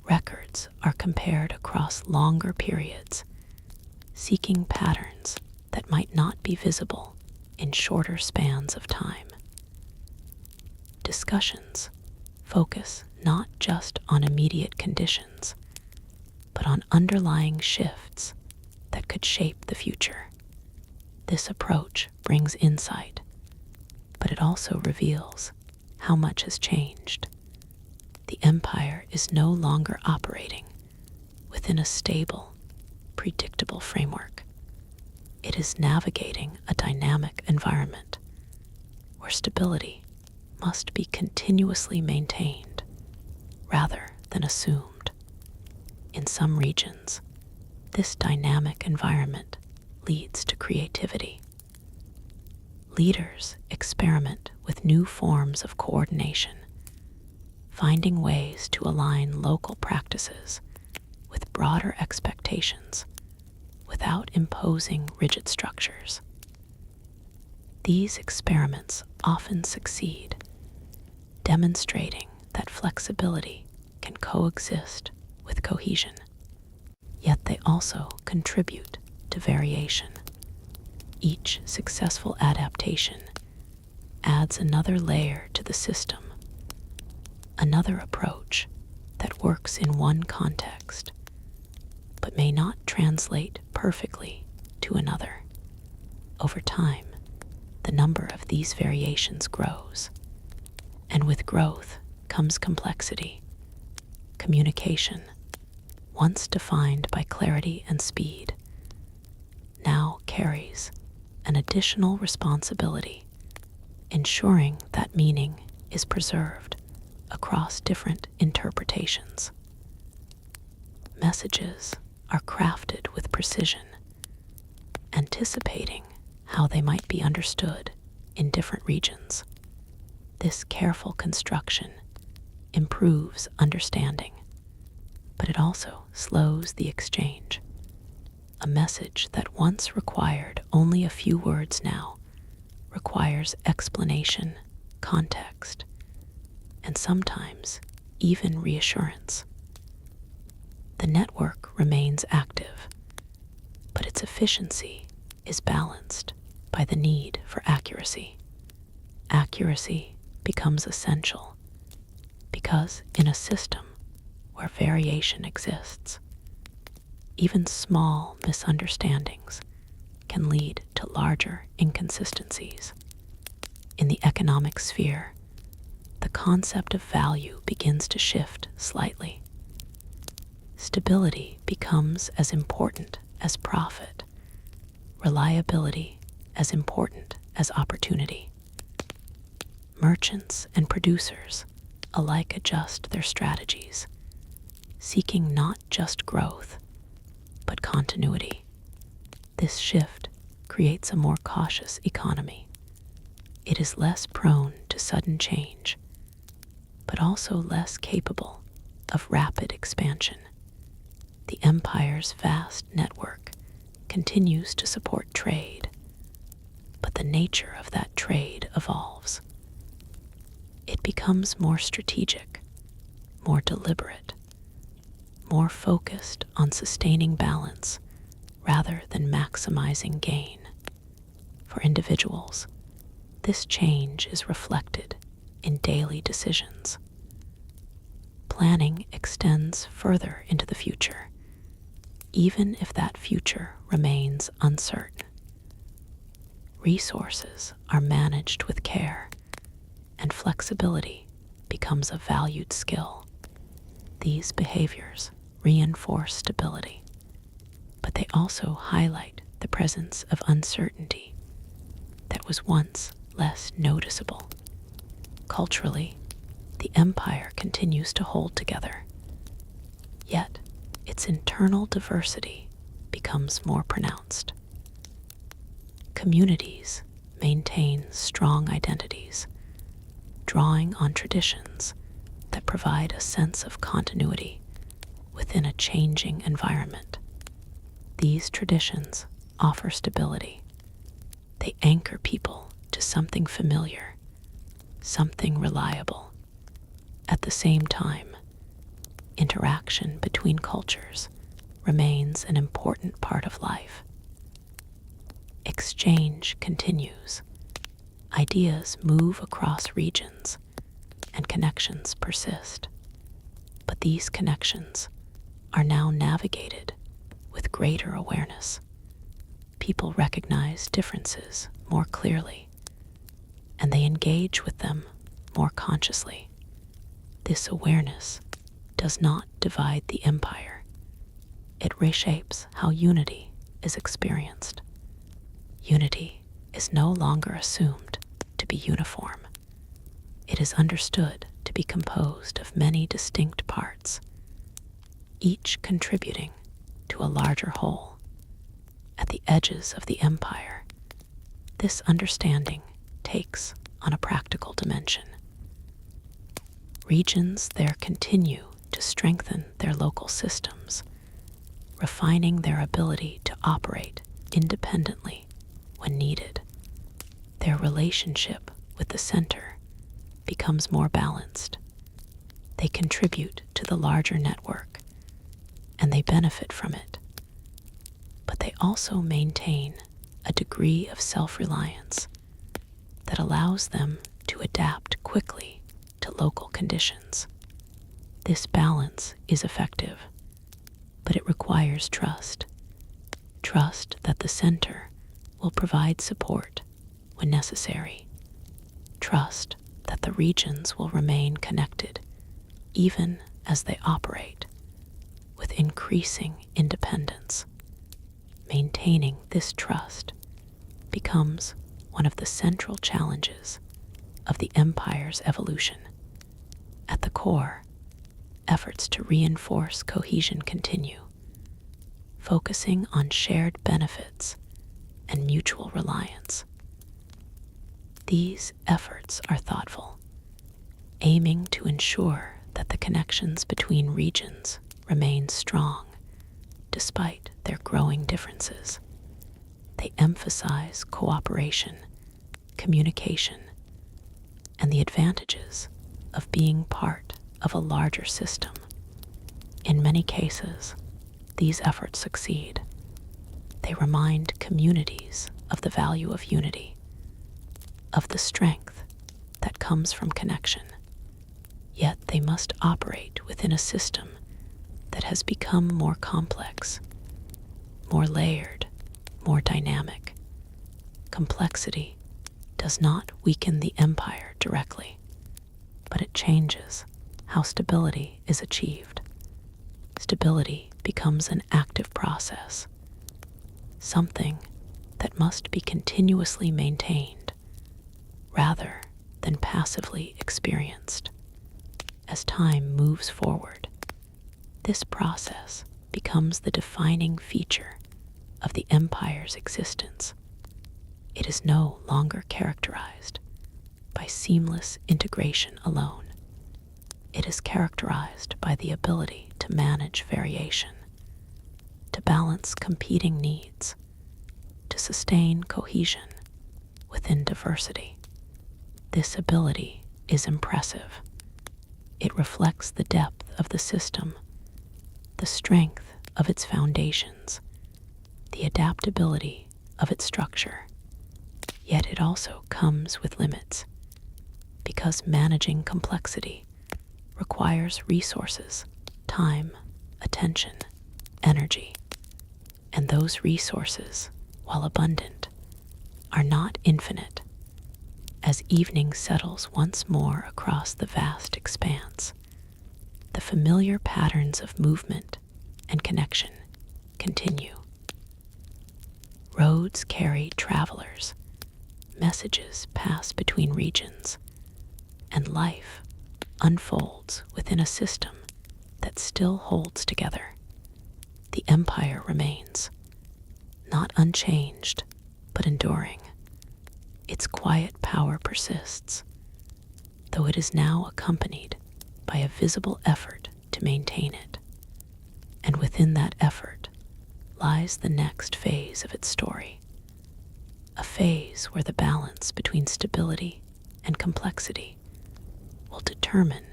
Records are compared across longer periods, seeking patterns that might not be visible in shorter spans of time. Discussions focus not just on immediate conditions, but on underlying shifts that could shape the future. This approach brings insight, but it also reveals how much has changed. The empire is no longer operating within a stable, predictable framework. It is navigating a dynamic environment where stability must be continuously maintained rather than assumed. In some regions, this dynamic environment leads to creativity. Leaders experiment with new forms of coordination, finding ways to align local practices with broader expectations without imposing rigid structures. These experiments often succeed, demonstrating that flexibility can coexist with cohesion. Yet they also contribute to variation. Each successful adaptation adds another layer to the system, another approach that works in one context, but may not translate perfectly to another. Over time, the number of these variations grows, and with growth comes complexity. Communication, once defined by clarity and speed, now carries an additional responsibility, ensuring that meaning is preserved across different interpretations. Messages are crafted with precision, anticipating how they might be understood in different regions. This careful construction improves understanding, but it also slows the exchange. A message that once required only a few words now requires explanation, context, and sometimes even reassurance. The network remains active, but its efficiency is balanced by the need for accuracy. Accuracy becomes essential because in a system where variation exists, Even small misunderstandings can lead to larger inconsistencies. In the economic sphere, the concept of value begins to shift slightly. Stability becomes as important as profit, reliability as important as opportunity. Merchants and producers alike adjust their strategies, seeking not just growth, but continuity. This shift creates a more cautious economy. It is less prone to sudden change, but also less capable of rapid expansion. The empire's vast network continues to support trade, but the nature of that trade evolves. It becomes more strategic, more deliberate, more focused on sustaining balance rather than maximizing gain. For individuals, this change is reflected in daily decisions. Planning extends further into the future, even if that future remains uncertain. Resources are managed with care, and flexibility becomes a valued skill. These behaviors reinforce stability, but they also highlight the presence of uncertainty that was once less noticeable. Culturally, the empire continues to hold together, yet its internal diversity becomes more pronounced. Communities maintain strong identities, drawing on traditions that provide a sense of continuity within a changing environment. These traditions offer stability. They anchor people to something familiar, something reliable. At the same time, interaction between cultures remains an important part of life. Exchange continues. Ideas move across regions, and connections persist. But these connections are now navigated with greater awareness. People recognize differences more clearly, and they engage with them more consciously. This awareness does not divide the empire. It reshapes how unity is experienced. Unity is no longer assumed to be uniform. It is understood to be composed of many distinct parts, each contributing to a larger whole. At the edges of the empire, this understanding takes on a practical dimension. Regions there continue to strengthen their local systems, refining their ability to operate independently when needed. Their relationship with the center becomes more balanced. They contribute to the larger network, and they benefit from it. But they also maintain a degree of self-reliance that allows them to adapt quickly to local conditions. This balance is effective, but it requires trust. Trust that the center will provide support when necessary. Trust that the regions will remain connected even as they operate with increasing independence. Maintaining this trust becomes one of the central challenges of the empire's evolution. At the core, efforts to reinforce cohesion continue, focusing on shared benefits and mutual reliance. These efforts are thoughtful, aiming to ensure that the connections between regions remain strong despite their growing differences. They emphasize cooperation, communication, and the advantages of being part of a larger system. In many cases, these efforts succeed. They remind communities of the value of unity, of the strength that comes from connection. Yet they must operate within a system that has become more complex more layered, more dynamic. Complexity does not weaken the empire directly, but it changes how stability is achieved. Stability becomes an active process, something that must be continuously maintained rather than passively experienced. As time moves forward, this process becomes the defining feature of the empire's existence. It is no longer characterized by seamless integration alone. It is characterized by the ability to manage variation, to balance competing needs, to sustain cohesion within diversity. This ability is impressive. It reflects the depth of the system, the strength of its foundations, the adaptability of its structure. Yet it also comes with limits, because managing complexity requires resources, time, attention, energy, and those resources, while abundant, are not infinite. As evening settles once more across the vast expanse, the familiar patterns of movement and connection continue. Roads carry travelers, messages pass between regions, and life unfolds within a system that still holds together. The empire remains, not unchanged, but enduring. Its quiet power persists, though it is now accompanied by a visible effort to maintain it. And within that effort lies the next phase of its story, a phase where the balance between stability and complexity will determine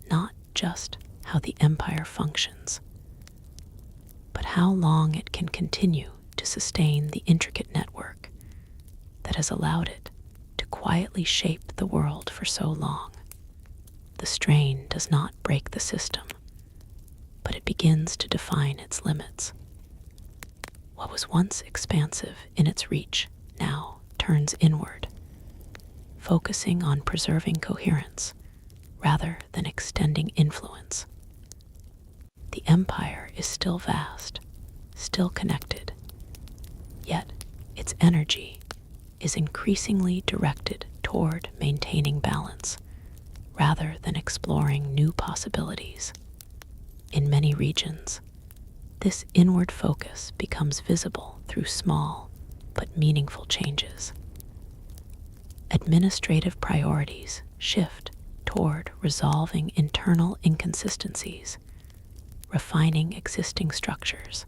not just how the empire functions, but how long it can continue to sustain the intricate network that has allowed it to quietly shape the world for so long. The strain does not break the system, but it begins to define its limits. What was once expansive in its reach now turns inward, focusing on preserving coherence rather than extending influence. The empire is still vast, still connected, yet its energy is increasingly directed toward maintaining balance rather than exploring new possibilities. In many regions, this inward focus becomes visible through small but meaningful changes. Administrative priorities shift toward resolving internal inconsistencies, refining existing structures,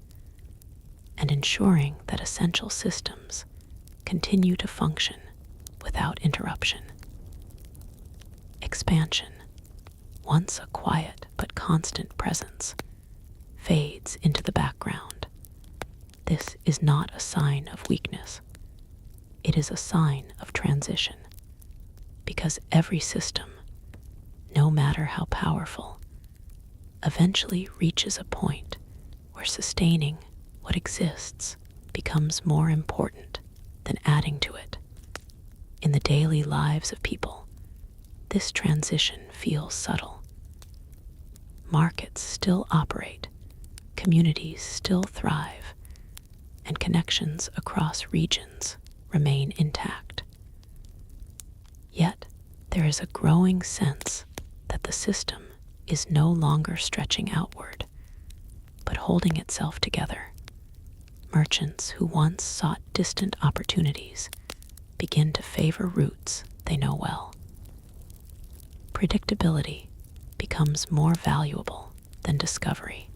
and ensuring that essential systems continue to function without interruption. Expansion, once a quiet but constant presence, fades into the background. This is not a sign of weakness. It is a sign of transition, because every system, no matter how powerful, eventually reaches a point where sustaining what exists becomes more important than adding to it. In the daily lives of people, this transition feels subtle. Markets still operate, communities still thrive, and connections across regions remain intact. Yet, there is a growing sense that the system is no longer stretching outward, but holding itself together. Merchants who once sought distant opportunities begin to favor routes they know well. Predictability becomes more valuable than discovery.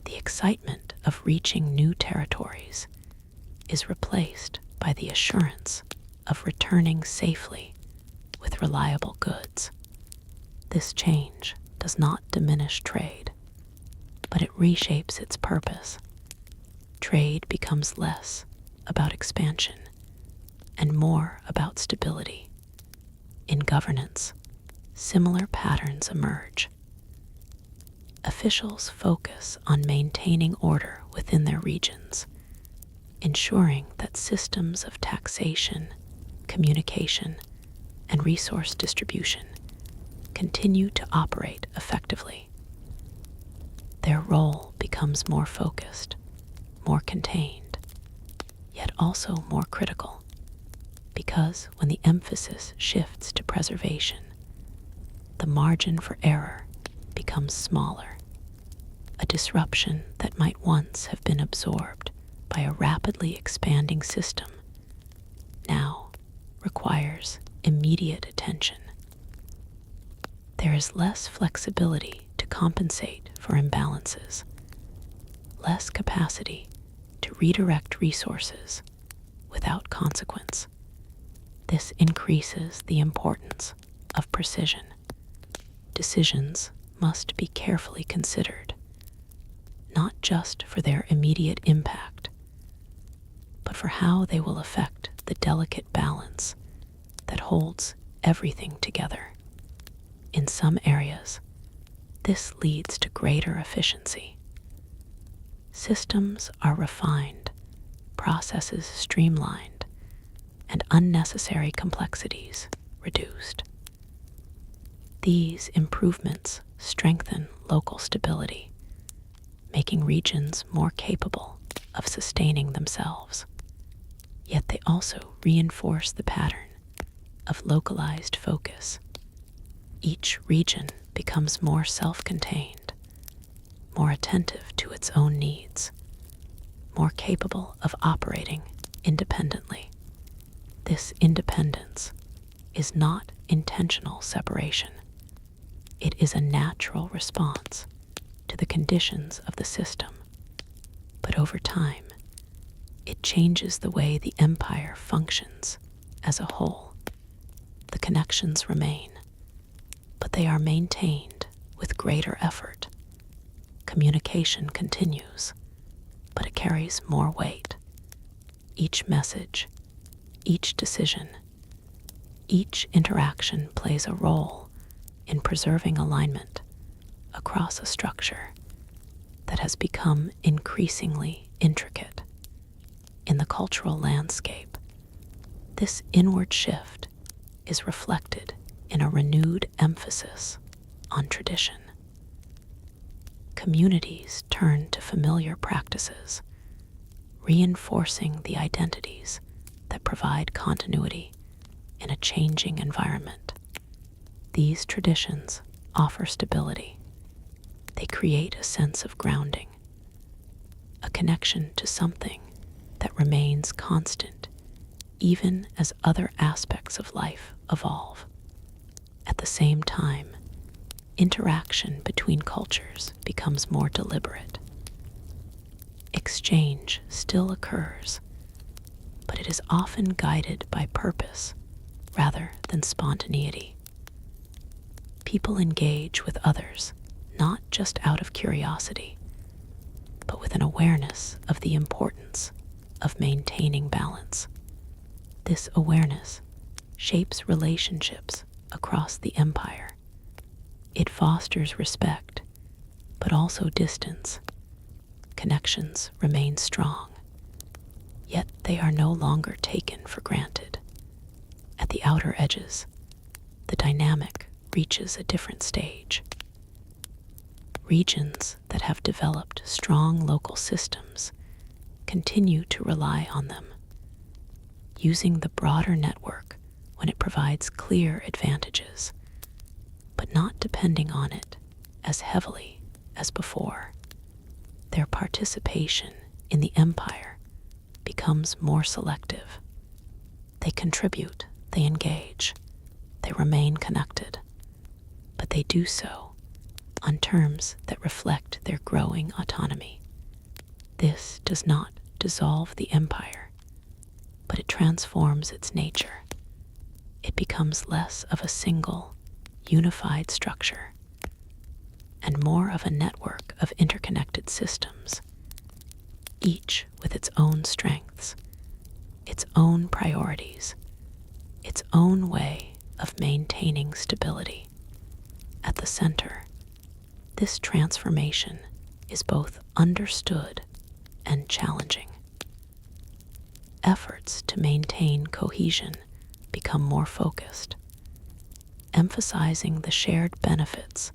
The excitement of reaching new territories is replaced by the assurance of returning safely with reliable goods. This change does not diminish trade, but it reshapes its purpose. Trade becomes less about expansion and more about stability. In governance, similar patterns emerge. Officials focus on maintaining order within their regions, ensuring that systems of taxation, communication, and resource distribution continue to operate effectively. Their role becomes more focused, more contained, yet also more critical, because when the emphasis shifts to preservation, the margin for error becomes smaller. A disruption that might once have been absorbed by a rapidly expanding system now requires immediate attention. There is less flexibility to compensate for imbalances, less capacity to redirect resources without consequence. This increases the importance of precision. Decisions must be carefully considered, not just for their immediate impact, but for how they will affect the delicate balance that holds everything together. In some areas, this leads to greater efficiency. Systems are refined, processes streamlined, and unnecessary complexities reduced. These improvements strengthen local stability, making regions more capable of sustaining themselves. Yet they also reinforce the pattern of localized focus. Each region becomes more self-contained, more attentive to its own needs, more capable of operating independently. This independence is not intentional separation. It is a natural response to the conditions of the system. But over time, it changes the way the empire functions as a whole. The connections remain, but they are maintained with greater effort. Communication continues, but it carries more weight. Each message, each decision, each interaction plays a role in preserving alignment across a structure that has become increasingly intricate. In the cultural landscape, this inward shift is reflected in a renewed emphasis on tradition. Communities turn to familiar practices, reinforcing the identities that provide continuity in a changing environment. These traditions offer stability. They create a sense of grounding, a connection to something that remains constant even as other aspects of life evolve. At the same time, interaction between cultures becomes more deliberate. Exchange still occurs, but it is often guided by purpose rather than spontaneity. People engage with others not just out of curiosity, but with an awareness of the importance of maintaining balance. This awareness shapes relationships across the empire. It fosters respect, but also distance. Connections remain strong, yet they are no longer taken for granted. At the outer edges, the dynamic reaches a different stage. Regions that have developed strong local systems continue to rely on them, using the broader network when it provides clear advantages, but not depending on it as heavily as before. Their participation in the empire becomes more selective. They contribute, they engage, they remain connected, but they do so on terms that reflect their growing autonomy. This does not dissolve the empire, but it transforms its nature. It becomes less of a single, unified structure and more of a network of interconnected systems, each with its own strengths, its own priorities, its own way of maintaining stability. At the center, this transformation is both understood and challenging. Efforts to maintain cohesion become more focused, emphasizing the shared benefits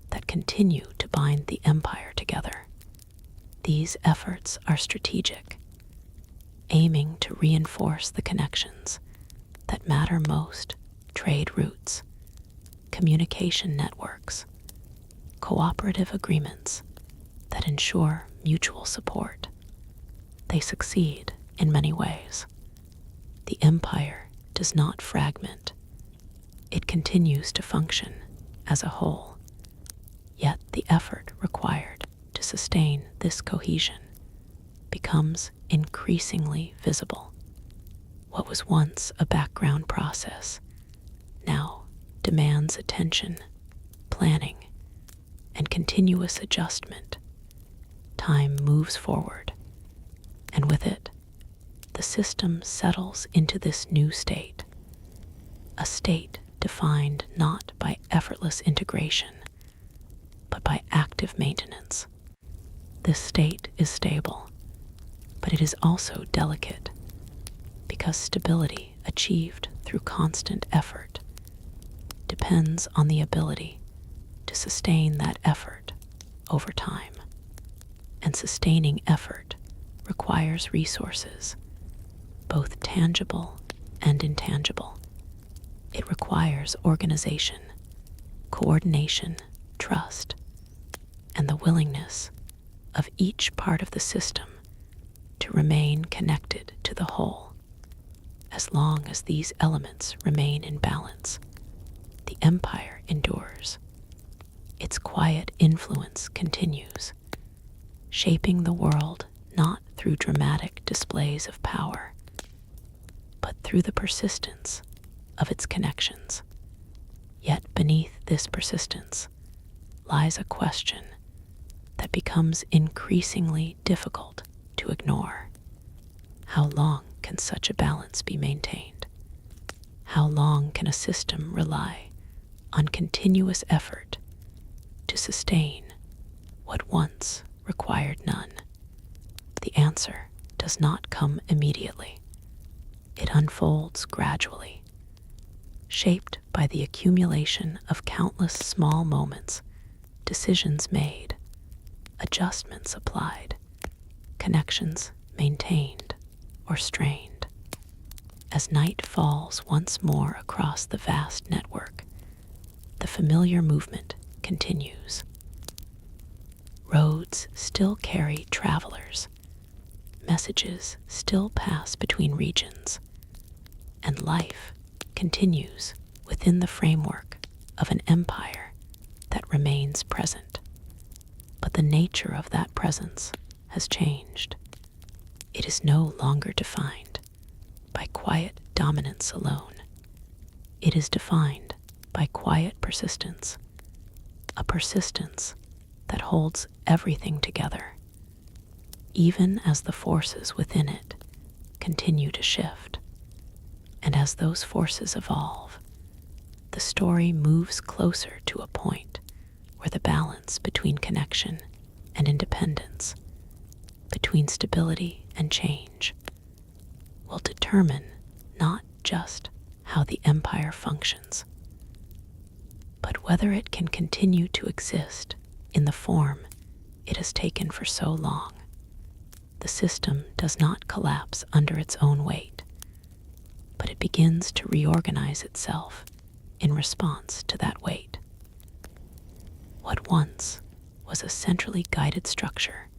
that continue to bind the empire together. These efforts are strategic, aiming to reinforce the connections that matter most: trade routes, communication networks, cooperative agreements that ensure mutual support. They succeed in many ways. The empire does not fragment. It continues to function as a whole. Yet the effort required to sustain this cohesion becomes increasingly visible. What was once a background process now demands attention, planning, and continuous adjustment. Time moves forward, and with it, the system settles into this new state, a state defined not by effortless integration, but by active maintenance. This state is stable, but it is also delicate, because stability achieved through constant effort depends on the ability to sustain that effort over time. And sustaining effort requires resources, both tangible and intangible. It requires organization, coordination, trust, and the willingness of each part of the system to remain connected to the whole. As long as these elements remain in balance, the empire endures. Its quiet influence continues, shaping the world not through dramatic displays of power, but through the persistence of its connections. Yet beneath this persistence lies a question that becomes increasingly difficult to ignore. How long can such a balance be maintained? How long can a system rely on continuous effort to sustain what once required none? The answer does not come immediately. It unfolds gradually, shaped by the accumulation of countless small moments, decisions made, adjustments applied, connections maintained or strained. As night falls once more across the vast network, the familiar movement continues. Roads still carry travelers, messages still pass between regions, and life continues within the framework of an empire that remains present. But the nature of that presence has changed. It is no longer defined by quiet dominance alone. It is defined by quiet persistence, a persistence that holds everything together, even as the forces within it continue to shift. And as those forces evolve, the story moves closer to a point where the balance between connection and independence, between stability and change, will determine not just how the empire functions, but whether it can continue to exist in the form it has taken for so long. The system does not collapse under its own weight, but it begins to reorganize itself in response to that weight. What once was a centrally guided structure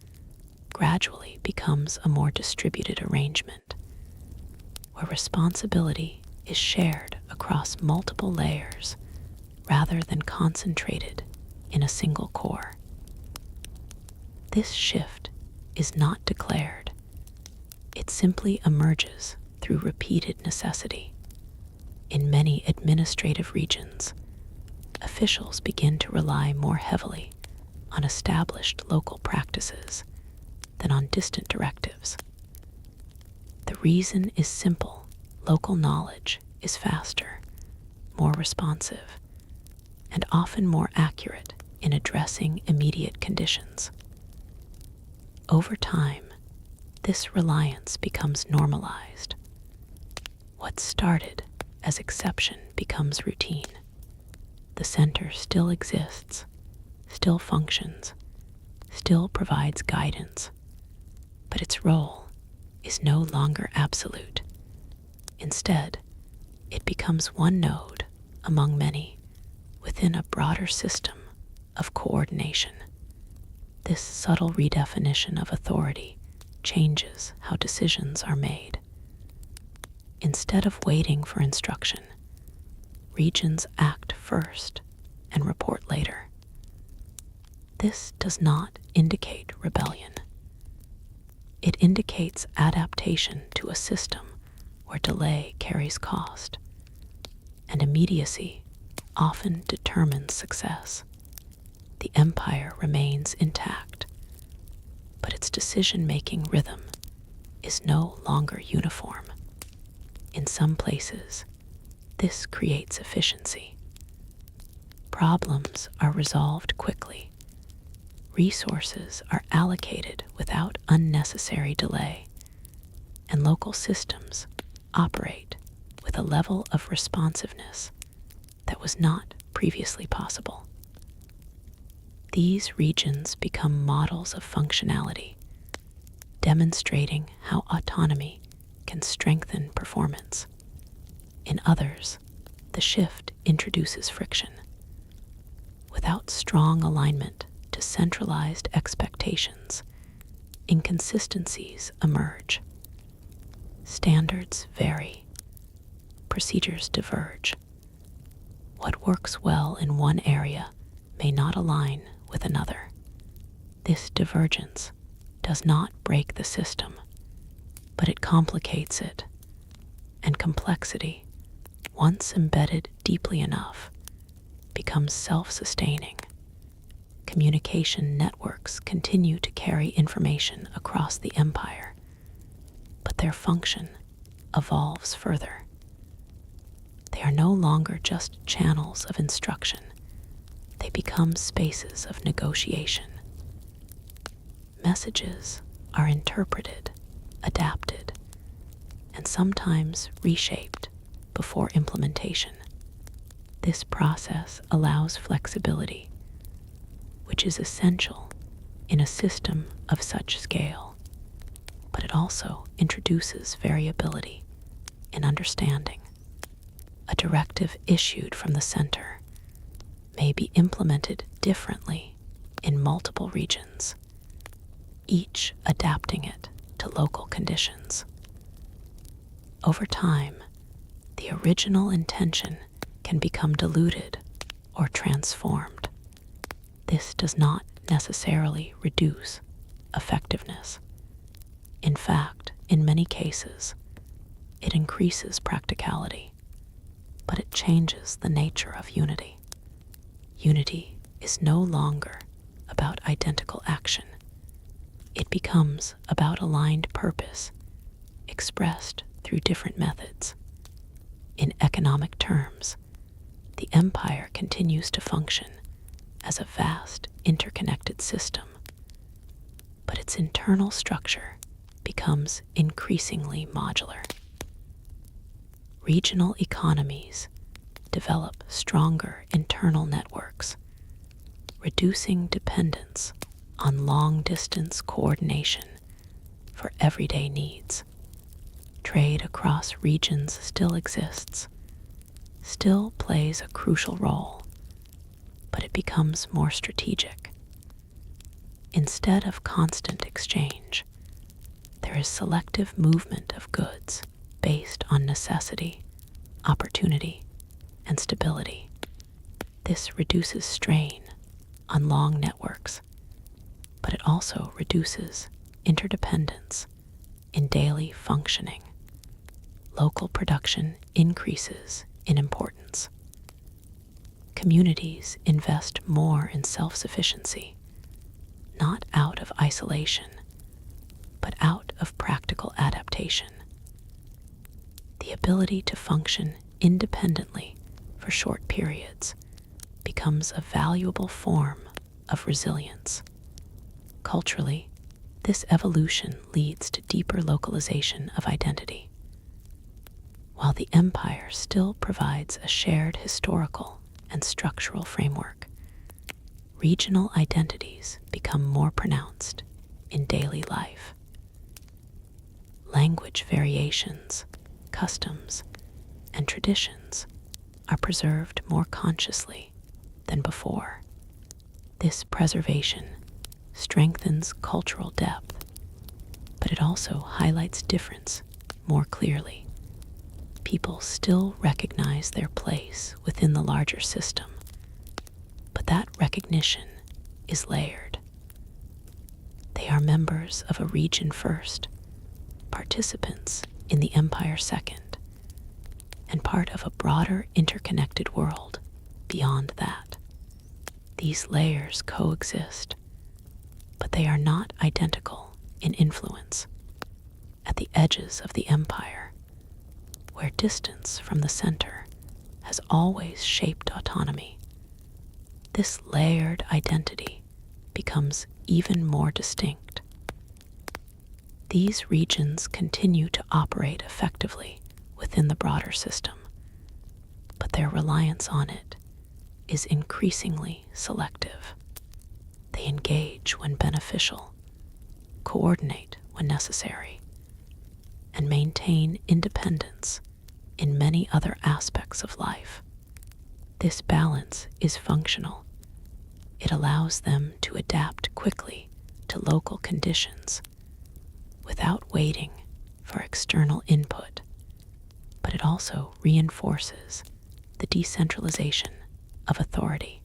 gradually becomes a more distributed arrangement, where responsibility is shared across multiple layers rather than concentrated in a single core. This shift is not declared. It simply emerges through repeated necessity. In many administrative regions, officials begin to rely more heavily on established local practices than on distant directives. The reason is simple. Local knowledge is faster, more responsive, and often more accurate in addressing immediate conditions. Over time, this reliance becomes normalized. What started as exception becomes routine. The center still exists, still functions, still provides guidance, but its role is no longer absolute. Instead, it becomes one node among many within a broader system of coordination. This subtle redefinition of authority changes how decisions are made. Instead of waiting for instruction, regions act first and report later. This does not indicate rebellion. It indicates adaptation to a system where delay carries cost, and immediacy often determines success. The empire remains intact, but its decision-making rhythm is no longer uniform. In some places, this creates efficiency. Problems are resolved quickly. Resources are allocated without unnecessary delay, and local systems operate with a level of responsiveness that was not previously possible. These regions become models of functionality, demonstrating how autonomy can strengthen performance. In others, the shift introduces friction. Without strong alignment to centralized expectations, inconsistencies emerge. Standards vary. Procedures diverge. What works well in one area may not align with another. This divergence does not break the system, but it complicates it, and complexity, once embedded deeply enough, becomes self-sustaining. Communication networks continue to carry information across the empire, but their function evolves further. They are no longer just channels of instruction. They become spaces of negotiation. Messages are interpreted, adapted, and sometimes reshaped before implementation. This process allows flexibility, which is essential in a system of such scale, but it also introduces variability in understanding. A directive issued from the center may be implemented differently in multiple regions, each adapting it to local conditions. Over time, the original intention can become diluted or transformed. This does not necessarily reduce effectiveness. In fact, in many cases, it increases practicality, but it changes the nature of unity. Unity is no longer about identical action. It becomes about aligned purpose, expressed through different methods. In economic terms, the empire continues to function as a vast, interconnected system, but its internal structure becomes increasingly modular. Regional economies develop stronger internal networks, reducing dependence on long-distance coordination for everyday needs. Trade across regions still exists, still plays a crucial role, but it becomes more strategic. Instead of constant exchange, there is selective movement of goods based on necessity, opportunity, and stability. This reduces strain on long networks, but it also reduces interdependence in daily functioning. Local production increases in importance. Communities invest more in self-sufficiency, not out of isolation, but out of practical adaptation. The ability to function independently for short periods becomes a valuable form of resilience. Culturally, This evolution leads to deeper localization of identity. While the empire still provides a shared historical and structural framework, regional identities become more pronounced in daily life. Language variations, customs, and traditions are preserved more consciously than before. This preservation strengthens cultural depth, but it also highlights difference more clearly. People still recognize their place within the larger system, but that recognition is layered. They are members of a region first, participants in the empire second, and part of a broader interconnected world beyond that. These layers coexist, but they are not identical in influence. At the edges of the empire, where distance from the center has always shaped autonomy, this layered identity becomes even more distinct. These regions continue to operate effectively within the broader system, but their reliance on it is increasingly selective. They engage when beneficial, coordinate when necessary, and maintain independence in many other aspects of life. This balance is functional. It allows them to adapt quickly to local conditions without waiting for external input, but it also reinforces the decentralization of authority.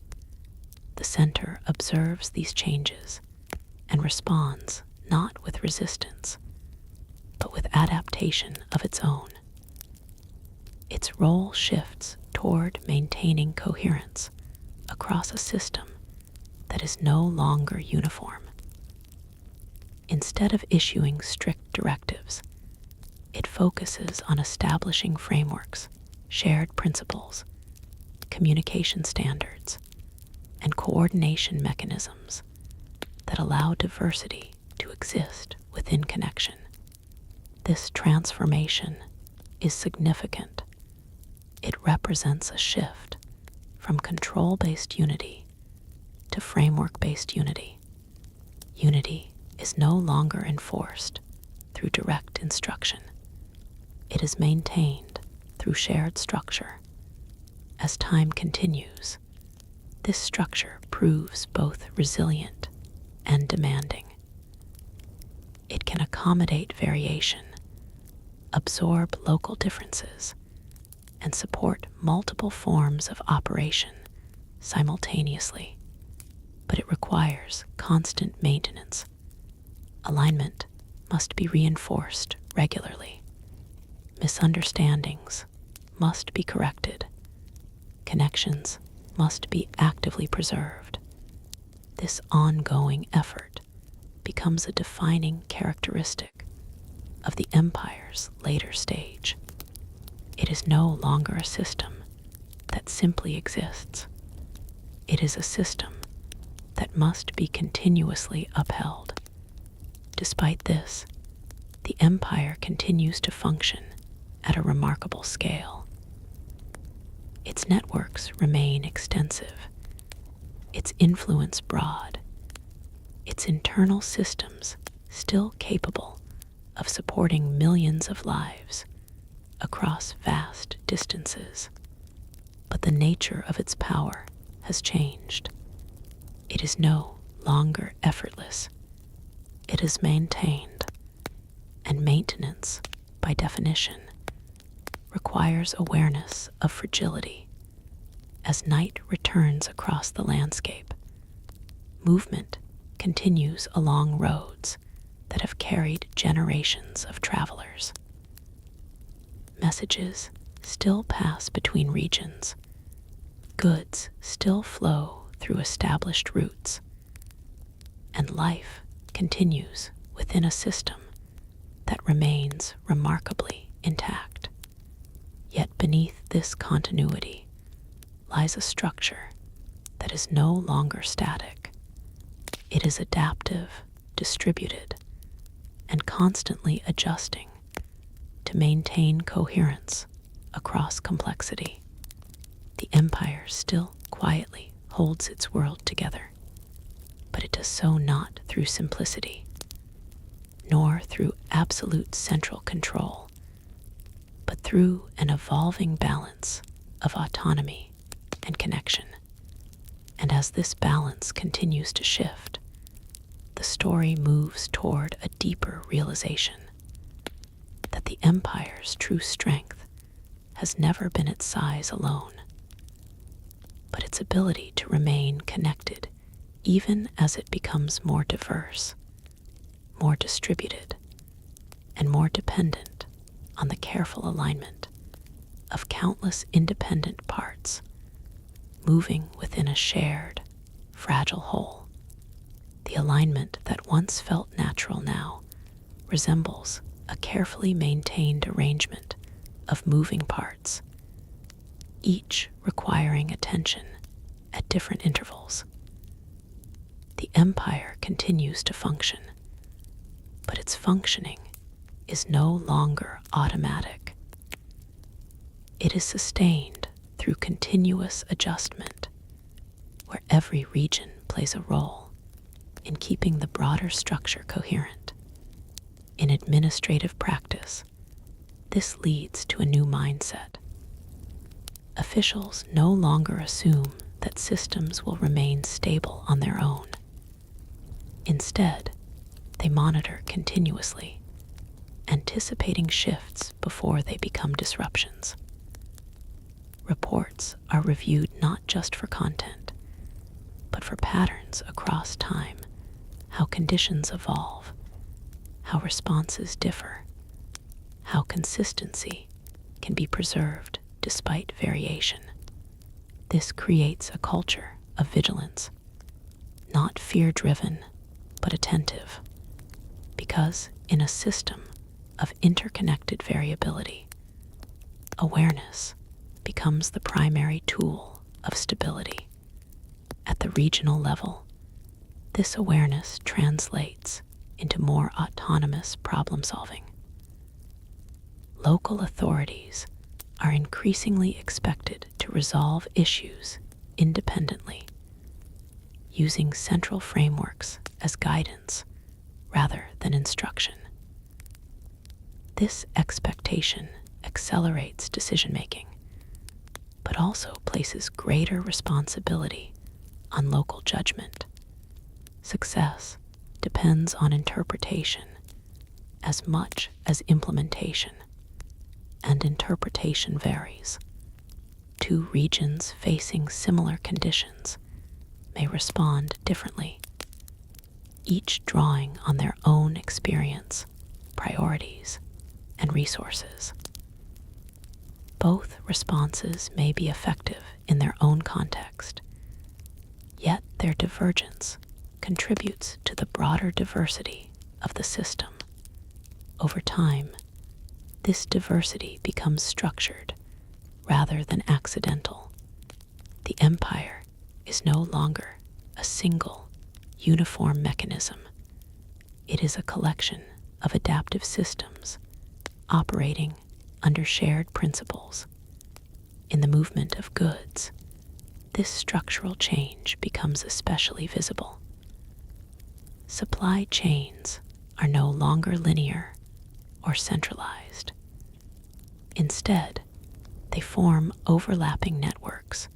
The center observes these changes and responds not with resistance, but with adaptation of its own. Its role shifts toward maintaining coherence across a system that is no longer uniform. Instead of issuing strict directives, it focuses on establishing frameworks, shared principles, communication standards, and coordination mechanisms that allow diversity to exist within connection. This transformation is significant. It represents a shift from control-based unity to framework-based unity. Unity is no longer enforced through direct instruction. It is maintained through shared structure. As time continues, this structure proves both resilient and demanding. It can accommodate variation, absorb local differences, and support multiple forms of operation simultaneously, but it requires constant maintenance. Alignment must be reinforced regularly. Misunderstandings must be corrected. Connections must be actively preserved. This ongoing effort becomes a defining characteristic of the empire's later stage. It is no longer a system that simply exists. It is a system that must be continuously upheld. Despite this, the empire continues to function at a remarkable scale. Its networks remain extensive, its influence broad, its internal systems still capable of supporting millions of lives across vast distances. But the nature of its power has changed. It is no longer effortless. It is maintained, and maintenance, by definition, requires awareness of fragility. As night returns across the landscape, movement continues along roads that have carried generations of travelers. Messages still pass between regions. Goods still flow through established routes. And life continues within a system that remains remarkably intact. Yet beneath this continuity lies a structure that is no longer static. It is adaptive, distributed, and constantly adjusting to maintain coherence across complexity. The empire still quietly holds its world together, but it does so not through simplicity, nor through absolute central control, but through an evolving balance of autonomy and connection. And as this balance continues to shift, the story moves toward a deeper realization that the empire's true strength has never been its size alone, but its ability to remain connected even as it becomes more diverse, more distributed, and more dependent on the careful alignment of countless independent parts moving within a shared, fragile whole. The alignment that once felt natural now resembles a carefully maintained arrangement of moving parts, each requiring attention at different intervals. The empire continues to function, but its functioning is no longer automatic. It is sustained through continuous adjustment, where every region plays a role in keeping the broader structure coherent. In administrative practice, this leads to a new mindset. Officials no longer assume that systems will remain stable on their own. Instead, they monitor continuously, anticipating shifts before they become disruptions. Reports are reviewed not just for content, but for patterns across time, how conditions evolve, how responses differ, how consistency can be preserved despite variation. This creates a culture of vigilance, not fear-driven, but attentive, because in a system of interconnected variability, awareness becomes the primary tool of stability. At the regional level, this awareness translates into more autonomous problem solving. Local authorities are increasingly expected to resolve issues independently, using central frameworks as guidance rather than instruction. This expectation accelerates decision-making, but also places greater responsibility on local judgment. Success depends on interpretation as much as implementation, and interpretation varies. Two regions facing similar conditions may respond differently, each drawing on their own experience, priorities, and resources. Both responses may be effective in their own context, yet their divergence contributes to the broader diversity of the system. Over time, this diversity becomes structured rather than accidental. The empire is no longer a single, uniform mechanism. It is a collection of adaptive systems operating under shared principles. In the movement of goods, this structural change becomes especially visible. Supply chains are no longer linear or centralized. Instead, they form overlapping networks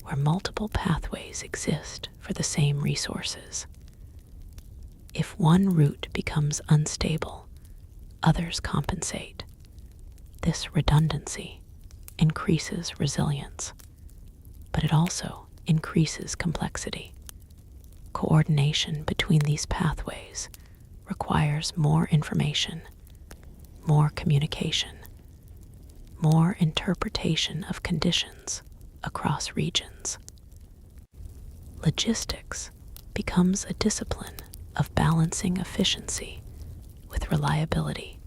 where multiple pathways exist for the same resources. If one route becomes unstable, others compensate. This redundancy increases resilience, but it also increases complexity. Coordination between these pathways requires more information, more communication, more interpretation of conditions across regions. Logistics becomes a discipline of balancing efficiency with reliability,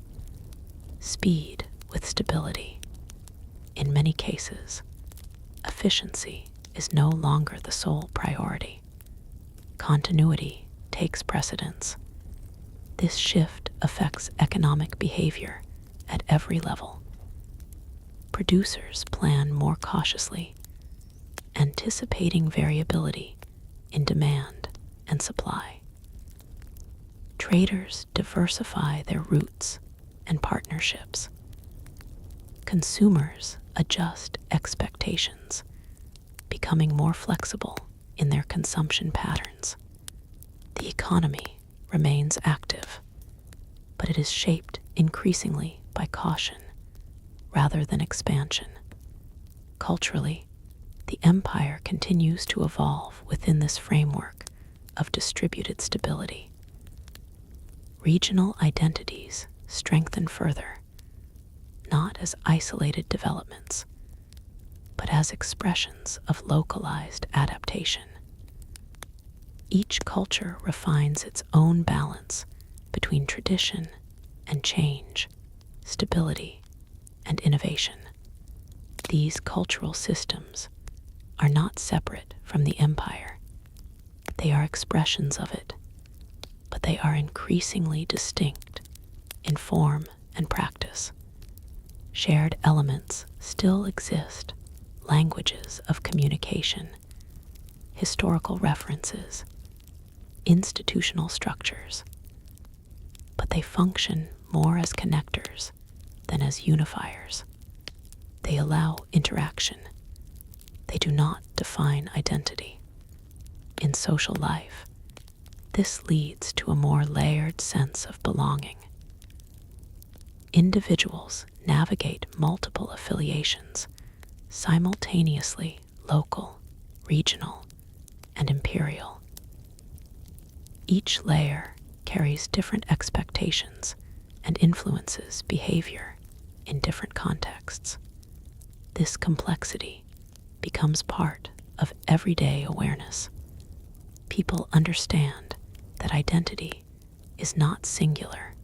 speed with stability. In many cases, efficiency is no longer the sole priority. Continuity takes precedence. This shift affects economic behavior at every level. Producers plan more cautiously, anticipating variability in demand and supply. Traders diversify their routes and partnerships. Consumers adjust expectations, becoming more flexible in their consumption patterns. The economy remains active, but it is shaped increasingly by caution rather than expansion. Culturally, the empire continues to evolve within this framework of distributed stability. Regional identities strengthen further, not as isolated developments, but as expressions of localized adaptation. Each culture refines its own balance between tradition and change, stability and innovation. These cultural systems are not separate from the empire. They are expressions of it, but they are increasingly distinct in form and practice. Shared elements still exist: languages of communication, historical references, institutional structures, but they function more as connectors than as unifiers. They allow interaction. They do not define identity. In social life, this leads to a more layered sense of belonging. Individuals navigate multiple affiliations, simultaneously local, regional, and imperial. Each layer carries different expectations and influences behavior in different contexts. This complexity becomes part of everyday awareness. People understand that identity is not singular,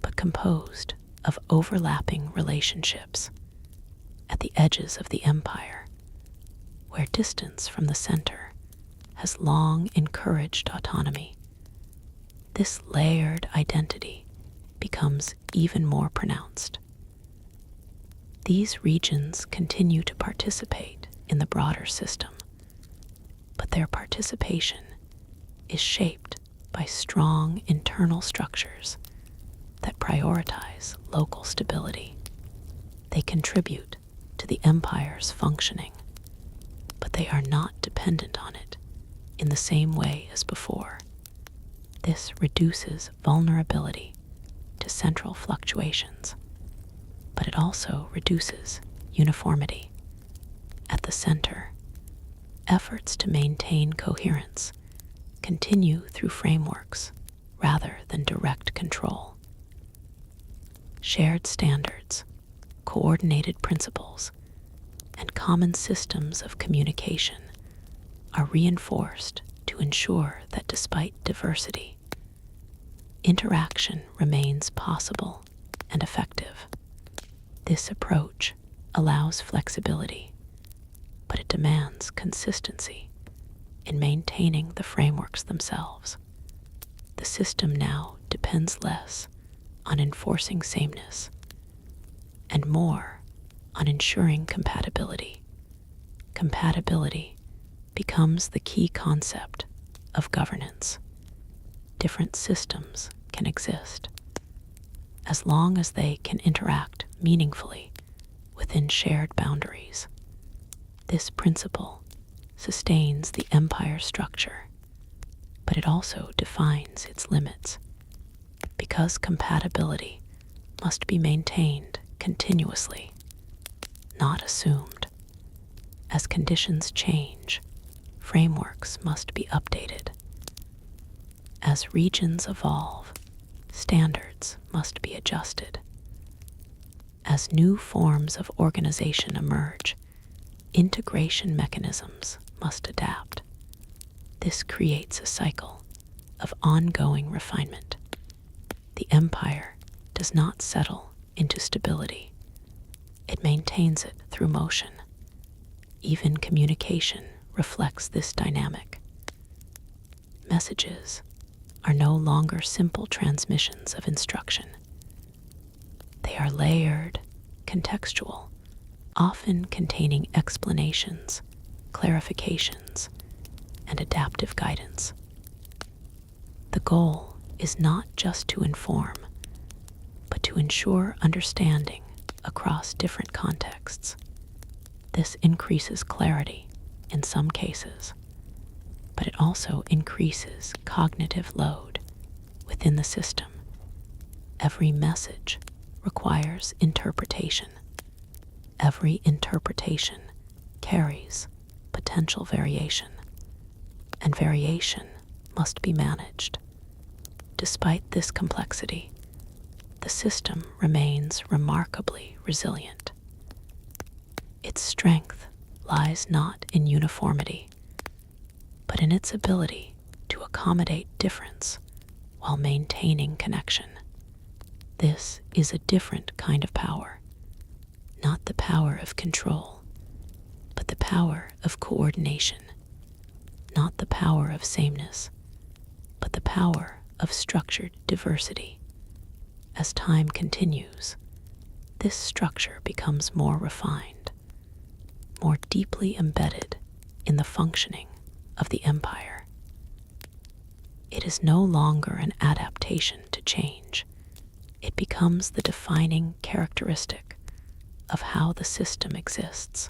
but composed of overlapping relationships. At the edges of the empire, where distance from the center has long encouraged autonomy, this layered identity becomes even more pronounced. These regions continue to participate in the broader system, but their participation is shaped by strong internal structures that prioritize local stability. They contribute to the empire's functioning, but they are not dependent on it in the same way as before. This reduces vulnerability to central fluctuations, but it also reduces uniformity. At the center, efforts to maintain coherence continue through frameworks rather than direct control. Shared standards, coordinated principles, and common systems of communication are reinforced to ensure that despite diversity, interaction remains possible and effective. This approach allows flexibility, but it demands consistency in maintaining the frameworks themselves. The system now depends less on enforcing sameness and more on ensuring compatibility. Compatibility becomes the key concept of governance. Different systems can exist as long as they can interact meaningfully within shared boundaries. This principle sustains the empire structure, but it also defines its limits, because compatibility must be maintained continuously, not assumed. As conditions change, frameworks must be updated. As regions evolve, standards must be adjusted. As new forms of organization emerge, integration mechanisms must adapt. This creates a cycle of ongoing refinement. The empire does not settle into stability. It maintains it through motion. Even communication reflects this dynamic. Messages are no longer simple transmissions of instruction. They are layered, contextual, often containing explanations, clarifications, and adaptive guidance. The goal is not just to inform, but to ensure understanding across different contexts. This increases clarity in some cases, but it also increases cognitive load within the system. Every message requires interpretation. Every interpretation carries potential variation, and variation must be managed. Despite this complexity, the system remains remarkably resilient. Its strength lies not in uniformity, but in its ability to accommodate difference while maintaining connection. This is a different kind of power, not the power of control, but the power of coordination, not the power of sameness, but the power of structured diversity. As time continues, this structure becomes more refined, more deeply embedded in the functioning of the empire. It is no longer an adaptation to change. It becomes the defining characteristic of how the system exists.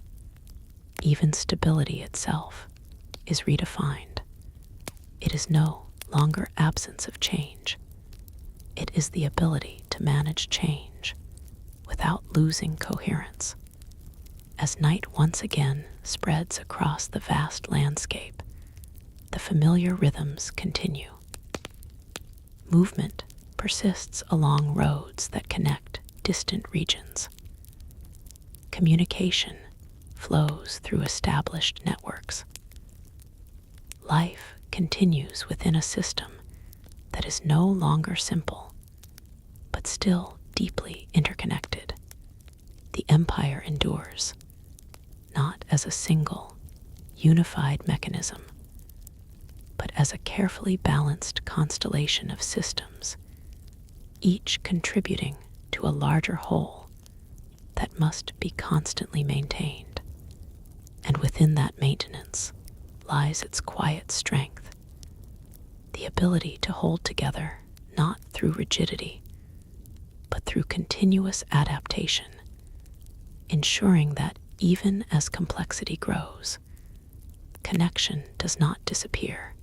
Even stability itself is redefined. It is no longer absence of change. It is the ability to manage change without losing coherence. As night once again spreads across the vast landscape, the familiar rhythms continue. Movement persists along roads that connect distant regions. Communication flows through established networks. Life continues within a system that is no longer simple, but still deeply interconnected. The empire endures, not as a single, unified mechanism, but as a carefully balanced constellation of systems, each contributing to a larger whole that must be constantly maintained. And within that maintenance lies its quiet strength, the ability to hold together not through rigidity, but through continuous adaptation, ensuring that even as complexity grows, connection does not disappear,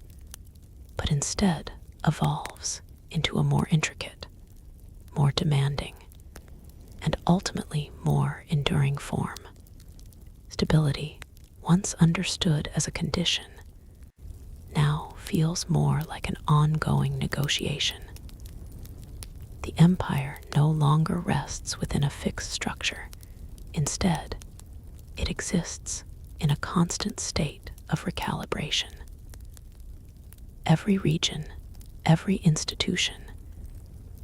but instead evolves into a more intricate, more demanding, and ultimately more enduring form. Stability, once understood as a condition, now feels more like an ongoing negotiation. The empire no longer rests within a fixed structure. Instead, it exists in a constant state of recalibration. Every region, every institution,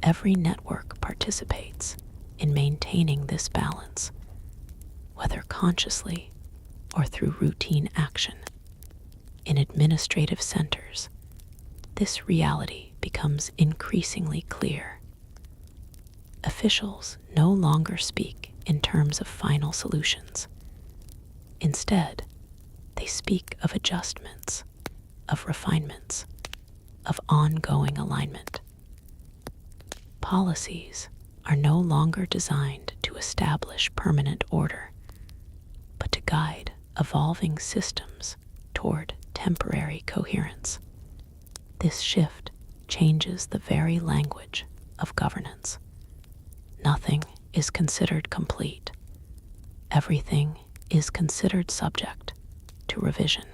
every network participates in maintaining this balance, whether consciously or through routine action. In administrative centers, this reality becomes increasingly clear. Officials no longer speak in terms of final solutions. Instead, they speak of adjustments, of refinements, of ongoing alignment. Policies are no longer designed to establish permanent order, but to guide evolving systems toward temporary coherence. This shift changes the very language of governance. Nothing is considered complete. Everything is considered subject to revision,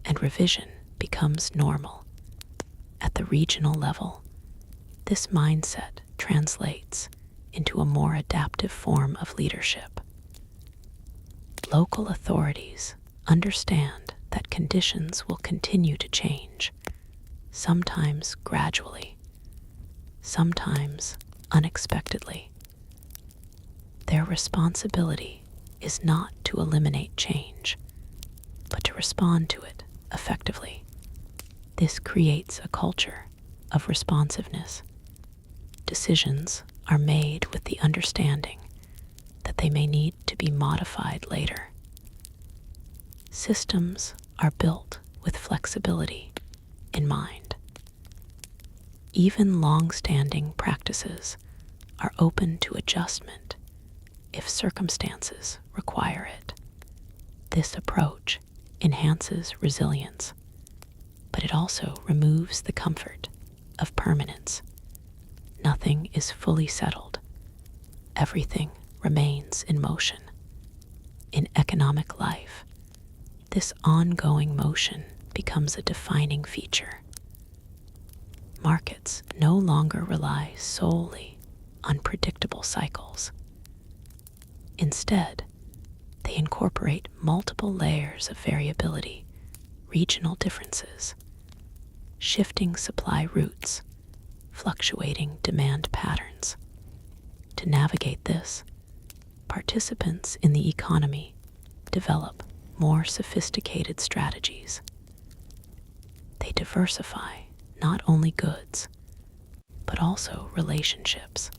and revision becomes normal. At the regional level, this mindset translates into a more adaptive form of leadership. Local authorities understand that conditions will continue to change, sometimes gradually, sometimes unexpectedly. Their responsibility is not to eliminate change, but to respond to it effectively. This creates a culture of responsiveness. Decisions are made with the understanding that they may need to be modified later. Systems are built with flexibility in mind. Even long-standing practices are open to adjustment if circumstances require it. This approach enhances resilience, but it also removes the comfort of permanence. Nothing is fully settled. Everything remains in motion. In economic life, this ongoing motion becomes a defining feature. Markets no longer rely solely on predictable cycles. Instead, they incorporate multiple layers of variability, regional differences, shifting supply routes, fluctuating demand patterns. To navigate this, participants in the economy develop more sophisticated strategies. They diversify not only goods, but also relationships.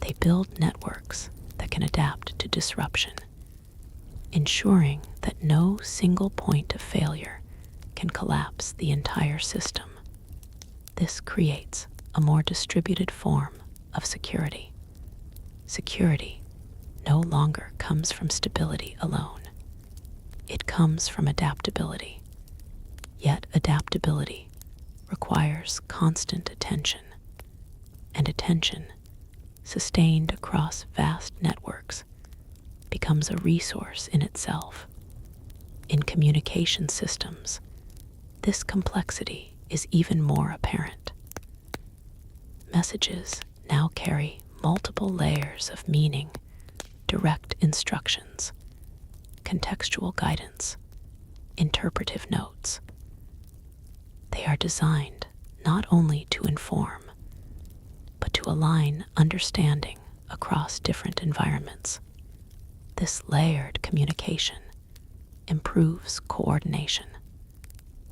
They build networks that can adapt to disruption, ensuring that no single point of failure can collapse the entire system. This creates a more distributed form of security. Security no longer comes from stability alone. It comes from adaptability. Yet adaptability requires constant attention, and attention, sustained across vast networks, becomes a resource in itself. In communication systems, this complexity is even more apparent. Messages now carry multiple layers of meaning, direct instructions, contextual guidance, interpretive notes. They are designed not only to inform, but to align understanding across different environments. This layered communication improves coordination,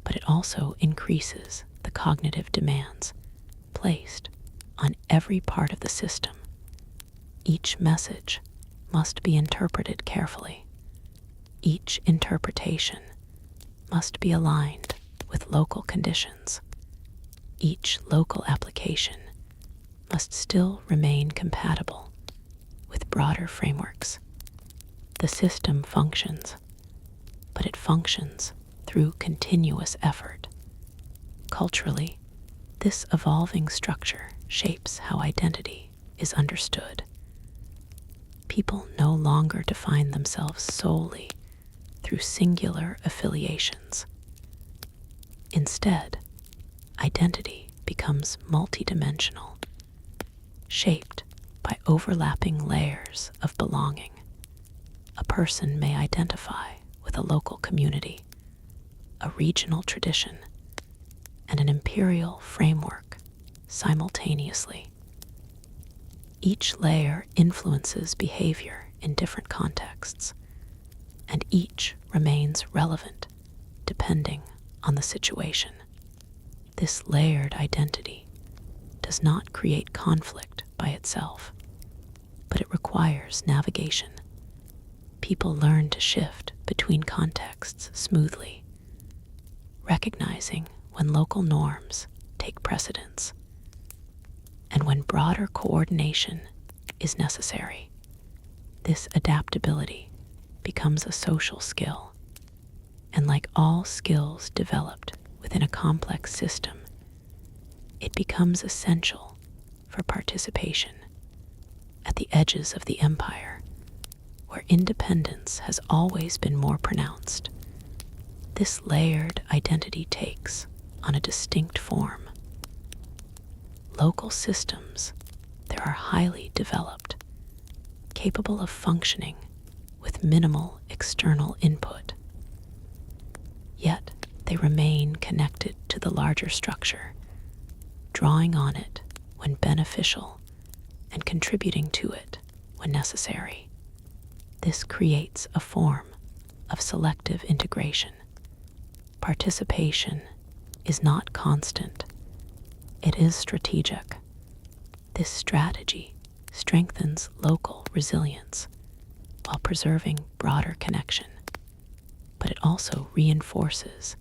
but it also increases the cognitive demands placed on every part of the system. Each message must be interpreted carefully. Each interpretation must be aligned with local conditions. Each local application must still remain compatible with broader frameworks. The system functions, but it functions through continuous effort. Culturally, this evolving structure shapes how identity is understood. People no longer define themselves solely through singular affiliations. Instead, identity becomes multidimensional, shaped by overlapping layers of belonging. A person may identify with a local community, a regional tradition, and an imperial framework simultaneously. Each layer influences behavior in different contexts, and each remains relevant depending on the situation. This layered identity does not create conflict by itself, but it requires navigation. People learn to shift between contexts smoothly, recognizing when local norms take precedence and when broader coordination is necessary. This adaptability becomes a social skill, and like all skills developed within a complex system, it becomes essential for participation at the edges of the empire, where independence has always been more pronounced. This layered identity takes on a distinct form. Local systems, they are highly developed, capable of functioning with minimal external input. Yet they remain connected to the larger structure, drawing on it when beneficial and contributing to it when necessary. This creates a form of selective integration. Participation is not constant, It is strategic. This strategy strengthens local resilience while preserving broader connection, but it also reinforces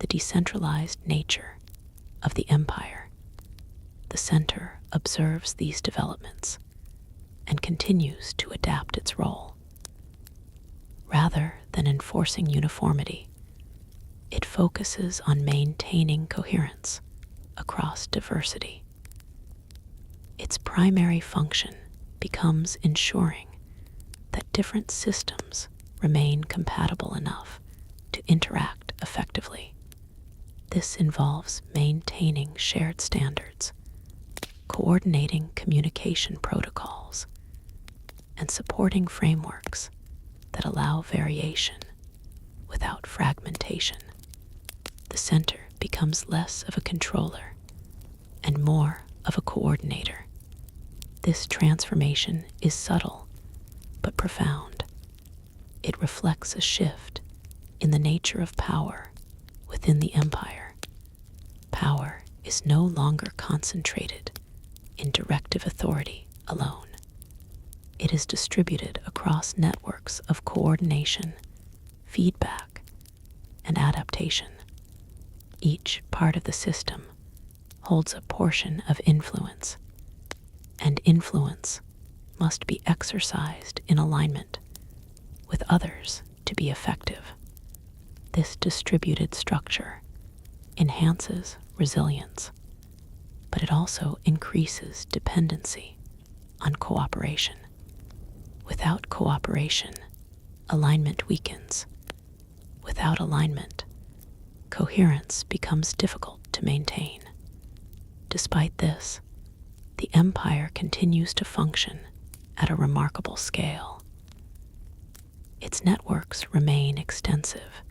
the decentralized nature of the empire. The center observes these developments and continues to adapt its role. Rather than enforcing uniformity, it focuses on maintaining coherence across diversity. Its primary function becomes ensuring that different systems remain compatible enough to interact effectively. This involves maintaining shared standards, coordinating communication protocols, and supporting frameworks that allow variation without fragmentation. The center becomes less of a controller and more of a coordinator. This transformation is subtle but profound. It reflects a shift in the nature of power within the empire. Power is no longer concentrated in directive authority alone. It is distributed across networks of coordination, feedback, and adaptation. Each part of the system holds a portion of influence, and influence must be exercised in alignment with others to be effective. This distributed structure enhances resilience, but it also increases dependency on cooperation. Without cooperation, alignment weakens. Without alignment, coherence becomes difficult to maintain. Despite this, the empire continues to function at a remarkable scale. Its networks remain extensive,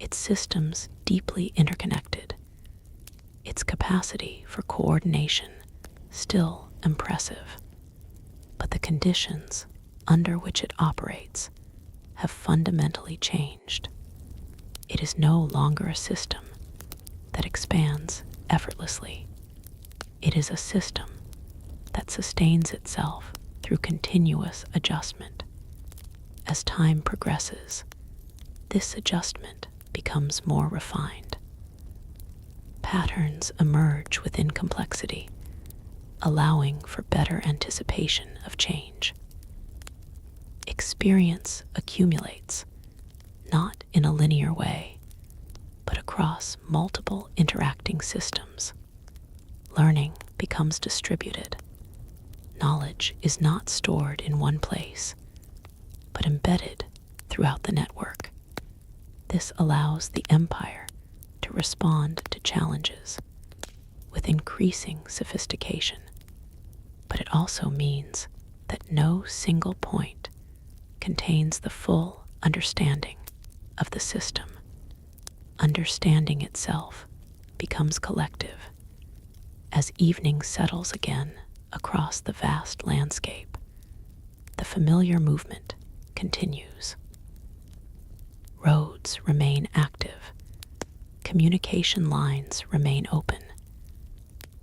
its systems deeply interconnected, its capacity for coordination still impressive. But the conditions under which it operates have fundamentally changed. It is no longer a system that expands effortlessly. It is a system that sustains itself through continuous adjustment. As time progresses, this adjustment becomes more refined. Patterns emerge within complexity, allowing for better anticipation of change. Experience accumulates, not in a linear way, but across multiple interacting systems. Learning becomes distributed. Knowledge is not stored in one place, but embedded throughout the network. This allows the empire to respond to challenges with increasing sophistication, but it also means that no single point contains the full understanding of the system. Understanding itself becomes collective. As evening settles again across the vast landscape, the familiar movement continues. Roads remain active, communication lines remain open,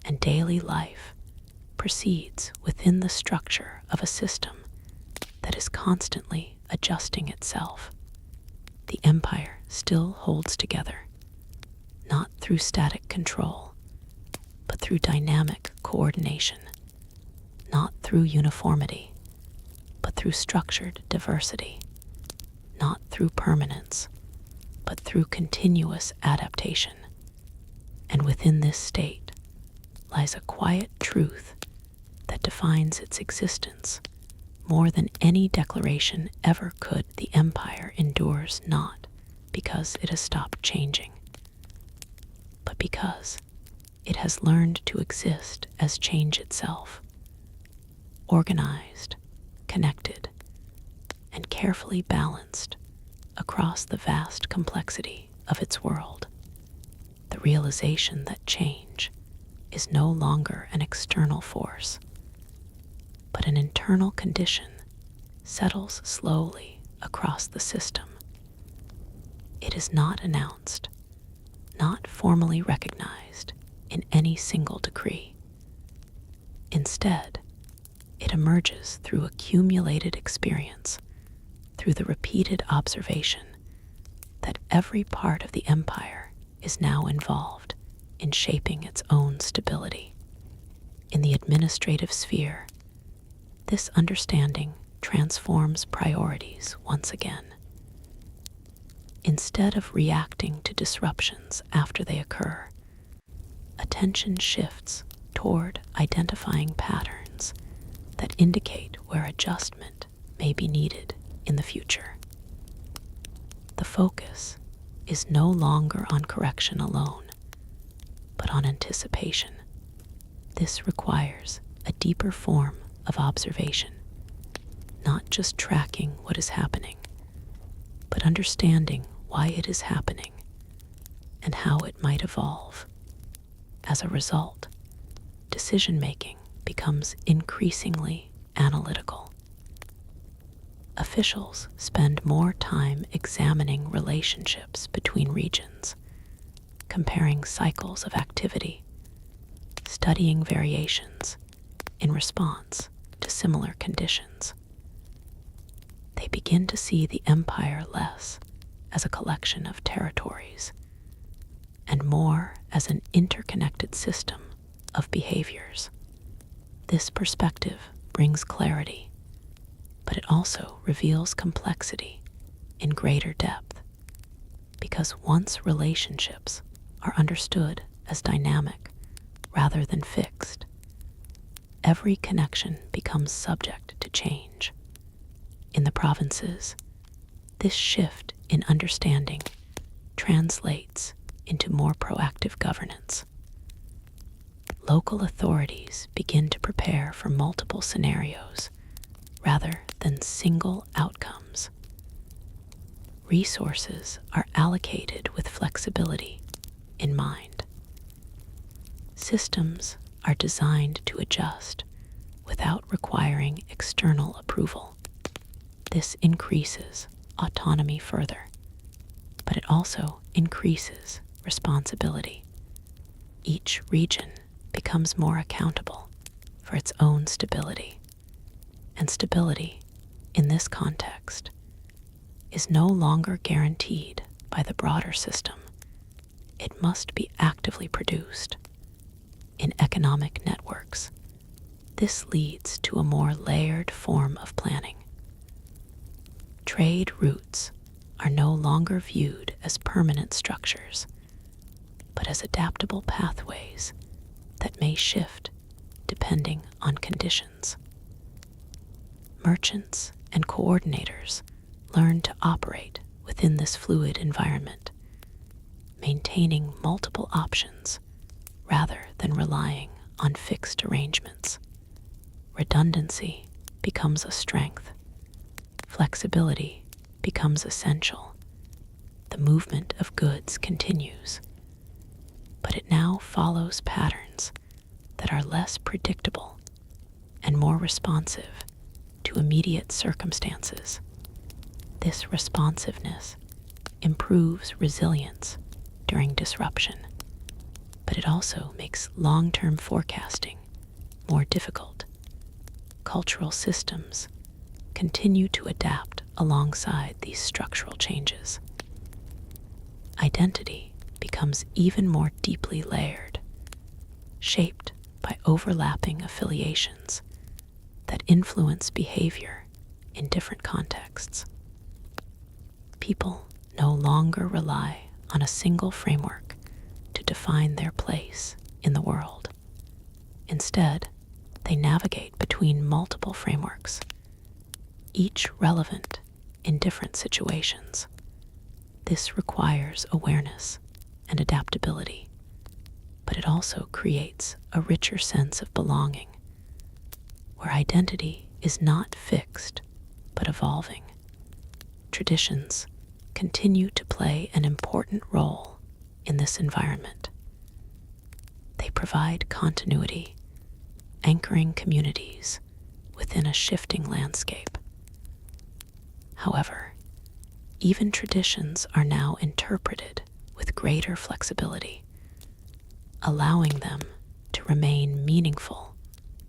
and daily life proceeds within the structure of a system that is constantly adjusting itself. The empire still holds together, not through static control, but through dynamic coordination, not through uniformity, but through structured diversity, not through permanence, but through continuous adaptation. And within this state lies a quiet truth that defines its existence more than any declaration ever could. The empire endures not because it has stopped changing, but because it has learned to exist as change itself, organized, connected, and carefully balanced across the vast complexity of its world. The realization that change is no longer an external force, but an internal condition settles slowly across the system. It is not announced, not formally recognized, in any single decree. Instead, it emerges through accumulated experience, through the repeated observation that every part of the empire is now involved in shaping its own stability. In the administrative sphere, this understanding transforms priorities once again. Instead of reacting to disruptions after they occur, attention shifts toward identifying patterns that indicate where adjustment may be needed in the future. The focus is no longer on correction alone, but on anticipation. This requires a deeper form of observation, not just tracking what is happening, but understanding why it is happening and how it might evolve. As a result, decision-making becomes increasingly analytical. Officials spend more time examining relationships between regions, comparing cycles of activity, studying variations in response to similar conditions. They begin to see the empire less as a collection of territories and more as an interconnected system of behaviors. This perspective brings clarity, but it also reveals complexity in greater depth, because once relationships are understood as dynamic rather than fixed, every connection becomes subject to change. In the provinces, this shift in understanding translates into more proactive governance. Local authorities begin to prepare for multiple scenarios rather than single outcomes. Resources are allocated with flexibility in mind. Systems are designed to adjust without requiring external approval. This increases autonomy further, but it also increases responsibility. Each region becomes more accountable for its own stability, and stability, in this context, is no longer guaranteed by the broader system. It must be actively produced. In economic networks, this leads to a more layered form of planning. Trade routes are no longer viewed as permanent structures, but as adaptable pathways that may shift depending on conditions. Merchants and coordinators learn to operate within this fluid environment, maintaining multiple options rather than relying on fixed arrangements. Redundancy becomes a strength. Flexibility becomes essential. The movement of goods continues, but it now follows patterns that are less predictable and more responsive to immediate circumstances. This responsiveness improves resilience during disruption, but it also makes long-term forecasting more difficult. Cultural systems continue to adapt alongside these structural changes. Identity becomes even more deeply layered, shaped by overlapping affiliations that influence behavior in different contexts. People no longer rely on a single framework to define their place in the world. Instead, they navigate between multiple frameworks, each relevant in different situations. This requires awareness and adaptability, but it also creates a richer sense of belonging, where identity is not fixed but evolving. Traditions continue to play an important role in this environment. They provide continuity, anchoring communities within a shifting landscape. However, even traditions are now interpreted with greater flexibility. allowing them to remain meaningful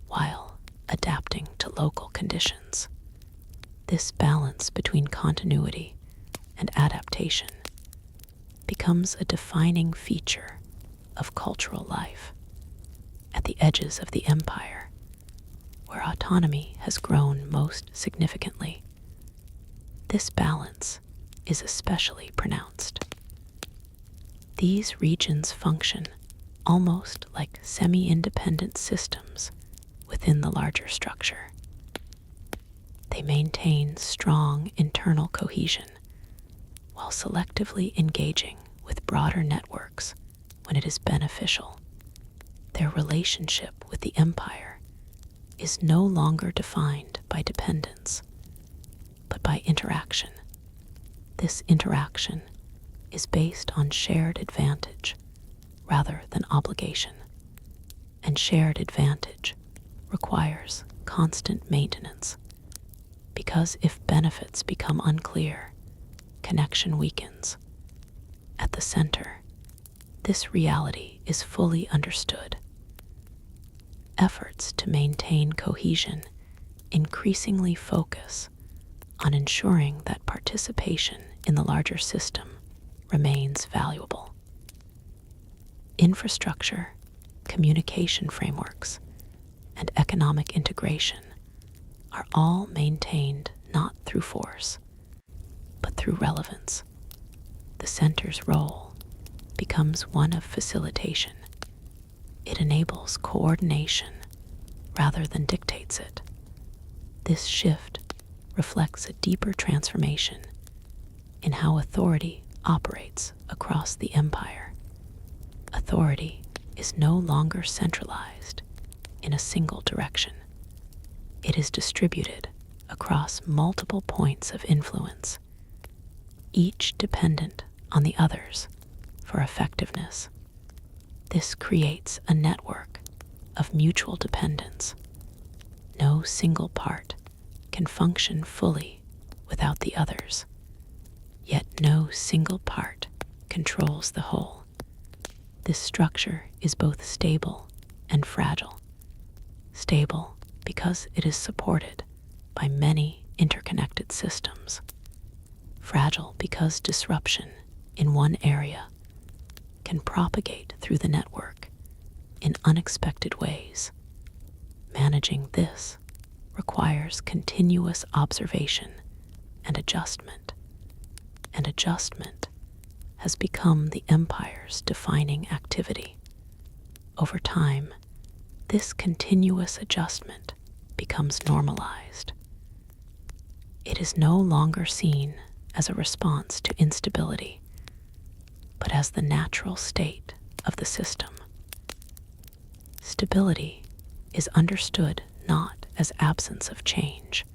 while adapting to local conditions. This balance between continuity and adaptation becomes a defining feature of cultural life. At the edges of the empire, where autonomy has grown most significantly, this balance is especially pronounced. These regions function almost like semi-independent systems within the larger structure. They maintain strong internal cohesion while selectively engaging with broader networks when it is beneficial. Their relationship with the empire is no longer defined by dependence, but by interaction. This interaction is based on shared advantage rather than obligation, and shared advantage requires constant maintenance, because if benefits become unclear, connection weakens. At the center, this reality is fully understood. Efforts to maintain cohesion increasingly focus on ensuring that participation in the larger system remains valuable. Infrastructure, communication frameworks, and economic integration are all maintained not through force, but through relevance. The center's role becomes one of facilitation. It enables coordination rather than dictates it. This shift reflects a deeper transformation in how authority operates across the empire. Authority is no longer centralized in a single direction. It is distributed across multiple points of influence, each dependent on the others for effectiveness. This creates a network of mutual dependence. No single part can function fully without the others, yet no single part controls the whole. This structure is both stable and fragile. Stable because it is supported by many interconnected systems. Fragile because disruption in one area can propagate through the network in unexpected ways. Managing this requires continuous observation and adjustment has become the empire's defining activity. Over time, this continuous adjustment becomes normalized. It is no longer seen as a response to instability, but as the natural state of the system. Stability is understood not as absence of change,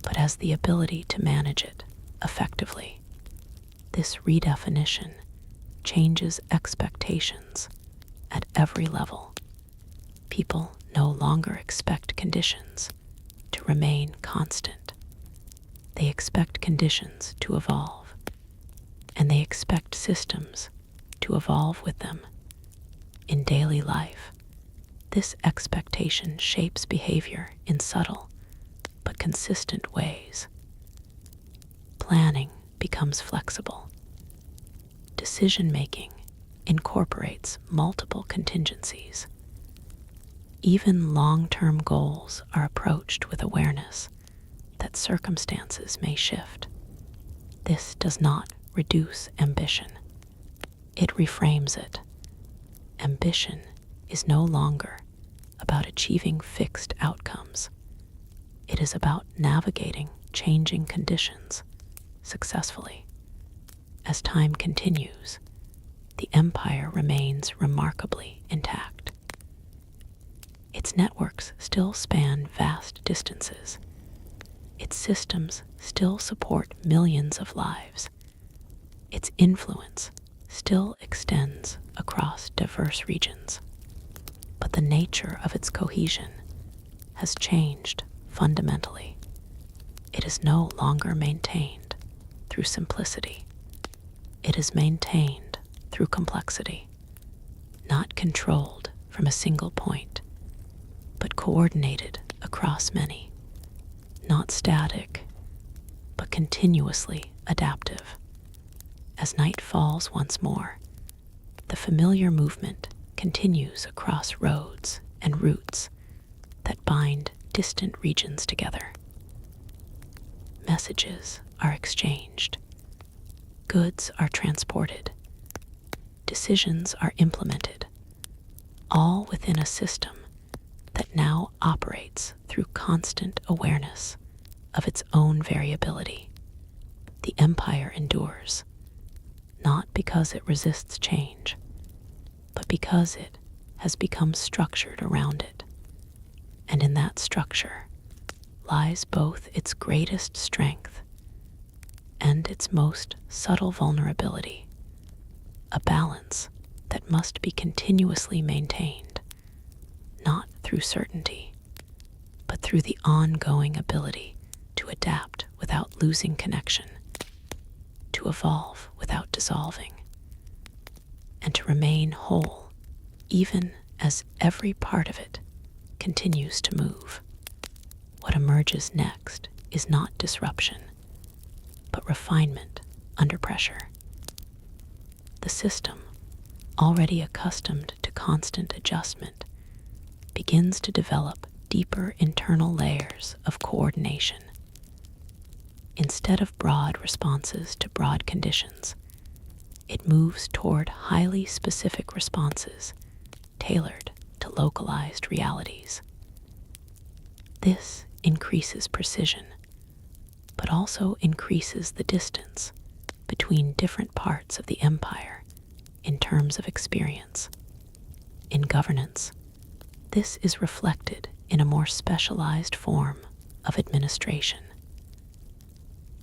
but as the ability to manage it effectively. This redefinition changes expectations at every level. People no longer expect conditions to remain constant. They expect conditions to evolve, and they expect systems to evolve with them. In daily life, this expectation shapes behavior in subtle but consistent ways. Planning becomes flexible. Decision-making incorporates multiple contingencies. Even long-term goals are approached with awareness that circumstances may shift. This does not reduce ambition. It reframes it. Ambition is no longer about achieving fixed outcomes. It is about navigating changing conditions successfully. As time continues, the empire remains remarkably intact. Its networks still span vast distances. Its systems still support millions of lives. Its influence still extends across diverse regions. But the nature of its cohesion has changed fundamentally. It is no longer maintained through simplicity. It is maintained through complexity. not controlled from a single point, but coordinated across many, not static, but continuously adaptive. As night falls once more, the familiar movement continues across roads and routes that bind distant regions together. Messages are exchanged, goods are transported, decisions are implemented, all within a system that now operates through constant awareness of its own variability. The empire endures, not because it resists change, but because it has become structured around it. And in that structure lies both its greatest strength and its most subtle vulnerability, a balance that must be continuously maintained, not through certainty, but through the ongoing ability to adapt without losing connection, to evolve without dissolving, and to remain whole even as every part of it continues to move. What emerges next is not disruption, but refinement under pressure. The system, already accustomed to constant adjustment, begins to develop deeper internal layers of coordination. Instead of broad responses to broad conditions, it moves toward highly specific responses tailored to localized realities. This increases precision, but also increases the distance between different parts of the empire in terms of experience. In governance, this is reflected in a more specialized form of administration.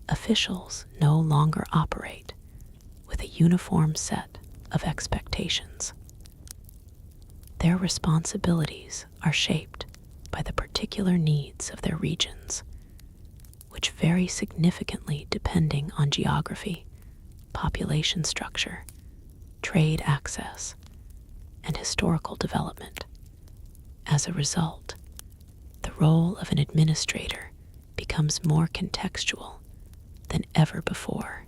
Officials no longer operate with a uniform set of expectations. Their responsibilities are shaped by the particular needs of their regions, which vary significantly depending on geography, population structure, trade access, and historical development. As a result, the role of an administrator becomes more contextual than ever before.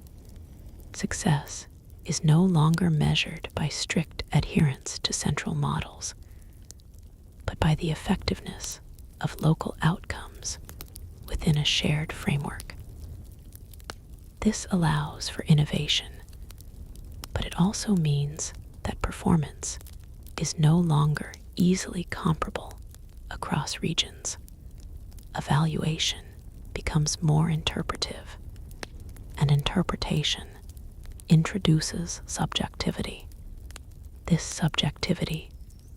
Success is no longer measured by strict adherence to central models, but by the effectiveness of local outcomes within a shared framework. This allows for innovation, but it also means that performance is no longer easily comparable across regions. Evaluation becomes more interpretive, and interpretation introduces subjectivity. This subjectivity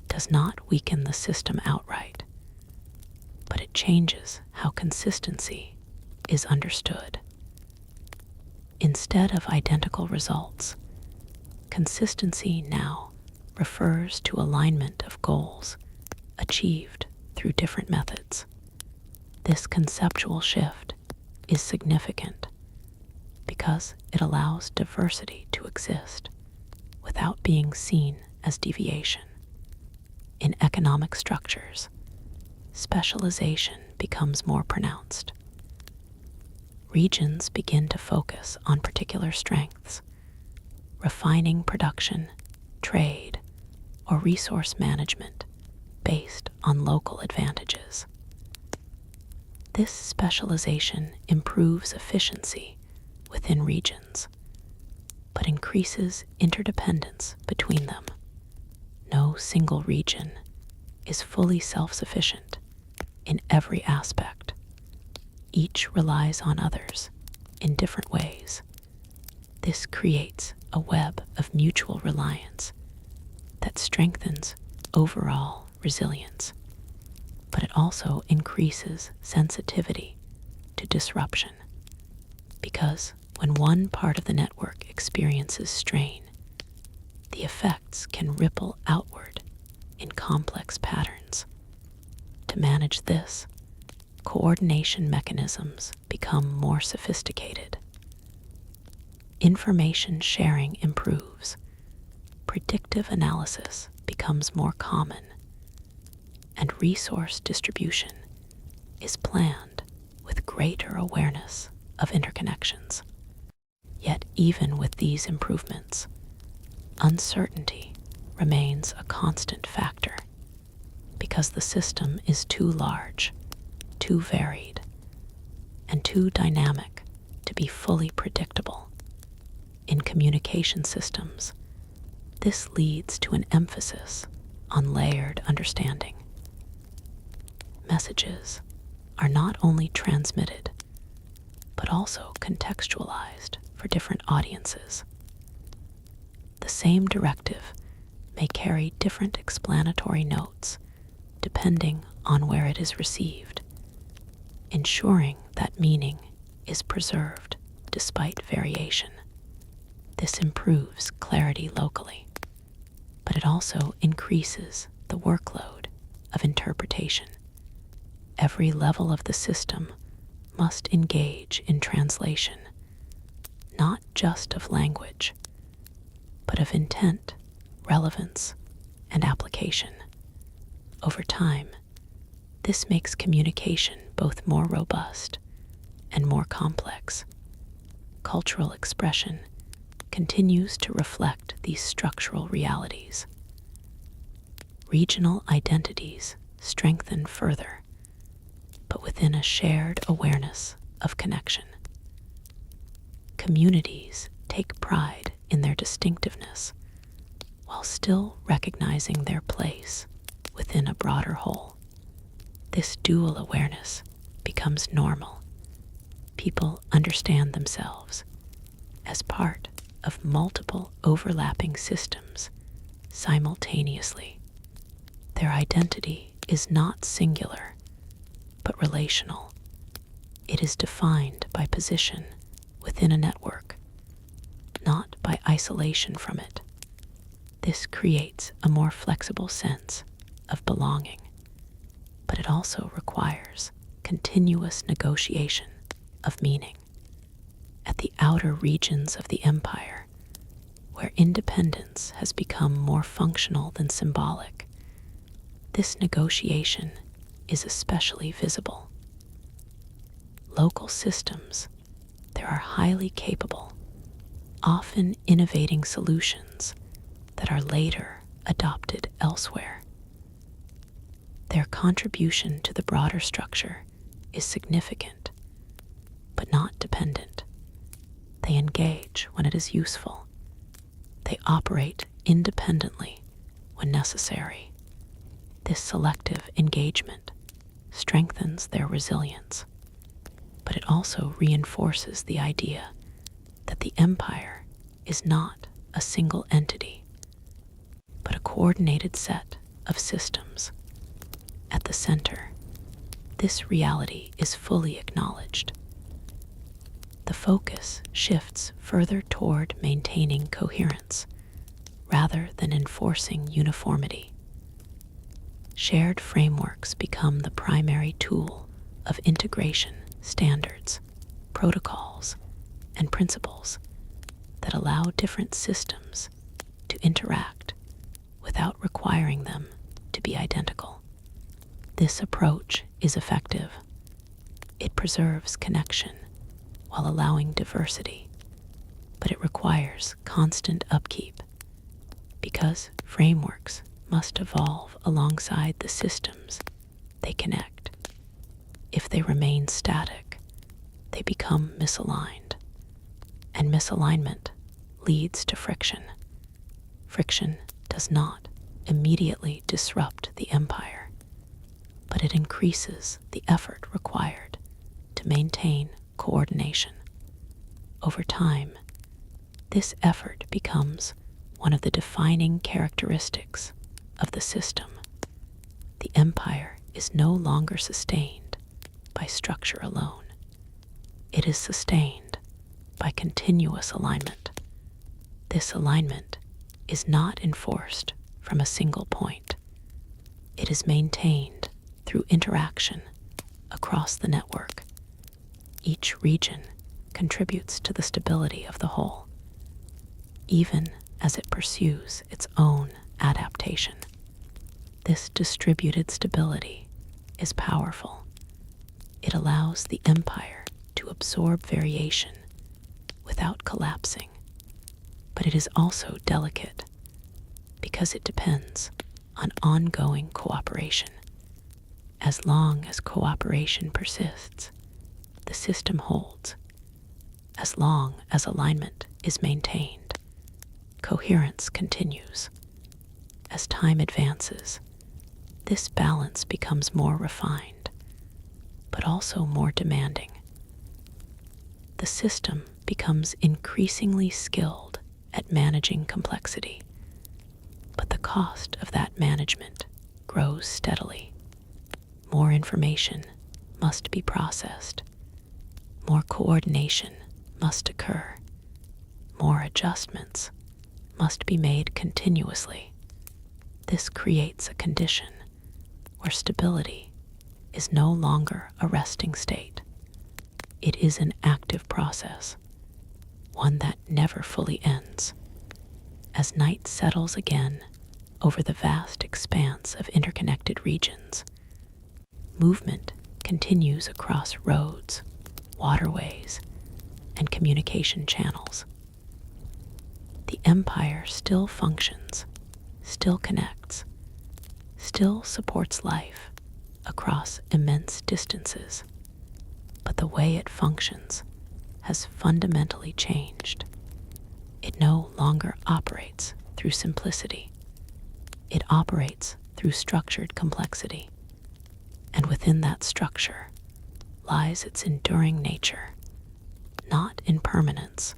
does not weaken the system outright, but it changes how consistency is understood. Instead of identical results, consistency now refers to alignment of goals achieved through different methods. This conceptual shift is significant because it allows diversity to exist without being seen as deviation. In economic structures, specialization becomes more pronounced. Regions begin to focus on particular strengths, refining production, trade, or resource management based on local advantages. This specialization improves efficiency within regions, but increases interdependence between them. No single region is fully self-sufficient in every aspect. Each relies on others in different ways. This creates a web of mutual reliance that strengthens overall resilience, but it also increases sensitivity to disruption, because when one part of the network experiences strain, the effects can ripple outward in complex patterns. To manage this, coordination mechanisms become more sophisticated. Information sharing improves. Predictive analysis becomes more common, and resource distribution is planned with greater awareness of interconnections. Yet even with these improvements, uncertainty remains a constant factor because the system is too large, too varied, and too dynamic to be fully predictable. In communication systems, this leads to an emphasis on layered understanding. Messages are not only transmitted, but also contextualized for different audiences. The same directive may carry different explanatory notes depending on where it is received, ensuring that meaning is preserved despite variation. This improves clarity locally, but it also increases the workload of interpretation. Every level of the system must engage in translation, not just of language, but of intent, relevance, and application. Over time, this makes communication both more robust and more complex. Cultural expression continues to reflect these structural realities. Regional identities strengthen further, but within a shared awareness of connection. Communities take pride in their distinctiveness while still recognizing their place within a broader whole. This dual awareness becomes normal. People understand themselves as part of multiple overlapping systems simultaneously. Their identity is not singular, but relational. It is defined by position within a network, not by isolation from it. This creates a more flexible sense of belonging, but it also requires continuous negotiation of meaning. At the outer regions of the empire, where independence has become more functional than symbolic, this negotiation is especially visible. Local systems, there are highly capable, often innovating solutions that are later adopted elsewhere. Their contribution to the broader structure is significant, but not dependent. They engage when it is useful. They operate independently when necessary. This selective engagement strengthens their resilience, but it also reinforces the idea that the empire is not a single entity, but a coordinated set of systems. At the center, this reality is fully acknowledged. The focus shifts further toward maintaining coherence rather than enforcing uniformity. Shared frameworks become the primary tool of integration, standards, protocols, and principles that allow different systems to interact without requiring them to be identical. This approach is effective. It preserves connection while allowing diversity, but it requires constant upkeep because frameworks must evolve alongside the systems they connect. If they remain static, they become misaligned, and misalignment leads to friction. Friction does not immediately disrupt the empire, but it increases the effort required to maintain coordination. Over time, this effort becomes one of the defining characteristics of the system. The empire is no longer sustained by structure alone. It is sustained by continuous alignment. This alignment is not enforced from a single point. It is maintained through interaction across the network. Each region contributes to the stability of the whole, even as it pursues its own adaptation. This distributed stability is powerful. It allows the empire to absorb variation without collapsing, but it is also delicate because it depends on ongoing cooperation. As long as cooperation persists, the system holds. As long as alignment is maintained, coherence continues. As time advances, this balance becomes more refined, but also more demanding. The system becomes increasingly skilled at managing complexity, but the cost of that management grows steadily. More information must be processed. More coordination must occur. More adjustments must be made continuously. This creates a condition where stability is no longer a resting state. It is an active process, one that never fully ends. As night settles again over the vast expanse of interconnected regions, movement continues across roads, waterways, and communication channels. The empire still functions, still connects, still supports life across immense distances, but the way it functions has fundamentally changed. It no longer operates through simplicity. It operates through structured complexity. And within that structure lies its enduring nature, not in permanence,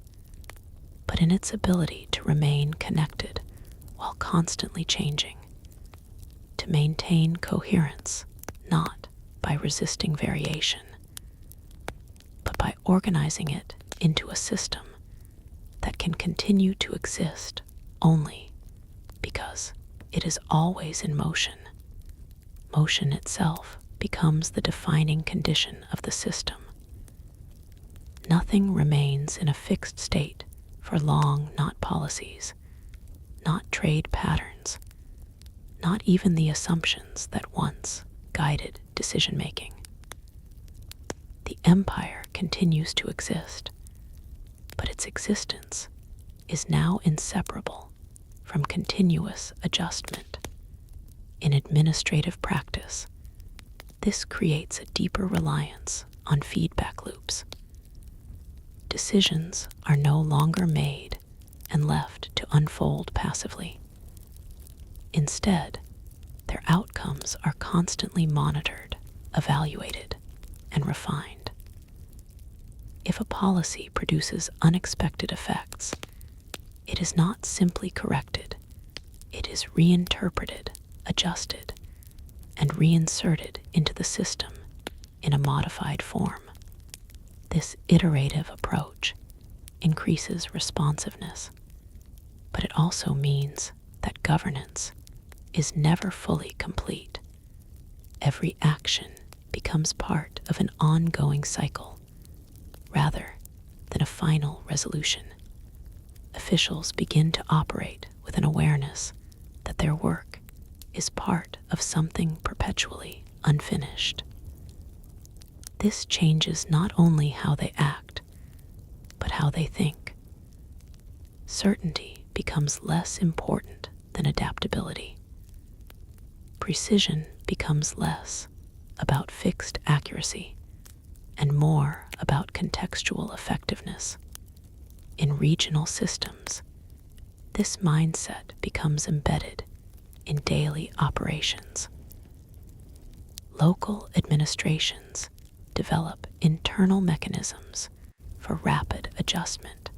but in its ability to remain connected while constantly changing, to maintain coherence not by resisting variation, but by organizing it into a system that can continue to exist only because it is always in motion. Motion itself becomes the defining condition of the system. Nothing remains in a fixed state for long, not policies, not trade patterns, not even the assumptions that once guided decision-making. The empire continues to exist, but its existence is now inseparable from continuous adjustment. In administrative practice, this creates a deeper reliance on feedback loops. Decisions are no longer made and left to unfold passively. Instead, their outcomes are constantly monitored, evaluated, and refined. If a policy produces unexpected effects, it is not simply corrected, it is reinterpreted, adjusted, and reinserted into the system in a modified form. This iterative approach increases responsiveness, but it also means that governance is never fully complete. Every action becomes part of an ongoing cycle, rather than a final resolution. Officials begin to operate with an awareness that their work is part of something perpetually unfinished. This changes not only how they act, but how they think. Certainty becomes less important than adaptability. Precision becomes less about fixed accuracy and more about contextual effectiveness. In regional systems, this mindset becomes embedded in daily operations. Local administrations develop internal mechanisms for rapid adjustment,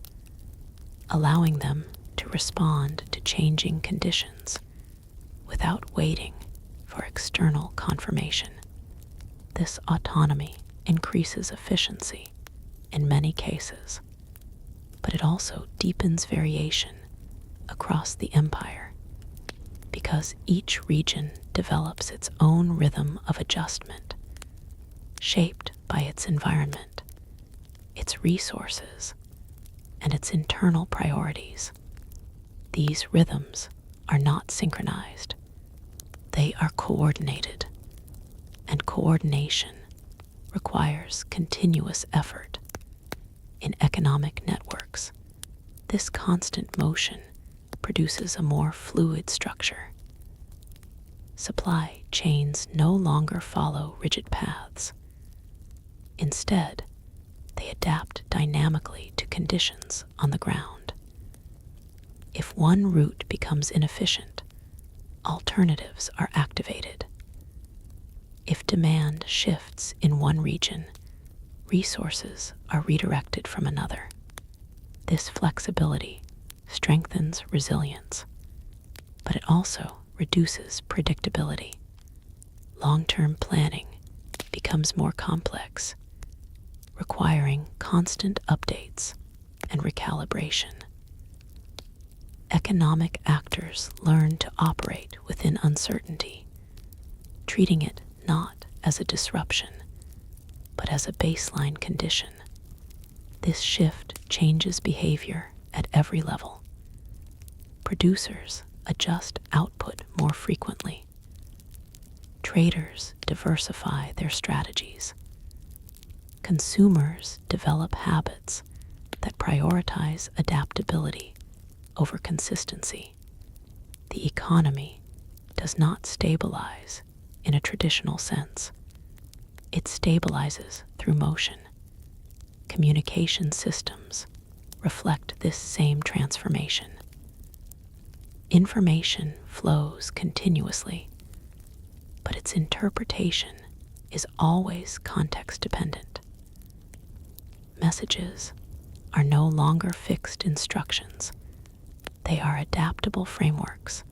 allowing them to respond to changing conditions without waiting for external confirmation. This autonomy increases efficiency in many cases, but it also deepens variation across the empire because each region develops its own rhythm of adjustment, shaped by its environment, its resources, and its internal priorities. These rhythms are not synchronized. They are coordinated, and coordination requires continuous effort. In economic networks, this constant motion produces a more fluid structure. Supply chains no longer follow rigid paths. Instead, they adapt dynamically to conditions on the ground. If one route becomes inefficient, alternatives are activated. If demand shifts in one region, resources are redirected from another. This flexibility strengthens resilience, but it also reduces predictability. Long-term planning becomes more complex, requiring constant updates and recalibration. Economic actors learn to operate within uncertainty, treating it not as a disruption, but as a baseline condition. This shift changes behavior at every level. Producers adjust output more frequently. Traders diversify their strategies. Consumers develop habits that prioritize adaptability over consistency. The economy does not stabilize in a traditional sense. It stabilizes through motion. Communication systems reflect this same transformation. Information flows continuously, but its interpretation is always context dependent. Messages are no longer fixed instructions. They are adaptable frameworks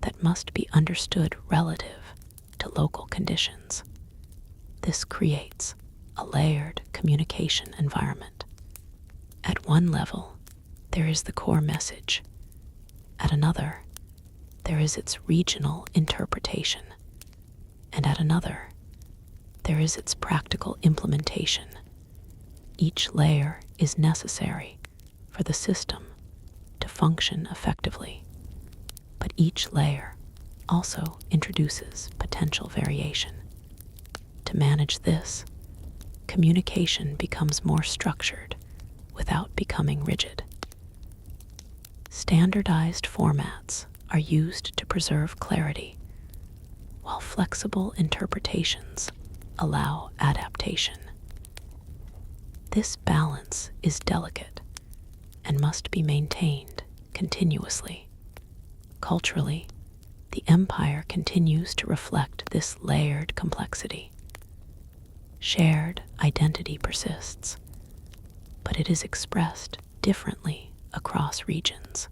that must be understood relative to local conditions. This creates a layered communication environment. At one level, there is the core message. At another, there is its regional interpretation. And at another, there is its practical implementation. Each layer is necessary for the system to function effectively, but each layer also introduces potential variation. To manage this, communication becomes more structured without becoming rigid. Standardized formats are used to preserve clarity, while flexible interpretations allow adaptation. This balance is delicate and must be maintained continuously. Culturally, the empire continues to reflect this layered complexity. Shared identity persists, but it is expressed differently across regions.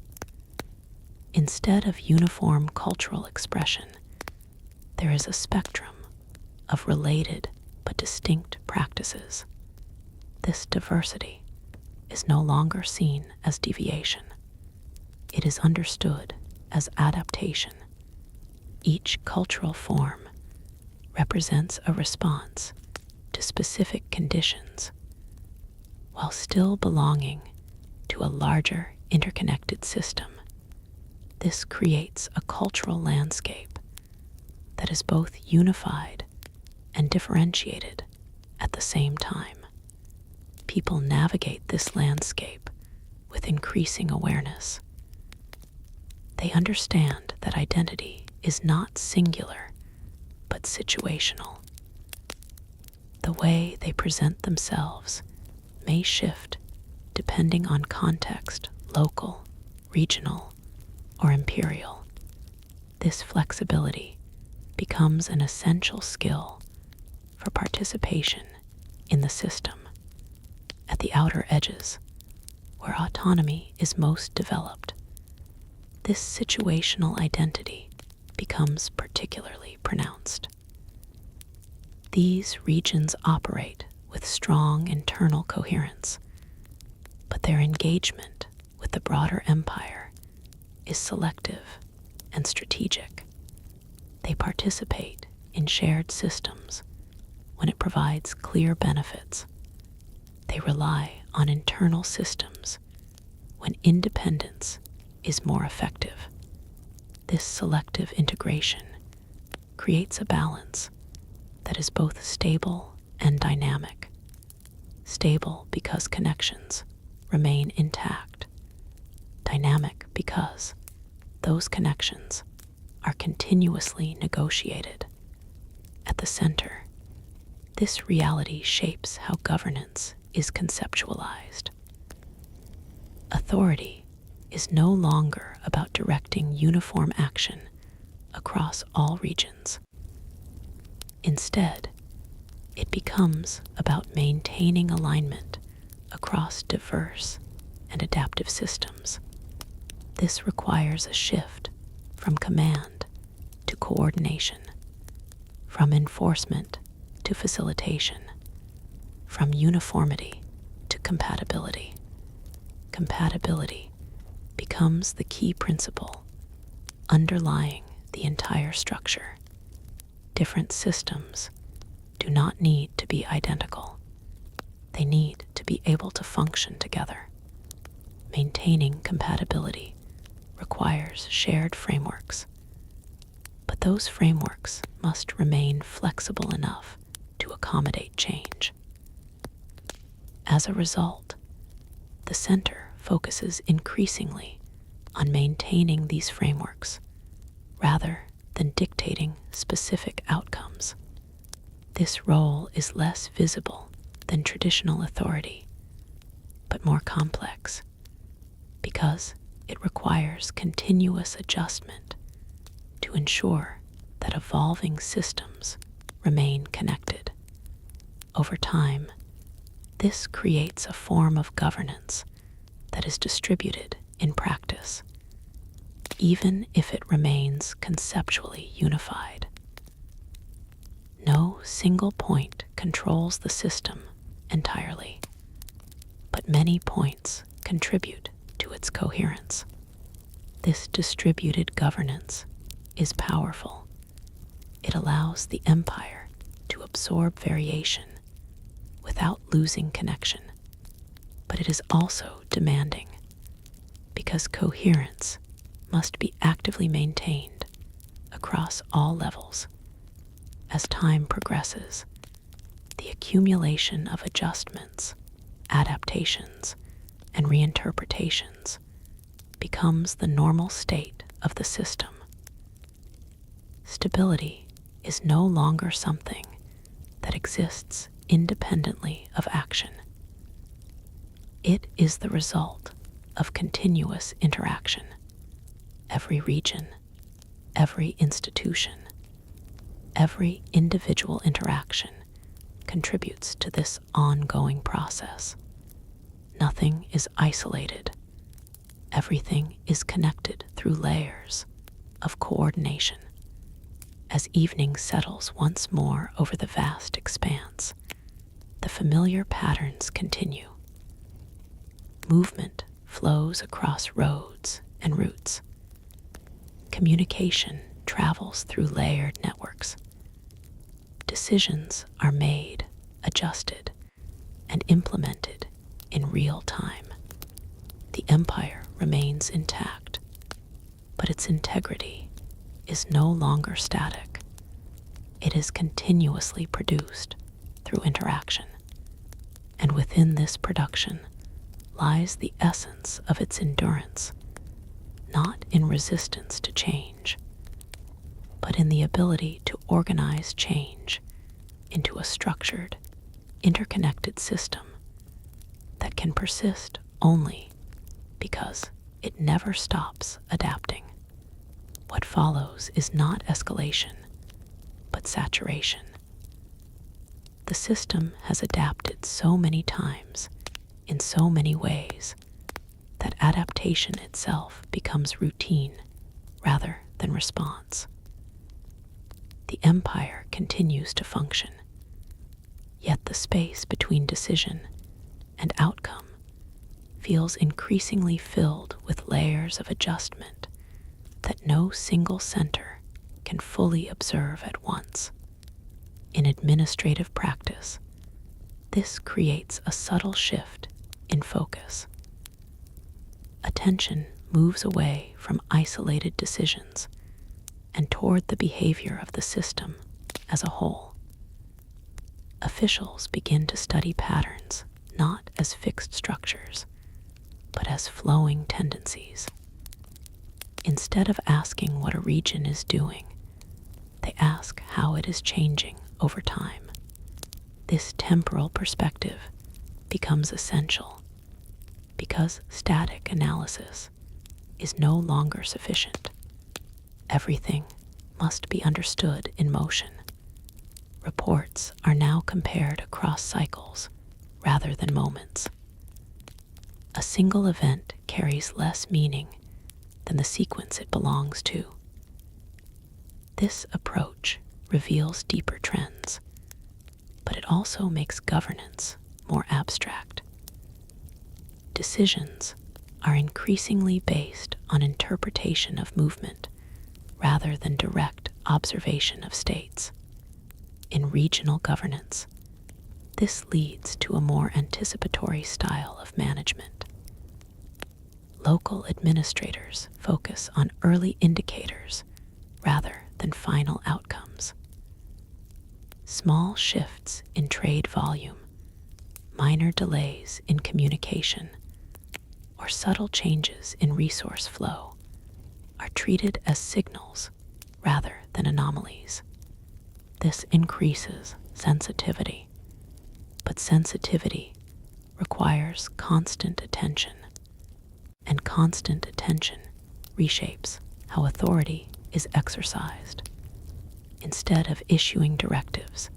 Instead of uniform cultural expression, there is a spectrum of related but distinct practices. This diversity is no longer seen as deviation. It is understood as adaptation. Each cultural form represents a response to specific conditions, while still belonging to a larger interconnected system. This creates a cultural landscape that is both unified and differentiated at the same time. People navigate this landscape with increasing awareness. They understand that identity is not singular, but situational. The way they present themselves may shift depending on context, local, regional, or imperial. This flexibility becomes an essential skill for participation in the system. At the outer edges, where autonomy is most developed, this situational identity becomes particularly pronounced. These regions operate with strong internal coherence, but their engagement with the broader empire is selective and strategic. They participate in shared systems when it provides clear benefits. They rely on internal systems when independence is more effective. This selective integration creates a balance that is both stable and dynamic. Stable because connections remain intact. Dynamic because those connections are continuously negotiated. At the center, this reality shapes how governance is conceptualized. Authority is no longer about directing uniform action across all regions. Instead, it becomes about maintaining alignment across diverse and adaptive systems. This requires a shift from command to coordination, from enforcement to facilitation, from uniformity to compatibility. Compatibility becomes the key principle underlying the entire structure. Different systems do not need to be identical. They need to be able to function together. Maintaining compatibility requires shared frameworks, but those frameworks must remain flexible enough to accommodate change. As a result, the center focuses increasingly on maintaining these frameworks rather than dictating specific outcomes. This role is less visible than traditional authority, but more complex because it requires continuous adjustment to ensure that evolving systems remain connected. Over time, this creates a form of governance that is distributed in practice, even if it remains conceptually unified. No single point controls the system entirely, but many points contribute to its coherence. This distributed governance is powerful. It allows the empire to absorb variation without losing connection, but it is also demanding because coherence must be actively maintained across all levels. As time progresses, the accumulation of adjustments, adaptations, and reinterpretations becomes the normal state of the system. Stability is no longer something that exists independently of action. It is the result of continuous interaction. Every region, every institution, every individual interaction contributes to this ongoing process. Nothing is isolated. Everything is connected through layers of coordination. As evening settles once more over the vast expanse, the familiar patterns continue. Movement flows across roads and routes. Communication travels through layered networks. Decisions are made, adjusted, and implemented in real time. The empire remains intact, but its integrity is no longer static. It is continuously produced through interaction, and within this production lies the essence of its endurance, not in resistance to change, but in the ability to organize change into a structured, interconnected system that can persist only because it never stops adapting. What follows is not escalation, but saturation. The system has adapted so many times, in so many ways, that adaptation itself becomes routine rather than response. The empire continues to function, yet the space between decision and outcome feels increasingly filled with layers of adjustment that no single center can fully observe at once. In administrative practice, this creates a subtle shift in focus. Attention moves away from isolated decisions and toward the behavior of the system as a whole. Officials begin to study patterns not as fixed structures, but as flowing tendencies. Instead of asking what a region is doing, they ask how it is changing over time. This temporal perspective becomes essential because static analysis is no longer sufficient. Everything must be understood in motion. Reports are now compared across cycles rather than moments. A single event carries less meaning than the sequence it belongs to. This approach reveals deeper trends, but it also makes governance more abstract. Decisions are increasingly based on interpretation of movement rather than direct observation of states. In regional governance, this leads to a more anticipatory style of management. Local administrators focus on early indicators rather than final outcomes. Small shifts in trade volume, minor delays in communication, or subtle changes in resource flow are treated as signals rather than anomalies. This increases sensitivity, but sensitivity requires constant attention, and constant attention reshapes how authority is exercised. Instead of issuing directives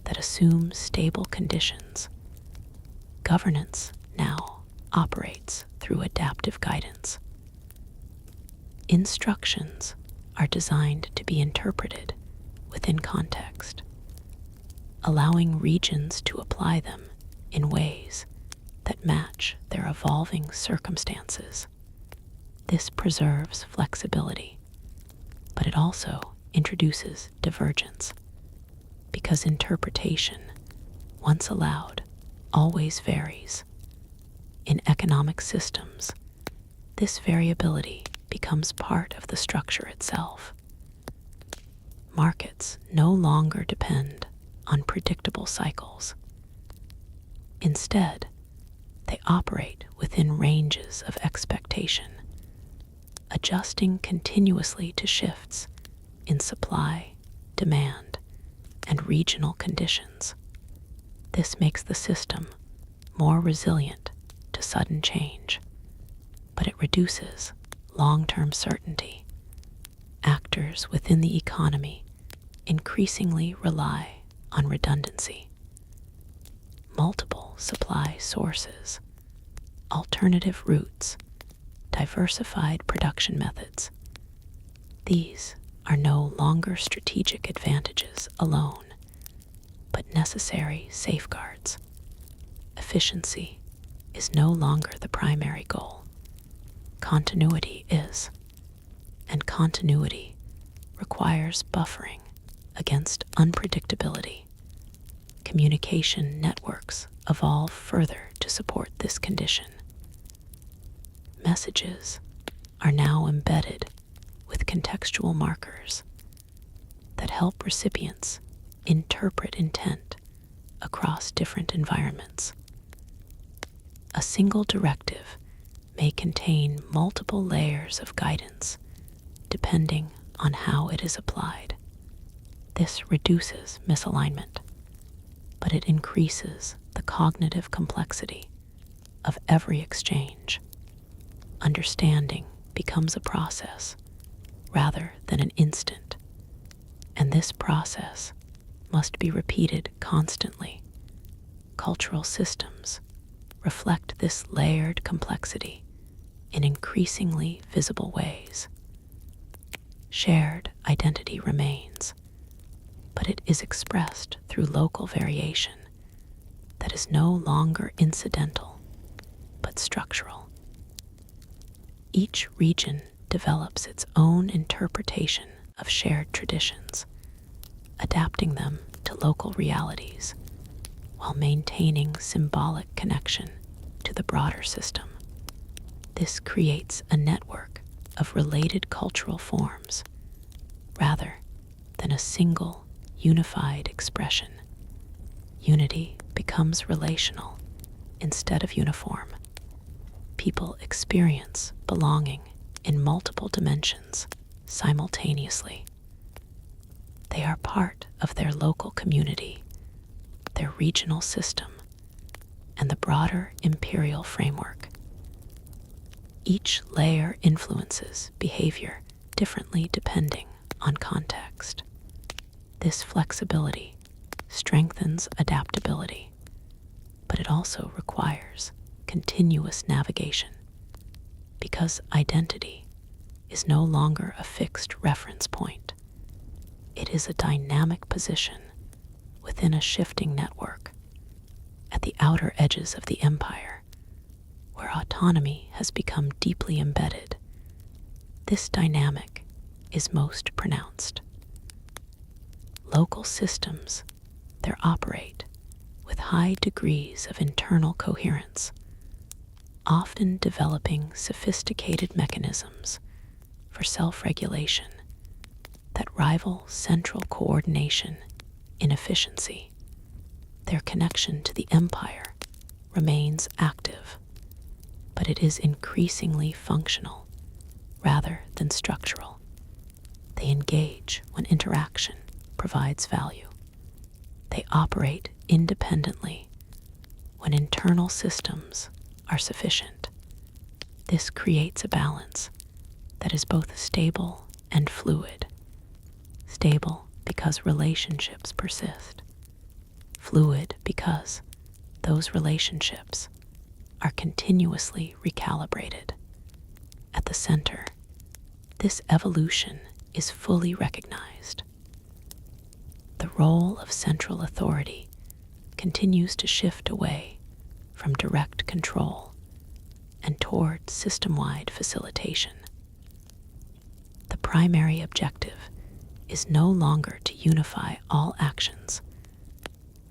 that assume stable conditions, governance now operates through adaptive guidance. Instructions are designed to be interpreted within context, allowing regions to apply them in ways that match their evolving circumstances. This preserves flexibility, but it also introduces divergence, because interpretation, once allowed, always varies. In economic systems, this variability becomes part of the structure itself. Markets no longer depend on predictable cycles. Instead, they operate within ranges of expectation, adjusting continuously to shifts in supply, demand, and regional conditions. This makes the system more resilient to sudden change, but it reduces long-term certainty. Actors within the economy increasingly rely on redundancy. Multiple supply sources, alternative routes, diversified production methods. These are no longer strategic advantages alone, but necessary safeguards. Efficiency is no longer the primary goal. Continuity is, and continuity requires buffering against unpredictability. Communication networks evolve further to support this condition. Messages are now embedded with contextual markers that help recipients interpret intent across different environments. A single directive may contain multiple layers of guidance depending on how it is applied. This reduces misalignment, but it increases the cognitive complexity of every exchange. Understanding becomes a process rather than an instant, and this process must be repeated constantly. Cultural systems reflect this layered complexity in increasingly visible ways. Shared identity remains, but it is expressed through local variation that is no longer incidental, but structural. Each region develops its own interpretation of shared traditions, adapting them to local realities while maintaining symbolic connection to the broader system. This creates a network of related cultural forms rather than a single, unified expression. Unity becomes relational instead of uniform. People experience belonging in multiple dimensions simultaneously. They are part of their local community, their regional system, and the broader imperial framework. Each layer influences behavior differently depending on context. This flexibility strengthens adaptability, but it also requires continuous navigation because identity is no longer a fixed reference point. It is a dynamic position within a shifting network at the outer edges of the empire, where autonomy has become deeply embedded. This dynamic is most pronounced. Local systems, they operate with high degrees of internal coherence, often developing sophisticated mechanisms for self-regulation that rival central coordination in efficiency. Their connection to the empire remains active, but it is increasingly functional rather than structural. They engage when interaction provides value. They operate independently when internal systems are sufficient. This creates a balance that is both stable and fluid. Stable because relationships persist. Fluid because those relationships are continuously recalibrated. At the center, this evolution is fully recognized. The role of central authority continues to shift away from direct control and toward system-wide facilitation. The primary objective is no longer to unify all actions,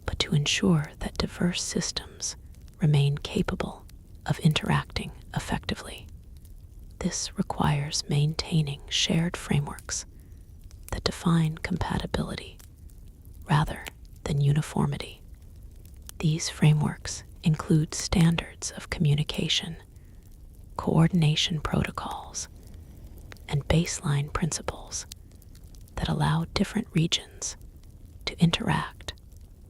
but to ensure that diverse systems remain capable of interacting effectively. This requires maintaining shared frameworks that define compatibility rather than uniformity. These frameworks include standards of communication, coordination protocols, and baseline principles that allow different regions to interact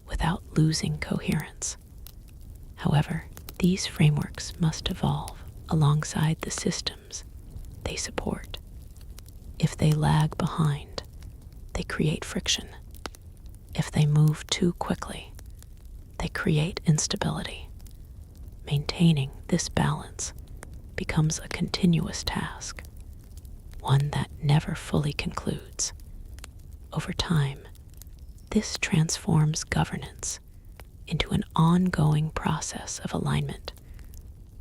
without losing coherence. However, these frameworks must evolve alongside the systems they support. If they lag behind, they create friction. If they move too quickly, they create instability. Maintaining this balance becomes a continuous task, one that never fully concludes. Over time, this transforms governance into an ongoing process of alignment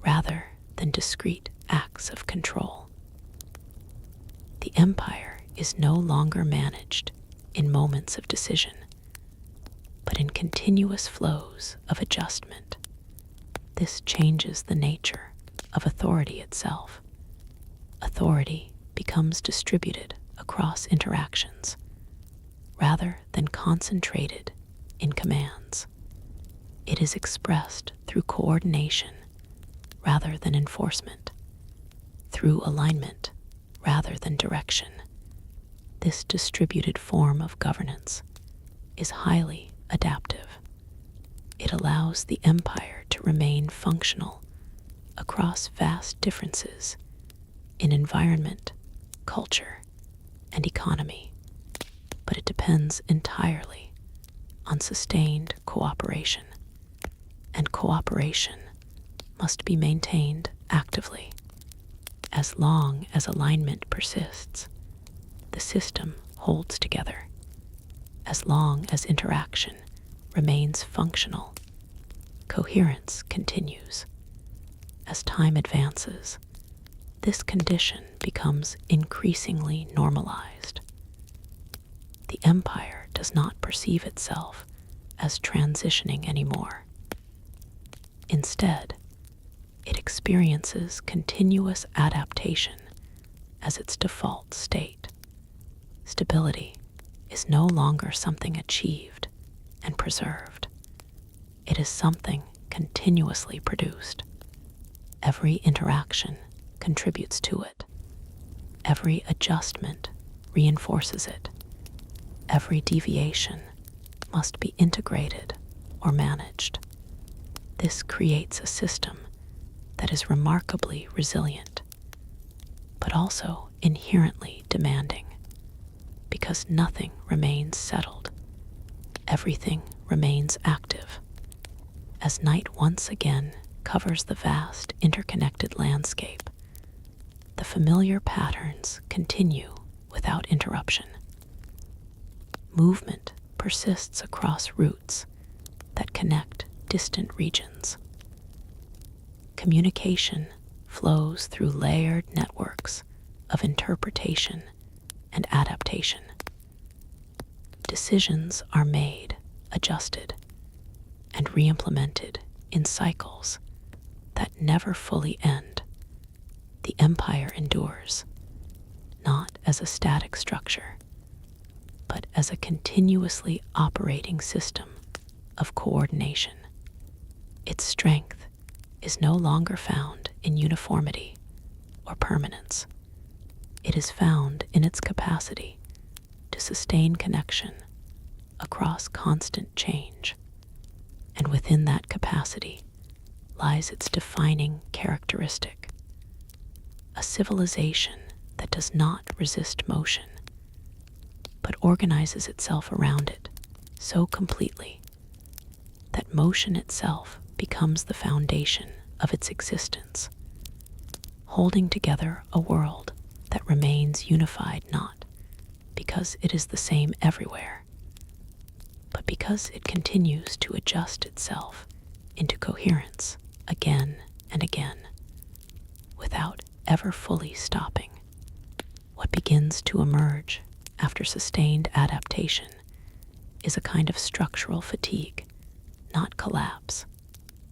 rather than discrete acts of control. The empire is no longer managed in moments of decision, but in continuous flows of adjustment. This changes the nature of authority itself. Authority becomes distributed across interactions rather than concentrated in commands. It is expressed through coordination rather than enforcement, through alignment rather than direction. This distributed form of governance is highly adaptive. It allows the empire to remain functional across vast differences in environment, culture, and economy, but it depends entirely on sustained cooperation, and cooperation must be maintained actively. As long as alignment persists, the system holds together. As long as interaction remains functional, coherence continues. As time advances, this condition becomes increasingly normalized. The empire does not perceive itself as transitioning anymore. Instead, it experiences continuous adaptation as its default state. Stability is no longer something achieved and preserved. It is something continuously produced. Every interaction contributes to it. Every adjustment reinforces it. Every deviation must be integrated or managed. This creates a system that is remarkably resilient, but also inherently demanding, because nothing remains settled. Everything remains active. As night once again covers the vast interconnected landscape, the familiar patterns continue without interruption. Movement persists across routes that connect distant regions. Communication flows through layered networks of interpretation and adaptation. Decisions are made, adjusted, and re-implemented in cycles that never fully end. The empire endures, not as a static structure, but as a continuously operating system of coordination. Its strength is no longer found in uniformity or permanence. It is found in its capacity to sustain connection across constant change, and within that capacity lies its defining characteristic: a civilization that does not resist motion, but organizes itself around it so completely that motion itself becomes the foundation of its existence, holding together a world that remains unified not because it is the same everywhere, but because it continues to adjust itself into coherence again and again, without ever fully stopping. What begins to emerge after sustained adaptation is a kind of structural fatigue, not collapse,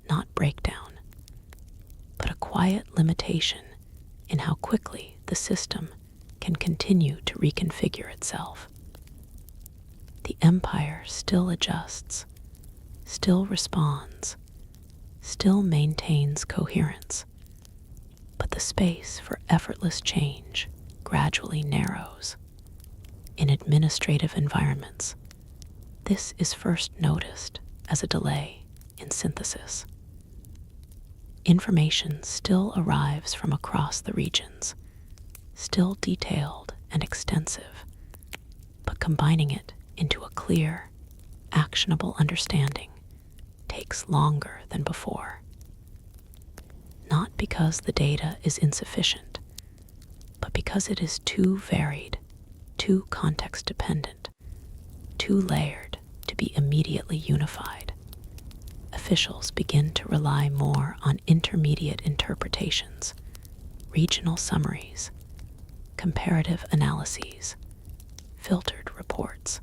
not breakdown, but a quiet limitation in how quickly the system can continue to reconfigure itself. The empire still adjusts, still responds, still maintains coherence, but the space for effortless change gradually narrows. In administrative environments, this is first noticed as a delay in synthesis. Information still arrives from across the regions, still detailed and extensive, but combining it into a clear, actionable understanding takes longer than before. Not because the data is insufficient, but because it is too varied, too context-dependent, too layered to be immediately unified. Officials begin to rely more on intermediate interpretations, regional summaries, comparative analyses, filtered reports.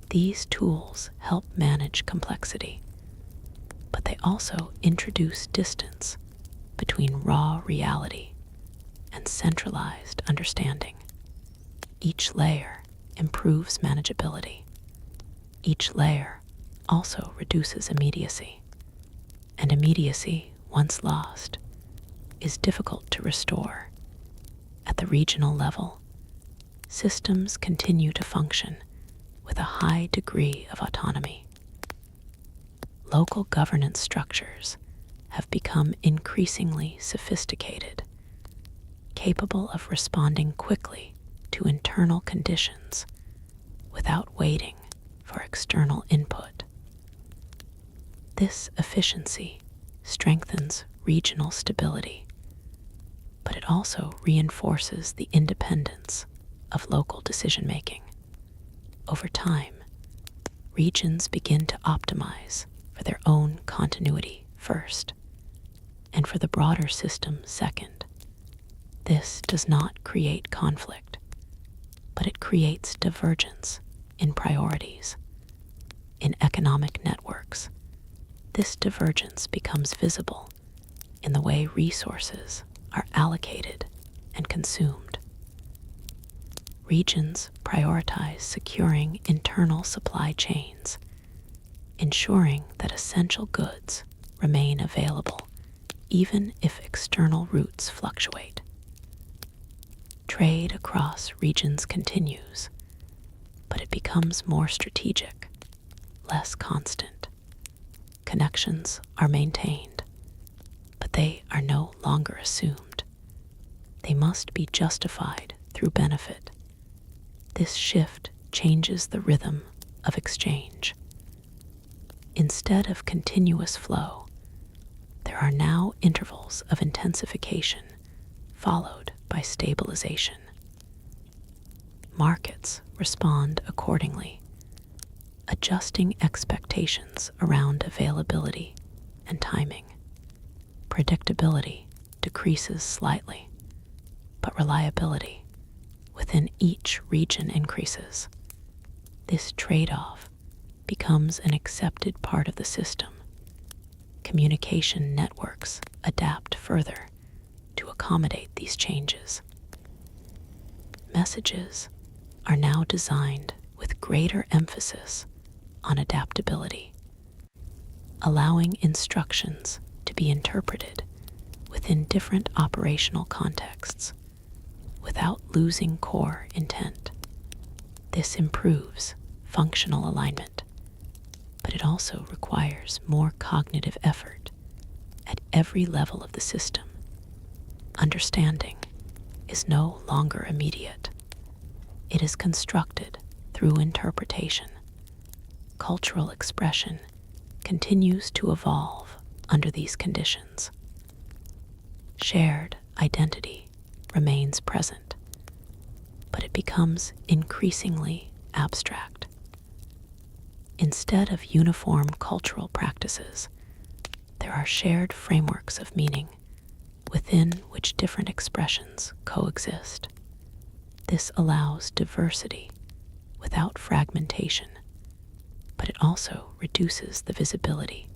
These tools help manage complexity, but they also introduce distance between raw reality and centralized understanding. Each layer improves manageability. Each layer also reduces immediacy, and immediacy, once lost, is difficult to restore. At the regional level, systems continue to function with a high degree of autonomy. Local governance structures have become increasingly sophisticated, capable of responding quickly to internal conditions without waiting for external input. This efficiency strengthens regional stability, but it also reinforces the independence of local decision-making. Over time, regions begin to optimize for their own continuity first, and for the broader system second. This does not create conflict, but it creates divergence in priorities. In economic networks, this divergence becomes visible in the way resources are allocated and consumed. Regions prioritize securing internal supply chains, ensuring that essential goods remain available even if external routes fluctuate. Trade across regions continues, but it becomes more strategic, less constant. Connections are maintained, but they are no longer assumed. They must be justified through benefit. This shift changes the rhythm of exchange. Instead of continuous flow, there are now intervals of intensification followed by stabilization. Markets respond accordingly, adjusting expectations around availability and timing. Predictability decreases slightly, but reliability within each region increases. This trade-off becomes an accepted part of the system. Communication networks adapt further to accommodate these changes. Messages are now designed with greater emphasis on adaptability, allowing instructions to be interpreted within different operational contexts without losing core intent. This improves functional alignment, but it also requires more cognitive effort at every level of the system. Understanding is no longer immediate. It is constructed through interpretation. Cultural expression continues to evolve under these conditions. Shared identity remains present, but it becomes increasingly abstract. Instead of uniform cultural practices, there are shared frameworks of meaning within which different expressions coexist. This allows diversity without fragmentation, but it also reduces the visibility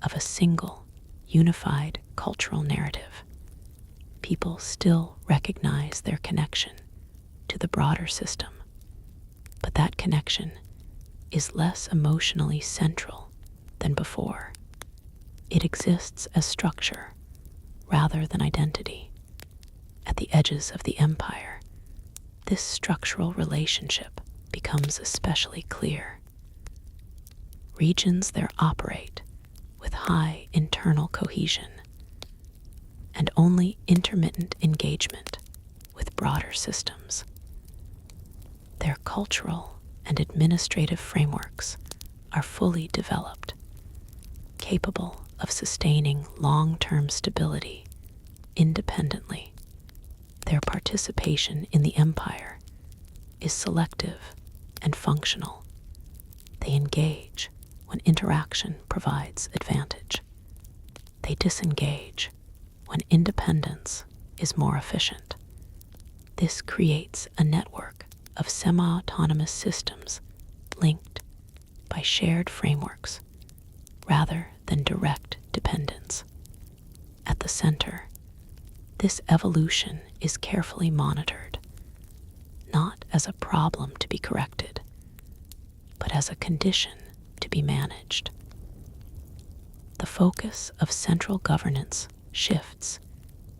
of a single, unified cultural narrative. People still recognize their connection to the broader system, but that connection is less emotionally central than before. It exists as structure rather than identity. At the edges of the empire, this structural relationship becomes especially clear. Regions there operate with high internal cohesion and only intermittent engagement with broader systems. Their cultural and administrative frameworks are fully developed, capable of sustaining long-term stability independently. Their participation in the empire is selective and functional. They engage when interaction provides advantage. They disengage when independence is more efficient. This creates a network of semi-autonomous systems linked by shared frameworks rather than direct dependence. At the center, this evolution is carefully monitored, not as a problem to be corrected, but as a condition to be managed. The focus of central governance shifts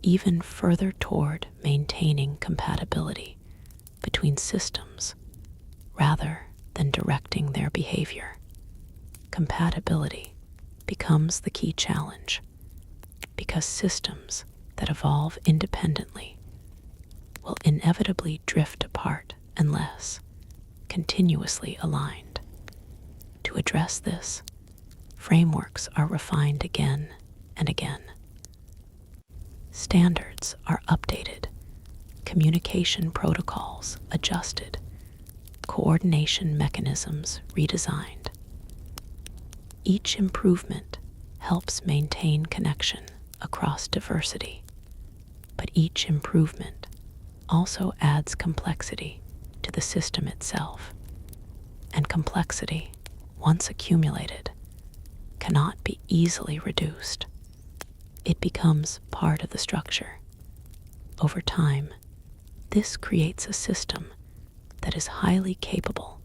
even further toward maintaining compatibility between systems rather than directing their behavior. Compatibility becomes the key challenge because systems that evolve independently will inevitably drift apart unless continuously aligned. To address this, frameworks are refined again and again. Standards are updated, communication protocols adjusted, coordination mechanisms redesigned. Each improvement helps maintain connection across diversity, but each improvement also adds complexity to the system itself, and complexity, once accumulated, cannot be easily reduced. It becomes part of the structure. Over time, this creates a system that is highly capable,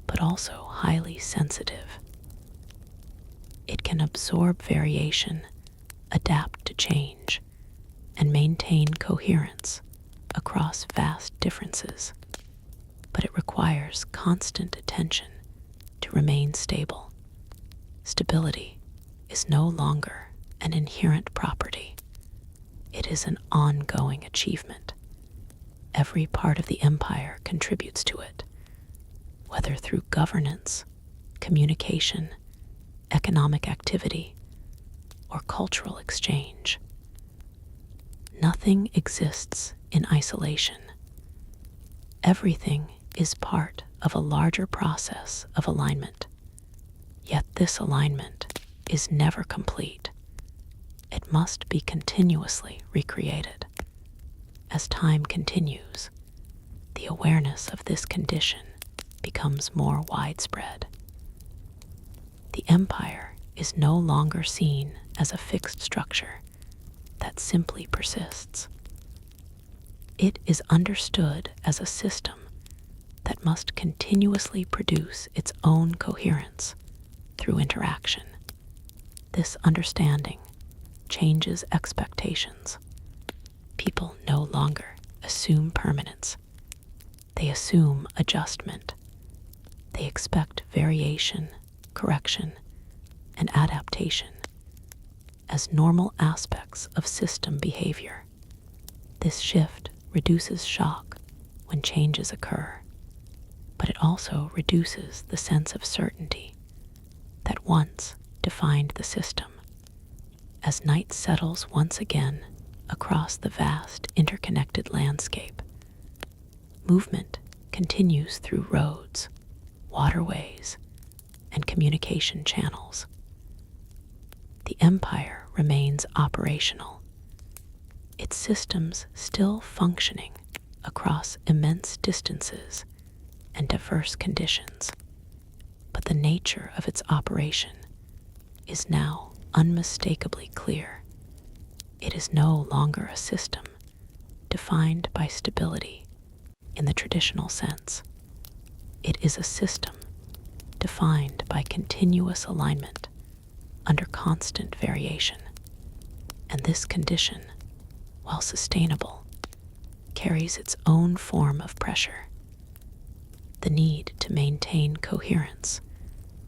but also highly sensitive. It can absorb variation, adapt to change, and maintain coherence across vast differences, but it requires constant attention to remain stable. Stability is no longer an inherent property. It is an ongoing achievement. Every part of the empire contributes to it, whether through governance, communication, economic activity, or cultural exchange. Nothing exists in isolation. Everything is part of a larger process of alignment. Yet this alignment is never complete. It must be continuously recreated. As time continues, the awareness of this condition becomes more widespread. The empire is no longer seen as a fixed structure that simply persists. It is understood as a system that must continuously produce its own coherence through interaction. This understanding changes expectations. People no longer assume permanence. They assume adjustment. They expect variation, correction, and adaptation as normal aspects of system behavior. This shift reduces shock when changes occur, but it also reduces the sense of certainty that once defined the system. As night settles once again across the vast interconnected landscape, movement continues through roads, waterways, and communication channels. The empire remains operational, its systems still functioning across immense distances and diverse conditions, but the nature of its operation is now unmistakably clear. It is no longer a system defined by stability in the traditional sense. It is a system defined by continuous alignment under constant variation. And this condition, while sustainable, carries its own form of pressure. The need to maintain coherence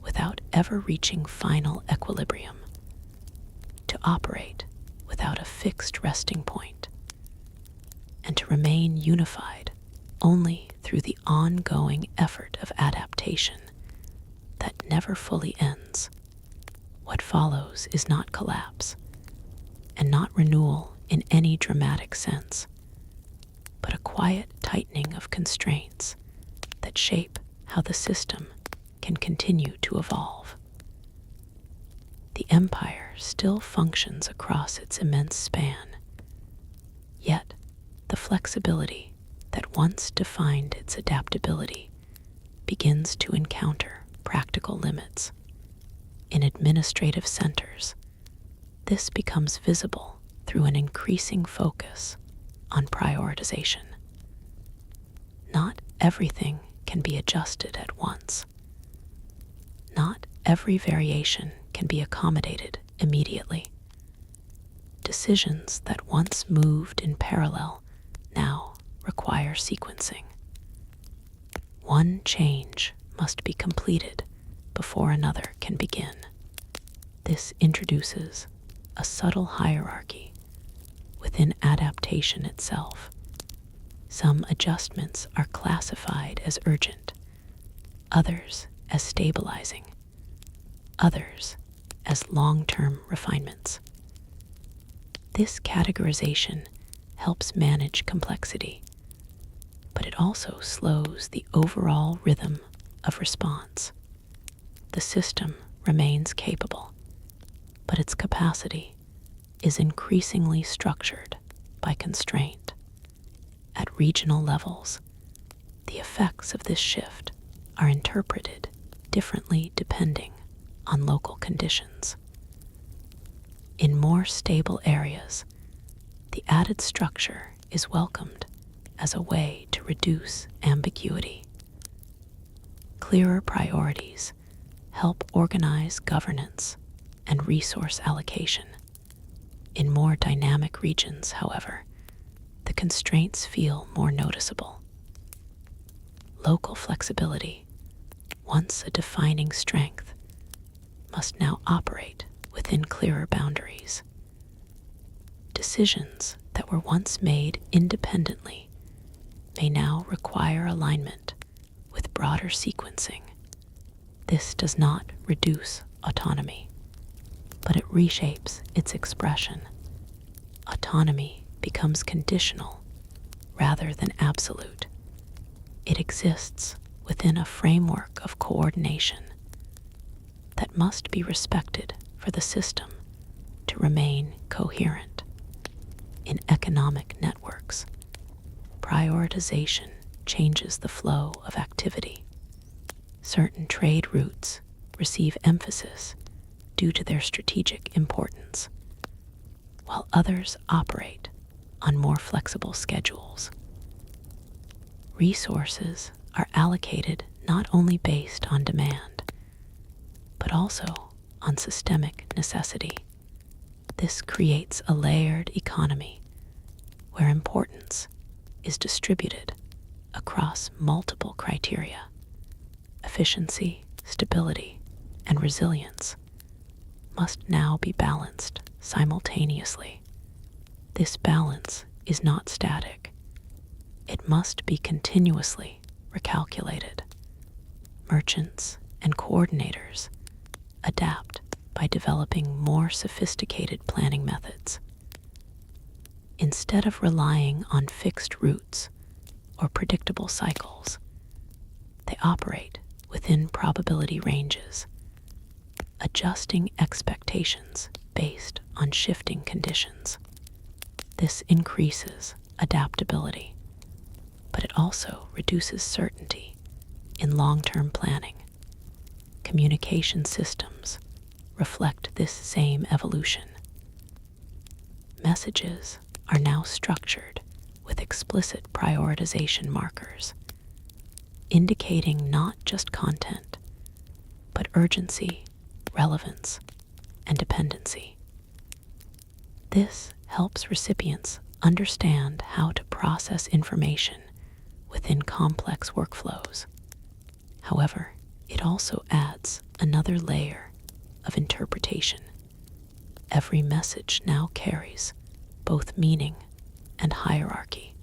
without ever reaching final equilibrium, to operate without a fixed resting point, and to remain unified only through the ongoing effort of adaptation that never fully ends. What follows is not collapse, and not renewal in any dramatic sense, but a quiet tightening of constraints that shape how the system can continue to evolve. The empire still functions across its immense span, yet the flexibility that once defined its adaptability begins to encounter practical limits. In administrative centers, this becomes visible through an increasing focus on prioritization. Not everything can be adjusted at once. Not every variation can be accommodated immediately. Decisions that once moved in parallel now require sequencing. One change must be completed before another can begin. This introduces a subtle hierarchy within adaptation itself. Some adjustments are classified as urgent, others as stabilizing, others as long-term refinements. This categorization helps manage complexity, but it also slows the overall rhythm of response. The system remains capable, but its capacity is increasingly structured by constraint. At regional levels, the effects of this shift are interpreted differently depending on local conditions. In more stable areas, the added structure is welcomed as a way to reduce ambiguity. Clearer priorities help organize governance and resource allocation. In more dynamic regions, however, the constraints feel more noticeable. Local flexibility, once a defining strength, must now operate within clearer boundaries. Decisions that were once made independently may now require alignment with broader sequencing. This does not reduce autonomy, but it reshapes its expression. Autonomy becomes conditional rather than absolute. It exists within a framework of coordination that must be respected for the system to remain coherent. In economic networks, prioritization changes the flow of activity. Certain trade routes receive emphasis due to their strategic importance, while others operate on more flexible schedules. Resources are allocated not only based on demand, but also on systemic necessity. This creates a layered economy where importance is distributed across multiple criteria. Efficiency, stability, and resilience must now be balanced simultaneously. This balance is not static. It must be continuously recalculated. Merchants and coordinators adapt by developing more sophisticated planning methods. Instead of relying on fixed routes or predictable cycles, they operate within probability ranges, adjusting expectations based on shifting conditions. This increases adaptability, but it also reduces certainty in long-term planning. Communication systems reflect this same evolution. Messages are now structured with explicit prioritization markers, indicating not just content, but urgency, relevance, and dependency. This helps recipients understand how to process information within complex workflows. However, it also adds another layer of interpretation. Every message now carries both meaning and hierarchy.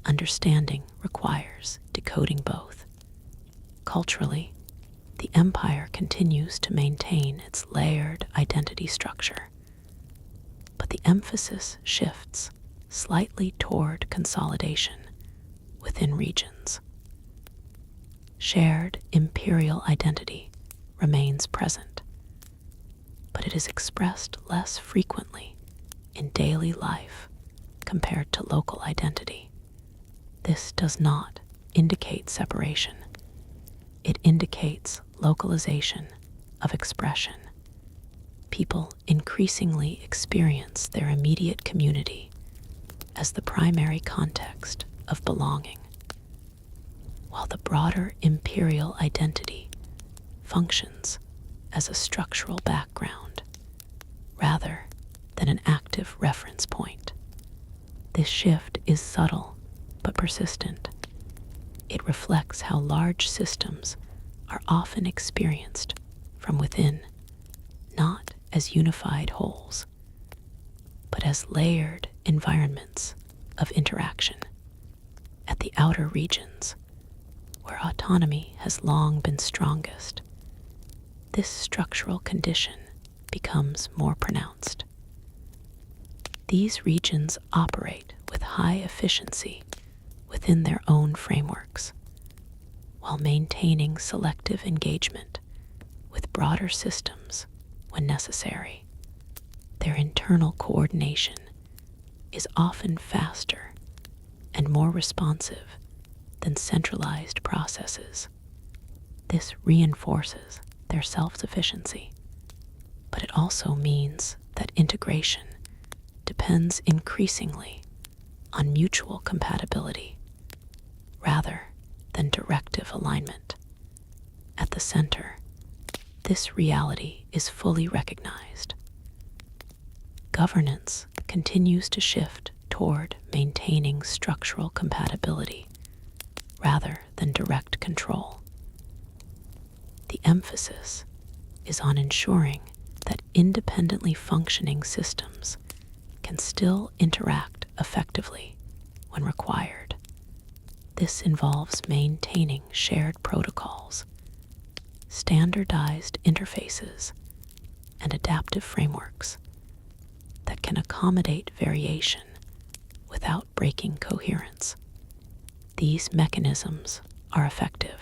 Understanding requires decoding both. Culturally, the empire continues to maintain its layered identity structure, but the emphasis shifts slightly toward consolidation within regions. Shared imperial identity remains present, but it is expressed less frequently in daily life compared to local identity. This does not indicate separation. It indicates localization of expression. People increasingly experience their immediate community as the primary context of belonging, while the broader imperial identity functions as a structural background rather than an active reference point. This shift is subtle but persistent. It reflects how large systems are often experienced from within, not as unified wholes, but as layered environments of interaction. At the outer regions, where autonomy has long been strongest, this structural condition becomes more pronounced. These regions operate with high efficiency within their own frameworks, while maintaining selective engagement with broader systems when necessary. Their internal coordination is often faster and more responsive than centralized processes. This reinforces their self-sufficiency, but it also means that integration depends increasingly on mutual compatibility rather than directive alignment. At the center, this reality is fully recognized. Governance continues to shift toward maintaining structural compatibility rather than direct control. The emphasis is on ensuring that independently functioning systems can still interact effectively when required. This involves maintaining shared protocols, standardized interfaces, and adaptive frameworks that can accommodate variation without breaking coherence. These mechanisms are effective,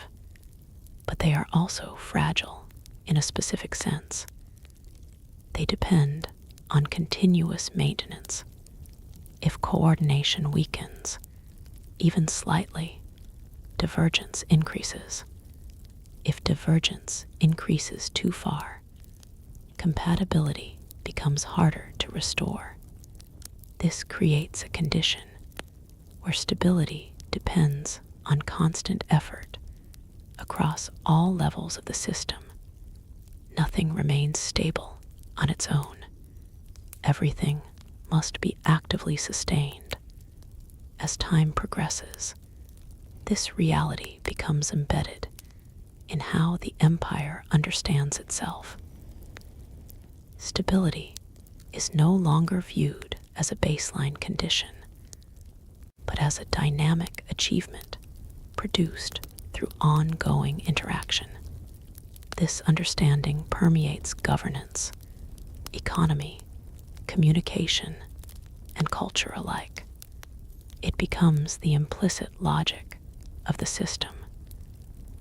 but they are also fragile in a specific sense. They depend on continuous maintenance. If coordination weakens, even slightly, divergence increases. If divergence increases too far, compatibility becomes harder to restore. This creates a condition where stability depends on constant effort across all levels of the system. Nothing remains stable on its own. Everything must be actively sustained. As time progresses, this reality becomes embedded in how the empire understands itself. Stability is no longer viewed as a baseline condition, but as a dynamic achievement produced through ongoing interaction. This understanding permeates governance, economy, communication, and culture alike. It becomes the implicit logic of the system.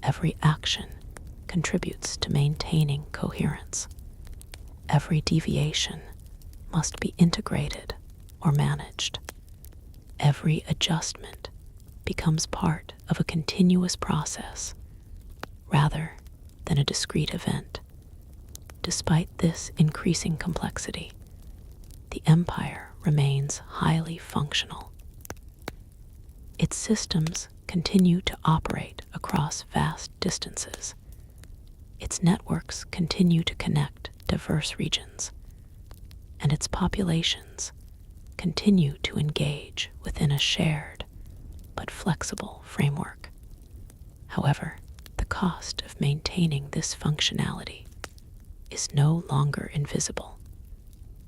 Every action contributes to maintaining coherence. Every deviation must be integrated or managed. Every adjustment becomes part of a continuous process rather than a discrete event. Despite this increasing complexity, the empire remains highly functional. Its systems continue to operate across vast distances. Its networks continue to connect diverse regions, and its populations continue to engage within a shared but flexible framework. However, the cost of maintaining this functionality is no longer invisible.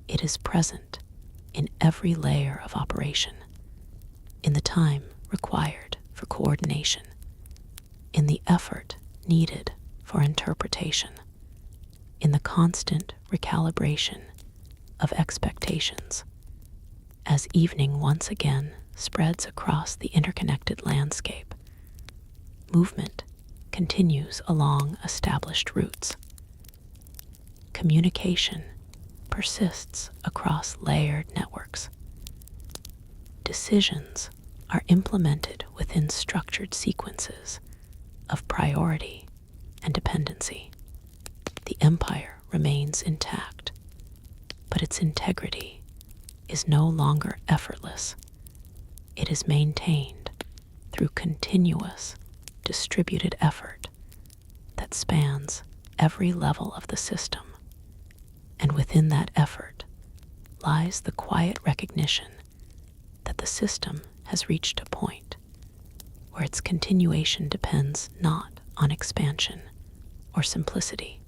It is present in every layer of operation, in the time required for coordination, in the effort needed for interpretation, in the constant recalibration of expectations. As evening once again spreads across the interconnected landscape, movement continues along established routes. Communication persists across layered networks. Decisions are implemented within structured sequences of priority and dependency. The empire remains intact, but its integrity is no longer effortless. It is maintained through continuous, distributed effort that spans every level of the system. And within that effort lies the quiet recognition that the system has reached a point where its continuation depends not on expansion or simplicity,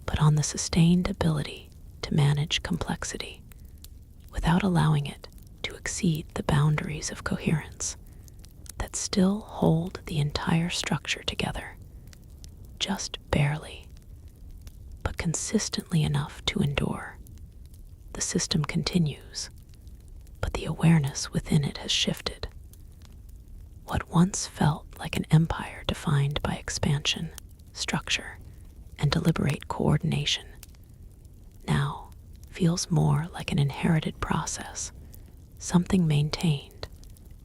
but on the sustained ability to manage complexity without allowing it to exceed the boundaries of coherence that still hold the entire structure together, just barely, but consistently enough to endure. The system continues, but the awareness within it has shifted. What once felt like an empire defined by expansion, structure, and deliberate coordination now feels more like an inherited process, something maintained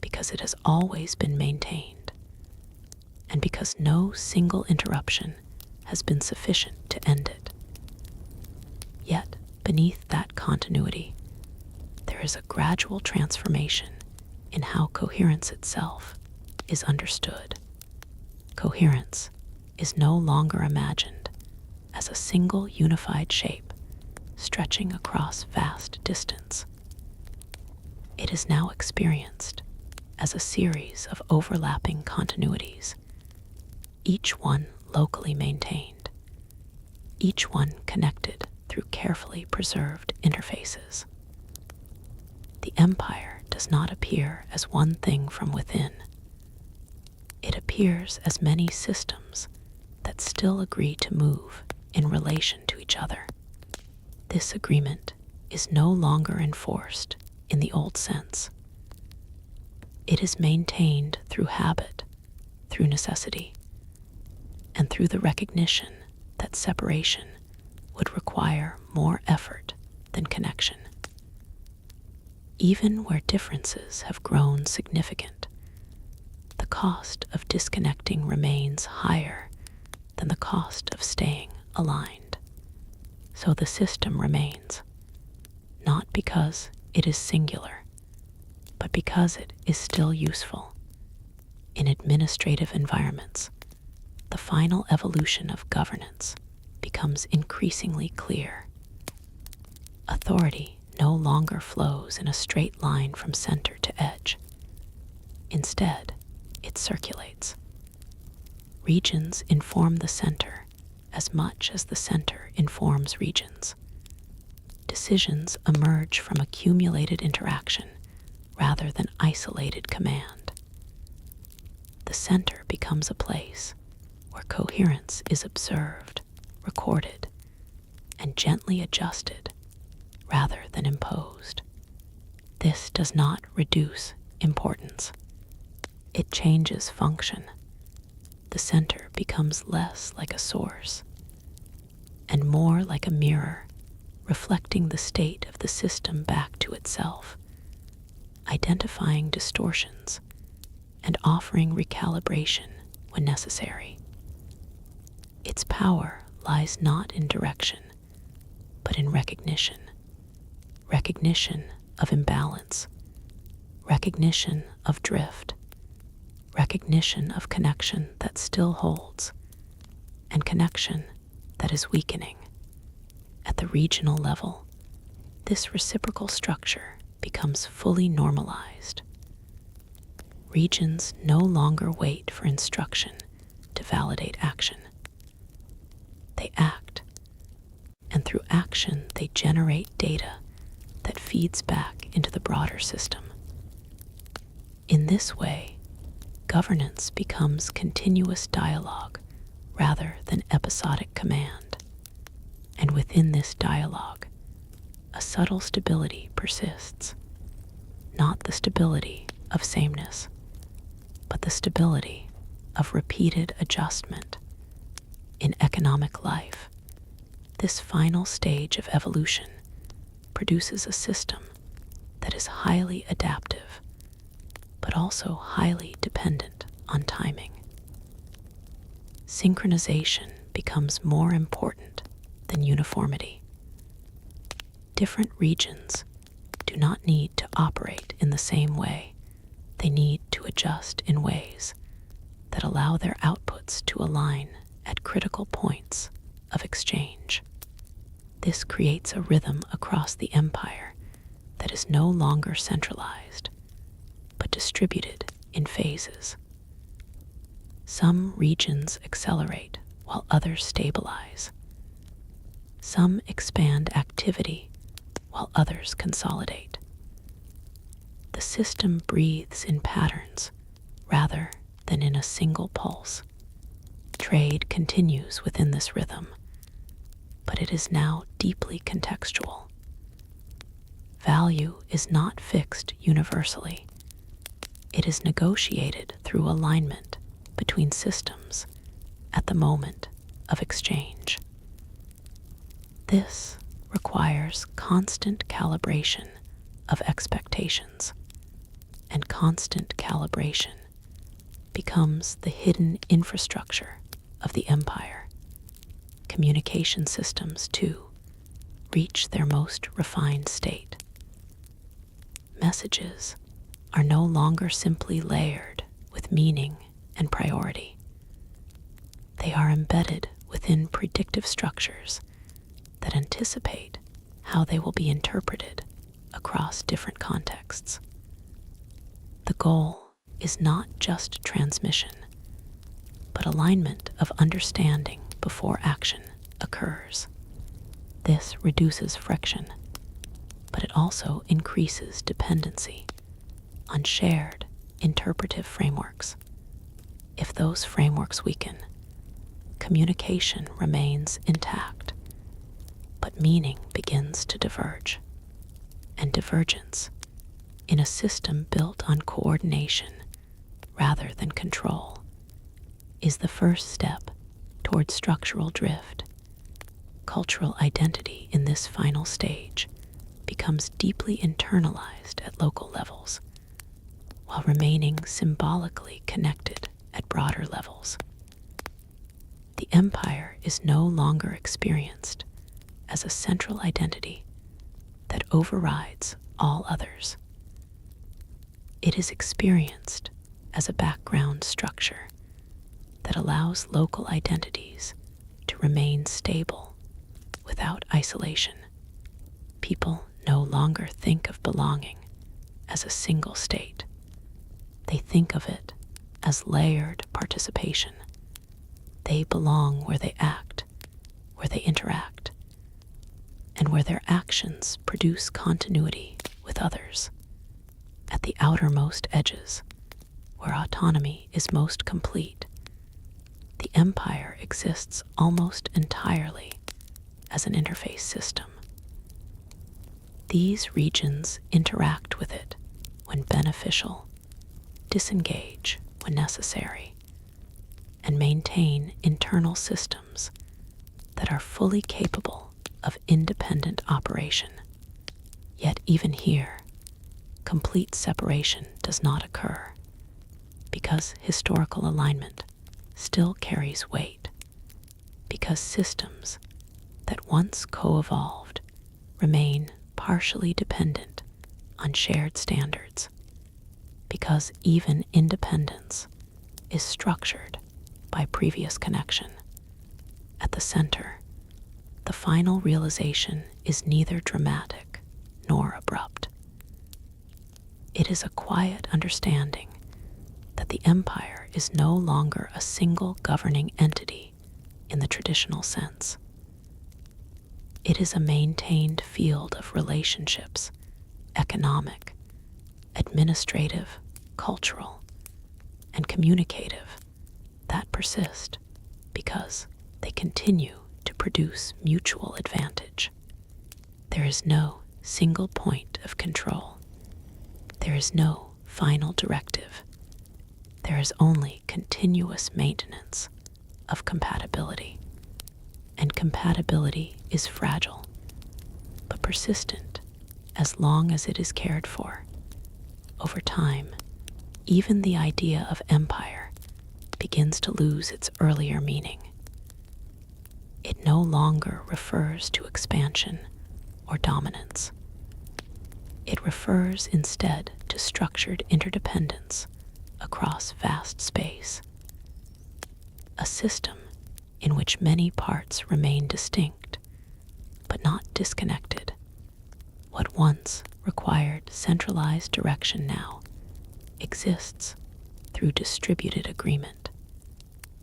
because it has always been maintained, and because no single interruption has been sufficient to end it. Yet, beneath that continuity, there is a gradual transformation in how coherence itself is understood. Coherence is no longer imagined as a single unified shape stretching across vast distance. It is now experienced as a series of overlapping continuities, each one locally maintained, each one connected through carefully preserved interfaces. The empire does not appear as one thing from within. It appears as many systems that still agree to move in relation to each other. This agreement is no longer enforced in the old sense. It is maintained through habit, through necessity, and through the recognition that separation would require more effort than connection. Even where differences have grown significant, the cost of disconnecting remains higher than the cost of staying aligned. So the system remains, not because it is singular, but because it is still useful. In administrative environments, the final evolution of governance becomes increasingly clear. Authority no longer flows in a straight line from center to edge. Instead, it circulates. Regions inform the center as much as the center informs regions. Decisions emerge from accumulated interaction rather than isolated command. The center becomes a place where coherence is observed, recorded, and gently adjusted rather than imposed. This does not reduce importance. It changes function. The center becomes less like a source and more like a mirror, reflecting the state of the system back to itself, identifying distortions and offering recalibration when necessary. Its power lies not in direction, but in recognition. Recognition of imbalance, recognition of drift, recognition of connection that still holds, and connection that is weakening. At the regional level, this reciprocal structure becomes fully normalized. Regions no longer wait for instruction to validate action. They act, and through action they generate data that feeds back into the broader system. In this way, governance becomes continuous dialogue rather than episodic command. And within this dialogue, a subtle stability persists. Not the stability of sameness, but the stability of repeated adjustment. In economic life, this final stage of evolution produces a system that is highly adaptive, but also highly dependent on timing. Synchronization becomes more important than uniformity. Different regions do not need to operate in the same way. They need to adjust in ways that allow their outputs to align at critical points of exchange. This creates a rhythm across the empire that is no longer centralized, but distributed in phases. Some regions accelerate while others stabilize. Some expand activity while others consolidate. The system breathes in patterns rather than in a single pulse. Trade continues within this rhythm, but it is now deeply contextual. Value is not fixed universally. It is negotiated through alignment between systems at the moment of exchange. This requires constant calibration of expectations, and constant calibration becomes the hidden infrastructure of the empire. Communication systems, too, reach their most refined state. Messages are no longer simply layered with meaning and priority. They are embedded within predictive structures that anticipate how they will be interpreted across different contexts. The goal is not just transmission, but alignment of understanding before action occurs. This reduces friction, but it also increases dependency on shared interpretive frameworks. If those frameworks weaken, communication remains intact, but meaning begins to diverge. And divergence, in a system built on coordination rather than control, is the first step toward structural drift. Cultural identity in this final stage becomes deeply internalized at local levels, while remaining symbolically connected at broader levels. The empire is no longer experienced as a central identity that overrides all others. It is experienced as a background structure that allows local identities to remain stable without isolation. People no longer think of belonging as a single state. They think of it as layered participation. They belong where they act, where they interact, and where their actions produce continuity with others. At the outermost edges, where autonomy is most complete, the empire exists almost entirely as an interface system. These regions interact with it when beneficial, disengage when necessary, and maintain internal systems that are fully capable of independent operation. Yet even here, complete separation does not occur, because historical alignment still carries weight, because systems that once co-evolved remain partially dependent on shared standards, because even independence is structured by previous connection. At the center, the final realization is neither dramatic nor abrupt. It is a quiet understanding that the empire is no longer a single governing entity in the traditional sense. It is a maintained field of relationships, economic, administrative, cultural, and communicative, that persist because they continue to produce mutual advantage. There is no single point of control. There is no final directive. There is only continuous maintenance of compatibility. And compatibility is fragile, but persistent as long as it is cared for. Over time, even the idea of empire begins to lose its earlier meaning. It no longer refers to expansion or dominance. It refers instead to structured interdependence across vast space. A system in which many parts remain distinct, but not disconnected. What once required centralized direction now exists through distributed agreement.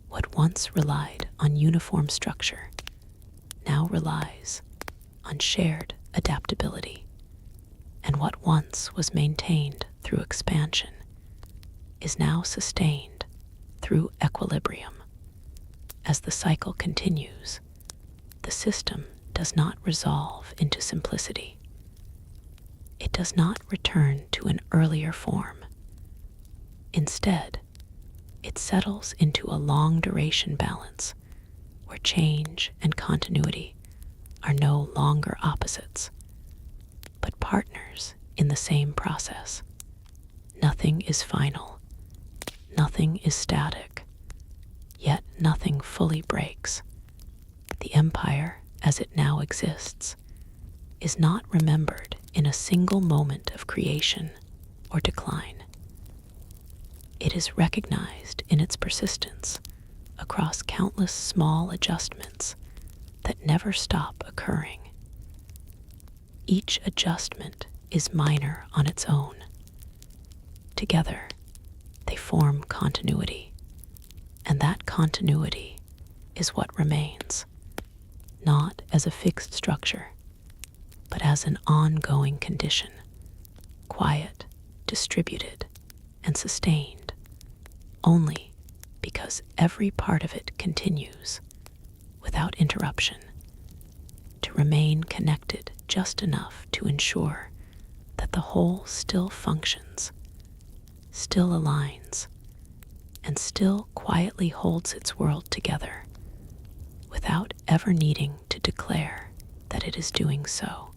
What once relied on uniform structure now relies on shared adaptability. And what once was maintained through expansion is now sustained through equilibrium. As the cycle continues, the system does not resolve into simplicity. It does not return to an earlier form. Instead, it settles into a long-duration balance where change and continuity are no longer opposites, but partners in the same process. Nothing is final. Nothing is static. Yet nothing fully breaks. The empire, as it now exists, is not remembered in a single moment of creation, or decline. It is recognized in its persistence across countless small adjustments that never stop occurring. Each adjustment is minor on its own. Together, they form continuity, and that continuity is what remains, not as a fixed structure, but as an ongoing condition, quiet, distributed, and sustained, only because every part of it continues, without interruption, to remain connected just enough to ensure that the whole still functions, still aligns, and still quietly holds its world together, without ever needing to declare that it is doing so.